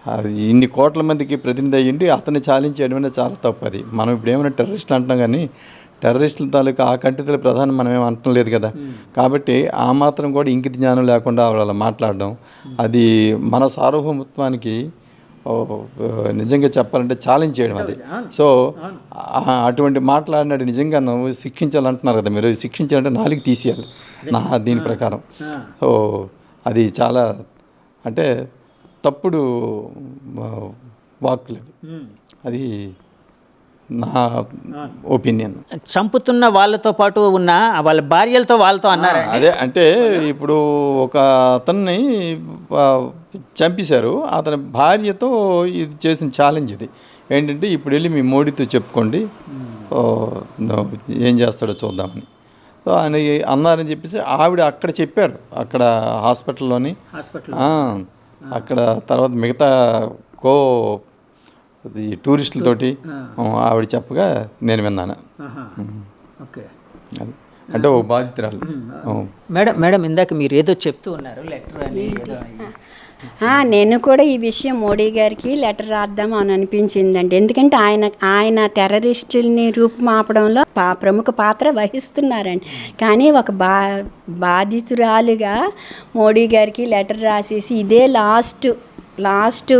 అది ఇన్ని కోట్ల మందికి ప్రతినిధి అయ్యింది, అతన్ని చాలించేయడం అనేది చాలా తప్పు. అది మనం ఇప్పుడు ఏమైనా టెర్రరిస్టులు అంటున్నాం, కానీ టెర్రరిస్టుల తాలూకా ఆ కంటితుల ప్రధానం మనం ఏం అంటం లేదు కదా. కాబట్టి ఆ మాత్రం కూడా ఇంకిత జ్ఞానం లేకుండా వాళ్ళ మాట్లాడడం, అది మన సార్వభౌమత్వానికి నిజంగా చెప్పాలంటే ఛాలెంజ్ చేయడం అది. సో అటువంటి మాట్లాడినాడు నిజంగా నువ్వు శిక్షించాలంటున్నారు కదా మీరు, శిక్షించాలంటే 4 తీసేయాలి దీని ప్రకారం. సో అది చాలా అంటే తప్పుడు వాక్కులేదు, అది నా ఒపీనియన్. చంపుతున్న వాళ్ళతో పాటు ఉన్న వాళ్ళ భార్యలతో వాళ్ళతో అన్నారు. అదే అంటే ఇప్పుడు ఒక అతన్ని చంపేశారు, అతని భార్యతో ఇది చేసిన ఛాలెంజ్ ఇది ఏంటంటే, ఇప్పుడు వెళ్ళి మీ మోడీతో చెప్పుకోండి ఏం చేస్తాడో చూద్దామని. సో ఆయన అన్నారని చెప్పేసి ఆవిడ అక్కడ చెప్పారు, అక్కడ హాస్పిటల్లోని. అక్కడ తర్వాత మిగతా ఈ టూరిస్టులతోటి ఆవిడ చెప్పగా నేను విన్నాను. అంటే ఓ బాధితురాలు. మేడం ఇందాక మీరు ఏదో చెప్తూ ఉన్నారు లెటర్ అని. నేను కూడా ఈ విషయం మోడీ గారికి లెటర్ రాద్దాం అని అనిపించిందండి. ఎందుకంటే ఆయన టెర్రరిస్టుల్ని రూపుమాపడంలో ప్రముఖ పాత్ర వహిస్తున్నారండి. కానీ ఒక బాధితురాలుగా మోడీ గారికి లెటర్ రాసేసి ఇదే లాస్ట్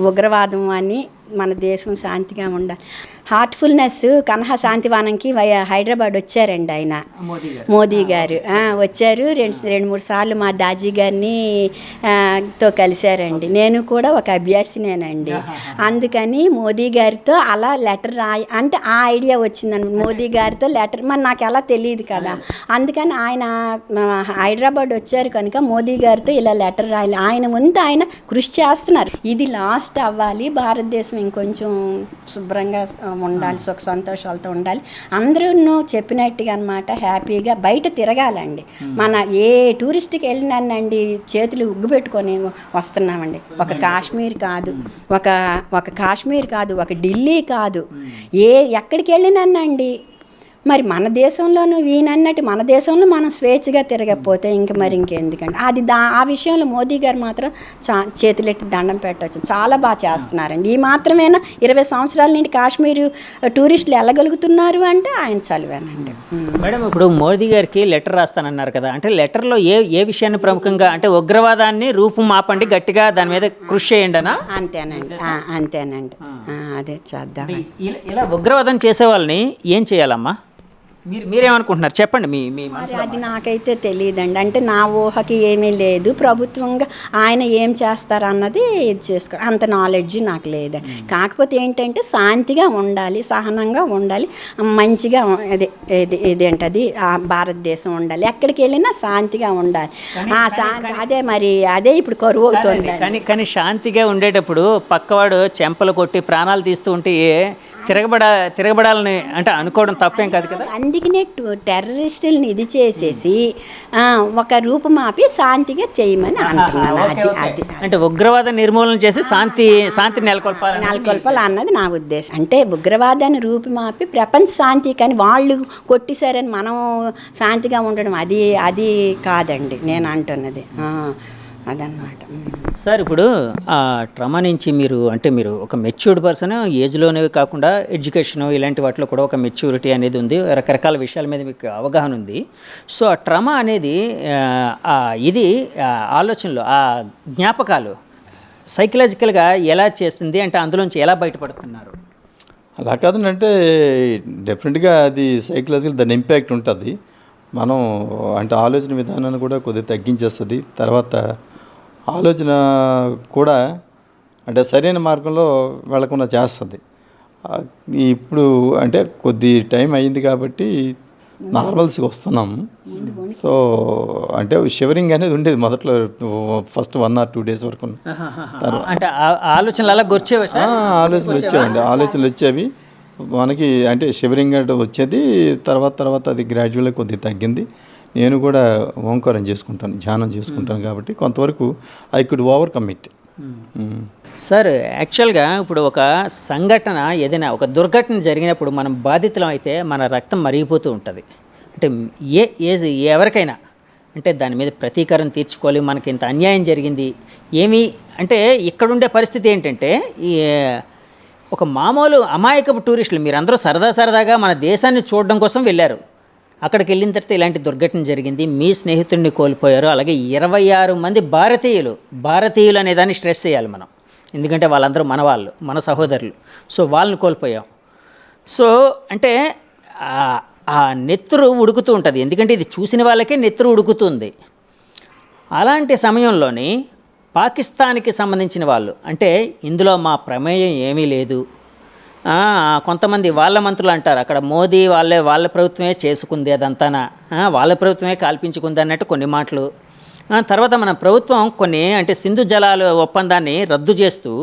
ఉగ్రవాదం అని మన దేశం శాంతిగా ఉండాలి. హార్ట్ఫుల్నెస్ కన్హా శాంతివనంకి హైదరాబాద్ వచ్చారండి ఆయన, మోదీ గారు వచ్చారు. 2-3 సార్లు మా దాజీ గారిని తో కలిశారండి. నేను కూడా ఒక అభ్యాసినేనండి. అందుకని మోదీ గారితో అలా లెటర్ అంటే ఆ ఐడియా వచ్చిందండి. మోదీ గారితో లెటర్ మరి నాకు ఎలా తెలియదు కదా, అందుకని ఆయన హైదరాబాద్ వచ్చారు కనుక మోదీ గారితో ఇలా లెటర్ రాయాలి. ఆయన ముందు ఆయన కృషి చేస్తున్నారు, ఇది లాస్ట్ అవ్వాలి, భారతదేశం ఇంకొంచెం శుభ్రంగా ఉండాలి, సుఖ సంతోషాలతో ఉండాలి. అందరూ చెప్పినట్టుగా అనమాట హ్యాపీగా బయట తిరగాలండి. మన ఏ టూరిస్ట్కి వెళ్ళినానండి చేతులు ఉగ్గు పెట్టుకొని వస్తున్నామండి. ఒక కాశ్మీర్ కాదు, ఒక కాశ్మీర్ కాదు, ఒక ఢిల్లీ కాదు, ఎక్కడికి వెళ్ళినానండి. మరి మన దేశంలోనూ వీనన్నట్టు మన దేశంలో మనం స్వేచ్ఛగా తిరగకపోతే మరి ఇంకెందుకండి. ఆ విషయంలో మోదీ గారు మాత్రం చేతులెట్టి దండం పెట్టవచ్చు. చాలా బాగా చేస్తున్నారండి. ఈ మాత్రమేనా 20 సంవత్సరాల నుండి కాశ్మీర్ టూరిస్టులు వెళ్ళగలుగుతున్నారు అంటే ఆయన చదివానండి. మేడం, ఇప్పుడు మోదీ గారికి లెటర్ రాస్తానన్నారు కదా, అంటే లెటర్లో ఏ విషయాన్ని ప్రముఖంగా, అంటే ఉగ్రవాదాన్ని రూపుమాపండి, గట్టిగా దాని మీద కృషి చేయండి అనా? అంతేనండి. అదే చేద్దాం. ఇలా ఉగ్రవాదం చేసే వాళ్ళని ఏం చేయాలమ్మా? మీరేమనుకుంటున్నారు చెప్పండి. అది నాకైతే తెలియదండి. అంటే నా ఊహకి ఏమీ లేదు. ప్రభుత్వంగా ఆయన ఏం చేస్తారన్నది ఇది చేసుకో అంత నాలెడ్జ్ నాకు లేదండి. కాకపోతే ఏంటంటే శాంతిగా ఉండాలి, సహనంగా ఉండాలి, మంచిగా ఇదేంటది భారతదేశం ఉండాలి. ఎక్కడికి వెళ్ళినా శాంతిగా ఉండాలి. అదే ఇప్పుడు కరువు అవుతుంది. కానీ శాంతిగా ఉండేటప్పుడు పక్కవాడు చెంపలు కొట్టి ప్రాణాలు తీస్తూ ఉంటే తిరగబడాలని అంటే అనుకోవడం తప్పేం కాదు కదా. అందుకనే టెర్రరిస్టులను ఇది చేసేసి ఒక రూపమాపి శాంతిగా చేయమని అంటున్నాను. అది అంటే ఉగ్రవాద నిర్మూలన చేసి శాంతి నెలకొల్పాలి అన్నది నా ఉద్దేశం. అంటే ఉగ్రవాదాన్ని రూపుమాపి ప్రపంచ శాంతి, కానీ వాళ్ళు కొట్టిసారని మనం శాంతిగా ఉండడం అది కాదండి నేను అంటున్నది. అదనమాట సార్. ఇప్పుడు ట్రమా నుంచి మీరు ఒక మెచ్యూర్డ్ పర్సన్, ఏజ్లోనే కాకుండా ఎడ్యుకేషన్ ఇలాంటి వాటిలో కూడా ఒక మెచ్యూరిటీ అనేది ఉంది, రకరకాల విషయాల మీద మీకు అవగాహన ఉంది. సో ఆ ట్రమా అనేది ఇది ఆలోచనలు, ఆ జ్ఞాపకాలు సైకలాజికల్గా ఎలా చేస్తుంది, అంటే అందులోంచి ఎలా బయటపడుతున్నారు? అలా కాదంటే డెఫినెట్గా అది సైకలాజికల్ దాని ఇంపాక్ట్ ఉంటుంది. మనం అంటే ఆలోచన విధానాన్ని కూడా కొద్దిగా తగ్గించేస్తుంది. తర్వాత ఆలోచన కూడా అంటే సరైన మార్గంలో వెళ్ళకుండా చేస్తుంది. ఇప్పుడు అంటే కొద్ది టైం అయింది కాబట్టి నార్మల్స్కి వస్తున్నాం. సో అంటే షివరింగ్ అనేది ఉండేది మొదట్లో, ఫస్ట్ 1 or 2 days వరకు. అంటే ఆలోచనలు అలా ఆలోచనలు వచ్చేవి మనకి, అంటే షివరింగ్ అంటే వచ్చేది. తర్వాత అది గ్రాడ్యువల్గా కొద్దిగా తగ్గింది. నేను కూడా ఓంకారం చేసుకుంటాను, ధ్యానం చేసుకుంటాను కాబట్టి కొంతవరకు I could overcome it. Sir, యాక్చువల్గా ఇప్పుడు ఒక సంఘటన ఏదైనా ఒక దుర్ఘటన జరిగినప్పుడు మనం బాధితులం అయితే మన రక్తం మరిగిపోతూ ఉంటుంది. అంటే ఎవరికైనా అంటే దాని మీద ప్రతీకారం తీర్చుకోవాలి, మనకి ఇంత అన్యాయం జరిగింది అంటే ఇక్కడుండే పరిస్థితి ఏంటంటే ఒక మామూలు అమాయకపు టూరిస్టులు మీరందరూ సరదాగా మన దేశాన్ని చూడడం కోసం వెళ్ళారు. అక్కడికి వెళ్ళిన తర్వాత ఇలాంటి దుర్ఘటన జరిగింది, మీ స్నేహితుడిని కోల్పోయారు. అలాగే 26 మంది భారతీయులు అనే దాన్ని స్ట్రెస్ చేయాలి మనం, ఎందుకంటే వాళ్ళందరూ మన సహోదరులు. సో వాళ్ళని కోల్పోయాం. సో అంటే ఆ నెత్తురు ఉడుకుతూ ఉంటుంది, ఎందుకంటే ఇది చూసిన వాళ్ళకే నెత్తురు ఉడుకుతుంది. అలాంటి సమయంలోని పాకిస్తాన్కి సంబంధించిన వాళ్ళు, అంటే ఇందులో మా ప్రమేయం ఏమీ లేదు, కొంతమంది వాళ్ళ మంత్రులు అంటారు అక్కడ మోదీ వాళ్ళ ప్రభుత్వమే చేసుకుంది, అదంతానా వాళ్ళ ప్రభుత్వమే కాల్పించుకుంది అన్నట్టు కొన్ని మాటలు. తర్వాత మన ప్రభుత్వం కొన్ని అంటే సింధు జలాల ఒప్పందాన్ని రద్దు చేస్తూ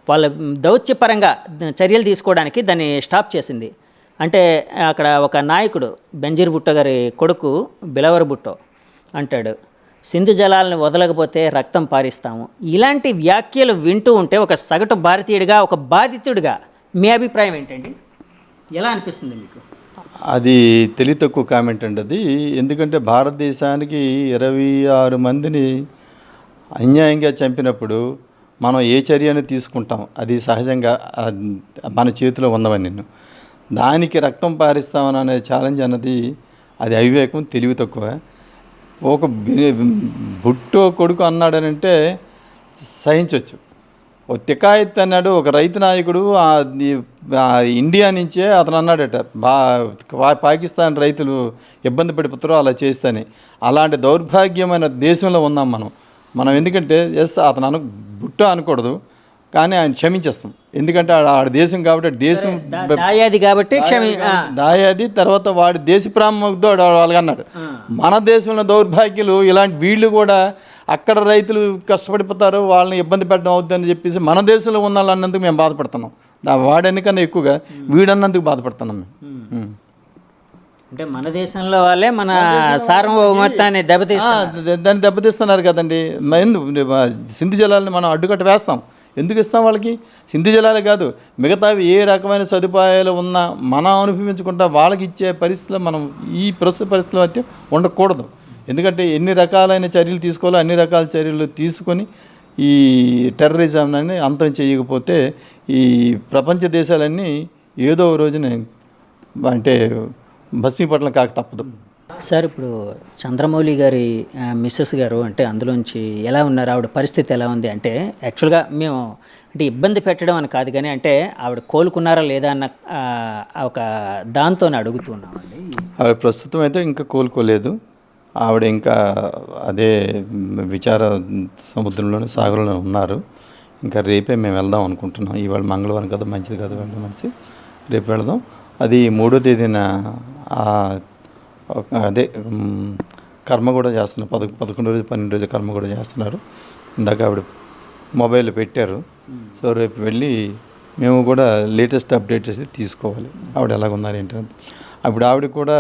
వాళ్ళ దౌత్యపరంగా చర్యలు తీసుకోవడానికి దాన్ని స్టాప్ చేసింది. అంటే అక్కడ ఒక నాయకుడు బెంజీర్ భుట్టో గారి కొడుకు బిలవర్ భుట్టో అంటాడు, సింధు జలాలను వదలకపోతే రక్తం పారిస్తాము. ఇలాంటి వ్యాఖ్యలు వింటూ ఉంటే ఒక సగటు భారతీయుడిగా, ఒక బాధితుడిగా మీ అభిప్రాయం ఏంటండి? ఎలా అనిపిస్తుంది మీకు? అది తెలివి తక్కువ కామెంట్ అండి అది. ఎందుకంటే భారతదేశానికి 26 మందిని అన్యాయంగా చంపినప్పుడు మనం ఏ చర్యను తీసుకుంటాం, అది సహజంగా మన చేతిలో ఉన్నవని. దానికి రక్తం పారిస్తామని అనే ఛాలెంజ్ అన్నది అది అవివేకం, తెలివి తక్కువ. ఒక భుట్టో కొడుకు అన్నాడనంటే సహించవచ్చు. ఓ తికాయత్ అన్నాడు ఒక రైతు నాయకుడు, ఇండియా నుంచే అతను అన్నాడట, పాకిస్తాన్ రైతులు ఇబ్బంది పడిపోతారో అలా చేస్తేనే. అలాంటి దౌర్భాగ్యమైన దేశంలో ఉన్నాం మనం. ఎందుకంటే అతను భుట్టో అనకూడదు, కానీ ఆయన క్షమించేస్తాం. ఎందుకంటే ఆడ దేశం కాబట్టి, దేశం దాయాది, తర్వాత వాడి దేశ ప్రాముఖ్యత వాళ్ళకి అన్నాడు. మన దేశంలో దౌర్భాగ్యులు ఇలాంటి వీళ్ళు కూడా అక్కడ రైతులు కష్టపడిపోతారు, వాళ్ళని ఇబ్బంది పెట్టడం అవుతుందని చెప్పేసి మన దేశంలో ఉన్న వాళ్ళన్నందుకు మేము బాధపడుతున్నాం. వాడనికన్నా ఎక్కువగా వీడన్నందుకు బాధపడుతున్నాం మేము. అంటే మన దేశంలో వాళ్ళే మన సార్వభౌమత్వాన్ని దెబ్బతీస్తారు. దాన్ని దెబ్బతీస్తున్నారు కదండి. సింధు జలాలని మనం అడ్డుకట్ట వేస్తాం. ఎందుకు ఇస్తాం వాళ్ళకి? సింధు జలాలే కాదు, మిగతావి ఏ రకమైన సదుపాయాలు ఉన్నా మనం అనుభవించుకుంటా వాళ్ళకి ఇచ్చే పరిస్థితుల్లో మనం ఈ ప్రస్తుత పరిస్థితుల్లో అయితే ఉండకూడదు. ఎందుకంటే ఎన్ని రకాలైన చర్యలు తీసుకోవాలో అన్ని రకాల చర్యలు తీసుకొని ఈ టెర్రరిజంని అంతం చేయకపోతే ఈ ప్రపంచ దేశాలన్నీ ఏదో రోజున అంటే భస్మీపట్నం కాక తప్పదు. సార్, ఇప్పుడు చంద్రమౌళి గారి మిస్సెస్ గారు అంటే అందులోంచి ఎలా ఉన్నారు, ఆవిడ పరిస్థితి ఎలా ఉంది అంటే యాక్చువల్గా మేము అంటే ఇబ్బంది పెట్టడం అని కాదు కానీ అంటే ఆవిడ కోలుకున్నారా లేదా అన్న ఒక దాంతో అడుగుతున్నామండి. ఆవిడ ప్రస్తుతం అయితే ఇంకా కోలుకోలేదు. ఆవిడ ఇంకా అదే విచార సముద్రంలోనే సాగరంలో ఉన్నారు. ఇంకా రేపే మేము వెళ్దాం అనుకుంటున్నాం. ఇవాళ మంగళవారం కదా, మంచిది కదా వెళ్ళడం మనిషి, రేపు వెళదాం. అది 3వ తేదీన అదే కర్మ కూడా చేస్తున్నారు. 11 రోజు 12 రోజు కర్మ కూడా చేస్తున్నారు. ఇందాక ఆవిడ మొబైల్లో పెట్టారు. సో రేపు వెళ్ళి మేము కూడా లేటెస్ట్ అప్డేట్ చేసి తీసుకోవాలి ఆవిడ ఎలాగున్నారు ఏంటంటే. అప్పుడు ఆవిడ కూడా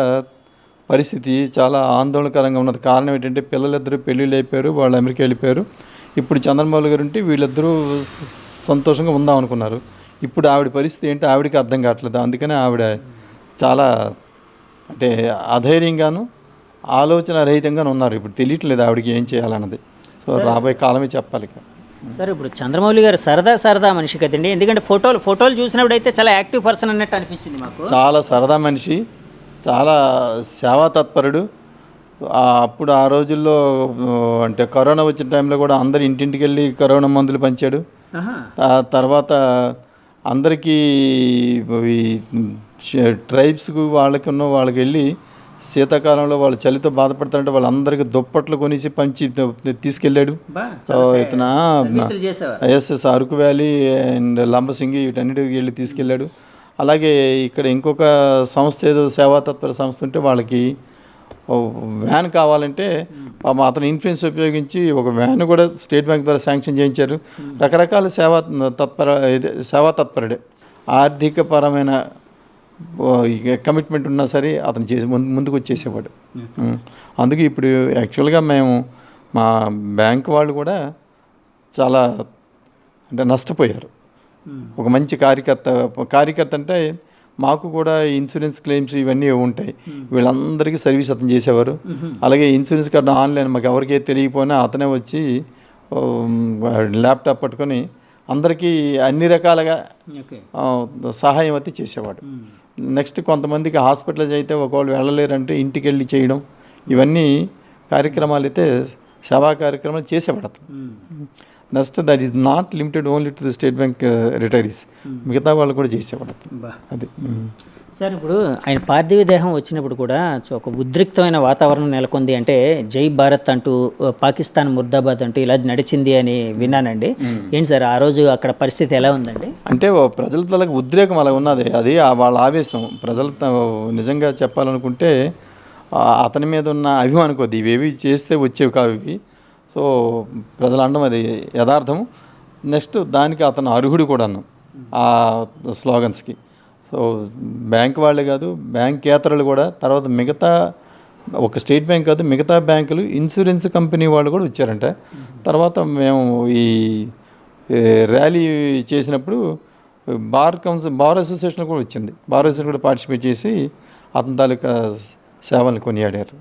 పరిస్థితి చాలా ఆందోళనకరంగా ఉన్నది. కారణం ఏంటంటే పిల్లలిద్దరూ పెళ్ళిళ్ళు అయిపోయారు, వాళ్ళు అమెరికా వెళ్ళిపోయారు. ఇప్పుడు చంద్రమౌళి గారు ఉంటే వీళ్ళిద్దరూ సంతోషంగా ఉందాం అనుకున్నారు. ఇప్పుడు ఆవిడ పరిస్థితి ఏంటో ఆవిడకి అర్థం కావట్లేదు. అందుకనే ఆవిడ చాలా అంటే అధైర్యంగాను ఆలోచన రహితంగాను ఉన్నారు. ఇప్పుడు తెలియట్లేదు ఆవిడకి ఏం చేయాలన్నది. సో రాబోయే కాలమే చెప్పాలి. సార్, ఇప్పుడు చంద్రమౌళి గారు సరదా మనిషి కదండి. ఎందుకంటే ఫోటోలు చూసినప్పుడు అయితే చాలా యాక్టివ్ పర్సన్ అన్నట్టు అనిపించింది మాకు. చాలా సరదా మనిషి, చాలా సేవా తత్పరుడు. అప్పుడు ఆ రోజుల్లో అంటే కరోనా వచ్చిన టైంలో కూడా అందరు ఇంటింటికి వెళ్ళి కరోనా మందులు పంచాడు. తర్వాత అందరికీ ఈ ట్రైబ్స్కు వాళ్ళకి వెళ్ళి శీతాకాలంలో వాళ్ళు చలితో బాధపడతారంటే వాళ్ళందరికీ దుప్పట్లు కొనిసి పంచి తీసుకెళ్ళాడు. ఇతను ఎస్ఎస్ అరకు వ్యాలీ అండ్ లంబసింగి వీటన్నిటికి వెళ్ళి తీసుకెళ్ళాడు. అలాగే ఇక్కడ ఇంకొక సంస్థ ఏదో సేవాతత్పర సంస్థ ఉంటే వాళ్ళకి వ్యాన్ కావాలంటే అతను ఇన్ఫ్లుయెన్స్ ఉపయోగించి ఒక వ్యాన్ కూడా స్టేట్ బ్యాంక్ ద్వారా శాంక్షన్ చేయించారు. రకరకాల సేవా తత్పరుడే. ఆర్థికపరమైన కమిట్మెంట్ ఉన్నా సరే అతను ముందుకు వచ్చేసేవాడు. అందుకే ఇప్పుడు యాక్చువల్గా మేము మా బ్యాంక్ వాళ్ళు కూడా చాలా అంటే నష్టపోయారు. ఒక మంచి కార్యకర్త అంటే మాకు కూడా ఇన్సూరెన్స్ క్లెయిమ్స్ ఇవన్నీ ఉంటాయి. వీళ్ళందరికీ సర్వీస్ అతను చేసేవారు. అలాగే ఇన్సూరెన్స్ కార్డు ఆన్లైన్ మాకు ఎవరికీ తెలియకపోయినా అతనే వచ్చి ల్యాప్టాప్ పట్టుకొని అందరికీ అన్ని రకాలుగా సహాయం అయితే చేసేవాడు. నెక్స్ట్ కొంతమందికి హాస్పిటల్స్ అయితే ఒకవేళ వెళ్ళలేరంటే ఇంటికి వెళ్ళి చేయడం, ఇవన్నీ కార్యక్రమాలు అయితే సేవా కార్యక్రమాలు చేసేవాడు అతను. Next that is not limited only to the state bank retirees, మిగతా వాళ్ళు కూడా చేసేవాడు అది. సార్, ఇప్పుడు ఆయన పార్థివ దేహం వచ్చినప్పుడు కూడా ఒక ఉద్రిక్తమైన వాతావరణం నెలకొంది. అంటే జై భారత్ అంటూ పాకిస్తాన్ ముర్దాబాద్ అంటూ ఇలా నడిచింది అని విన్నానండి. ఏంటి సార్ ఆ రోజు అక్కడ పరిస్థితి ఎలా ఉందండి? అంటే ప్రజల తలకు ఉద్రేకం అలా ఉన్నది. అది వాళ్ళ ఆవేశం. ప్రజలు నిజంగా చెప్పాలనుకుంటే అతని మీద ఉన్న అభిమానం కొద్ది ఇవేవి చేస్తే వచ్చేవి కావు ఇవి. సో ప్రజలు అనడం అది యథార్థం. నెక్స్ట్ దానికి అతను అర్హుడు కూడాను ఆ స్లోగన్స్కి. సో బ్యాంక్ వాళ్ళే కాదు, బ్యాంకేతరులు కూడా, తర్వాత మిగతా ఒక స్టేట్ బ్యాంక్ కాదు మిగతా బ్యాంకులు, ఇన్సూరెన్స్ కంపెనీ వాళ్ళు కూడా వచ్చారంట. తర్వాత మేము ఈ ర్యాలీ చేసినప్పుడు బార్ అసోసియేషన్ కూడా వచ్చింది. బార్ అసోసియేషన్ కూడా పార్టిసిపేట్ చేసి అతని తాలూకా సేవలను కొనియాడారు.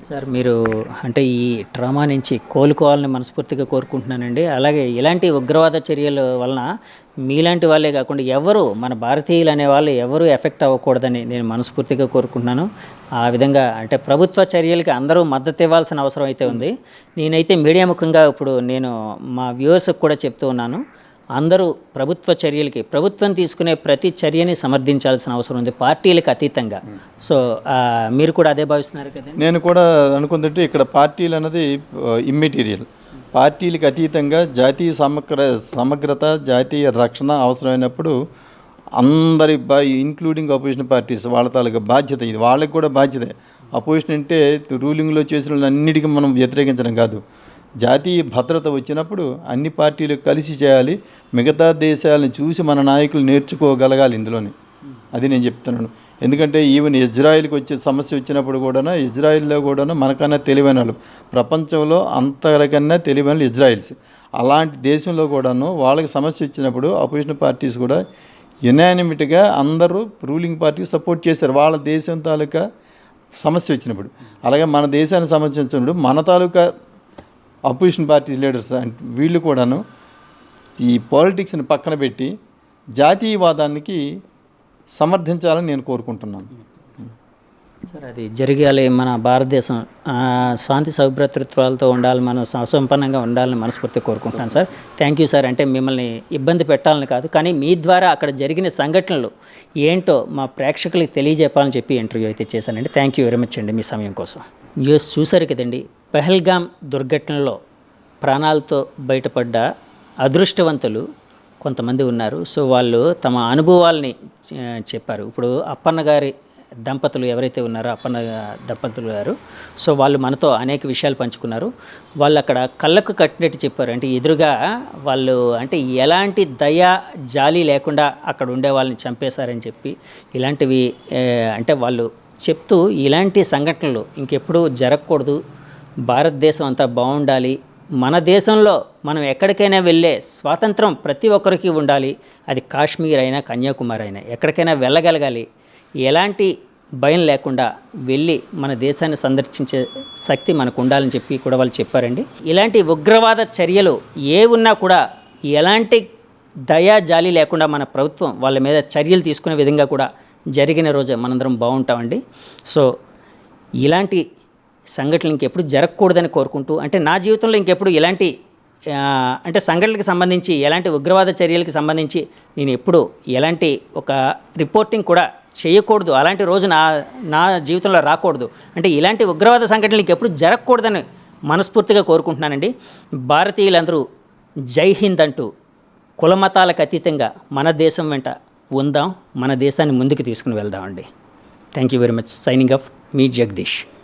సార్, మీరు అంటే ఈ ట్రామా నుంచి కోలుకోవాలని మనస్ఫూర్తిగా కోరుకుంటున్నానండి. అలాగే ఇలాంటి ఉగ్రవాద చర్యల వలన మీలాంటి వాళ్ళే కాకుండా ఎవరు మన భారతీయులు అనే వాళ్ళు ఎవరు ఎఫెక్ట్ అవ్వకూడదని నేను మనస్ఫూర్తిగా కోరుకుంటున్నాను. ఆ విధంగా అంటే ప్రభుత్వ చర్యలకి అందరూ మద్దతు ఇవ్వాల్సిన అవసరం అయితే ఉంది. నేనైతే మీడియా ముఖంగా ఇప్పుడు నేను మా వ్యూవర్స్కి కూడా చెప్తూ ఉన్నాను, అందరూ ప్రభుత్వ చర్యలకి ప్రభుత్వం తీసుకునే ప్రతి చర్యని సమర్థించాల్సిన అవసరం ఉంది, పార్టీలకు అతీతంగా. సో మీరు కూడా అదే భావిస్తున్నారు కదా? నేను కూడా అనుకుంటుంటే ఇక్కడ పార్టీలు అన్నది ఇమ్మెటీరియల్. పార్టీలకు అతీతంగా జాతీయ సమగ్రత, జాతీయ రక్షణ అవసరమైనప్పుడు అందరి ఇంక్లూడింగ్ అపోజిషన్ పార్టీస్ వాళ్ళ తాలూకా బాధ్యత ఇది. వాళ్ళకి కూడా బాధ్యతే. అపోజిషన్ అంటే రూలింగ్లో చేసిన అన్నిటికీ మనం వ్యతిరేకించడం కాదు. జాతీయ భద్రత వచ్చినప్పుడు అన్ని పార్టీలు కలిసి చేయాలి. మిగతా దేశాలను చూసి మన నాయకులు నేర్చుకోగలగాలి ఇందులోని. అది నేను చెప్తున్నాను. ఎందుకంటే ఈవెన్ ఇజ్రాయిల్కి వచ్చే సమస్య వచ్చినప్పుడు కూడా ఇజ్రాయిల్లో కూడా మనకన్నా తెలివైన వాళ్ళు, ప్రపంచంలో అంతకన్నా తెలివైన ఇజ్రాయిల్స్. అలాంటి దేశంలో కూడాను వాళ్ళకి సమస్య వచ్చినప్పుడు అపోజిషన్ పార్టీస్ కూడా యునానిమిటీగా అందరూ రూలింగ్ పార్టీకి సపోర్ట్ చేశారు వాళ్ళ దేశం తాలూకా సమస్య వచ్చినప్పుడు. అలాగే మన దేశానికి సమస్య వచ్చినప్పుడు మన తాలూకా అపోజిషన్ పార్టీ లీడర్స్ అంటే వీళ్ళు కూడాను ఈ పాలిటిక్స్ని పక్కన పెట్టి జాతీయవాదానికి సమర్థించాలని నేను కోరుకుంటున్నాను. సార్ అది జరగాలి. మన భారతదేశం శాంతి సౌభ్రాతృత్వాలతో ఉండాలి, మనం సుసంపన్నంగా ఉండాలని మనస్ఫూర్తిగా కోరుకుంటున్నాను సార్. Thank you sir. అంటే మిమ్మల్ని ఇబ్బంది పెట్టాలని కాదు, కానీ మీ ద్వారా అక్కడ జరిగిన సంఘటనలు ఏంటో మా ప్రేక్షకులకి తెలియజెప్పాలని చెప్పి ఇంటర్వ్యూ అయితే చేశానండి. థ్యాంక్ యూ వెరీ మచ్ అండి మీ సమయం కోసం. న్యూస్ చూసారు కదండి, పెహల్గామ్ దుర్ఘటనలో ప్రాణాలతో బయటపడ్డ అదృష్టవంతులు కొంతమంది ఉన్నారు. సో వాళ్ళు తమ అనుభవాల్ని చెప్పారు. ఇప్పుడు అప్పన్న గారి దంపతులు ఎవరైతే ఉన్నారో, అప్పన్న దంపతులు గారు, సో వాళ్ళు మనతో అనేక విషయాలు పంచుకున్నారు. వాళ్ళు అక్కడ కళ్ళకు కట్టినట్టు చెప్పారు. అంటే ఎదురుగా వాళ్ళు అంటే ఎలాంటి దయ జాలి లేకుండా అక్కడ ఉండే వాళ్ళని చంపేశారని చెప్పి ఇలాంటివి అంటే వాళ్ళు చెప్తూ ఇలాంటి సంఘటనలు ఇంకెప్పుడు జరగకూడదు, భారతదేశం అంతా బాగుండాలి, మన దేశంలో మనం ఎక్కడికైనా వెళ్ళే స్వాతంత్రం ప్రతి ఒక్కరికి ఉండాలి, అది కాశ్మీర్ అయినా కన్యాకుమారి అయినా ఎక్కడికైనా వెళ్ళగలగాలి, ఎలాంటి భయం లేకుండా వెళ్ళి మన దేశాన్ని సందర్శించే శక్తి మనకు ఉండాలని చెప్పి కూడా వాళ్ళు చెప్పారండి. ఇలాంటి ఉగ్రవాద చర్యలు ఏ ఉన్నా కూడా ఎలాంటి దయా జాలి లేకుండా మన ప్రభుత్వం వాళ్ళ మీద చర్యలు తీసుకునే విధంగా కూడా జరిగిన రోజే మనందరం బాగుంటామండి. సో ఇలాంటి సంఘటనలు ఇంకెప్పుడు జరగకూడదని కోరుకుంటూ, అంటే నా జీవితంలో ఇంకెప్పుడు ఇలాంటి అంటే సంఘటనలకు సంబంధించి ఎలాంటి ఉగ్రవాద చర్యలకు సంబంధించి నేను ఎప్పుడు ఎలాంటి ఒక రిపోర్టింగ్ కూడా చేయకూడదు, అలాంటి రోజు నా జీవితంలో రాకూడదు, అంటే ఇలాంటి ఉగ్రవాద సంఘటనలు ఇంకెప్పుడు జరగకూడదని మనస్ఫూర్తిగా కోరుకుంటున్నానండి. భారతీయులందరూ జై హింద్ అంటూ కులమతాలకు అతీతంగా మన దేశం వెంట ఉందాం, మన దేశాన్ని ముందుకు తీసుకుని వెళ్దామండి. Thank you very much. Signing off me Jagadish.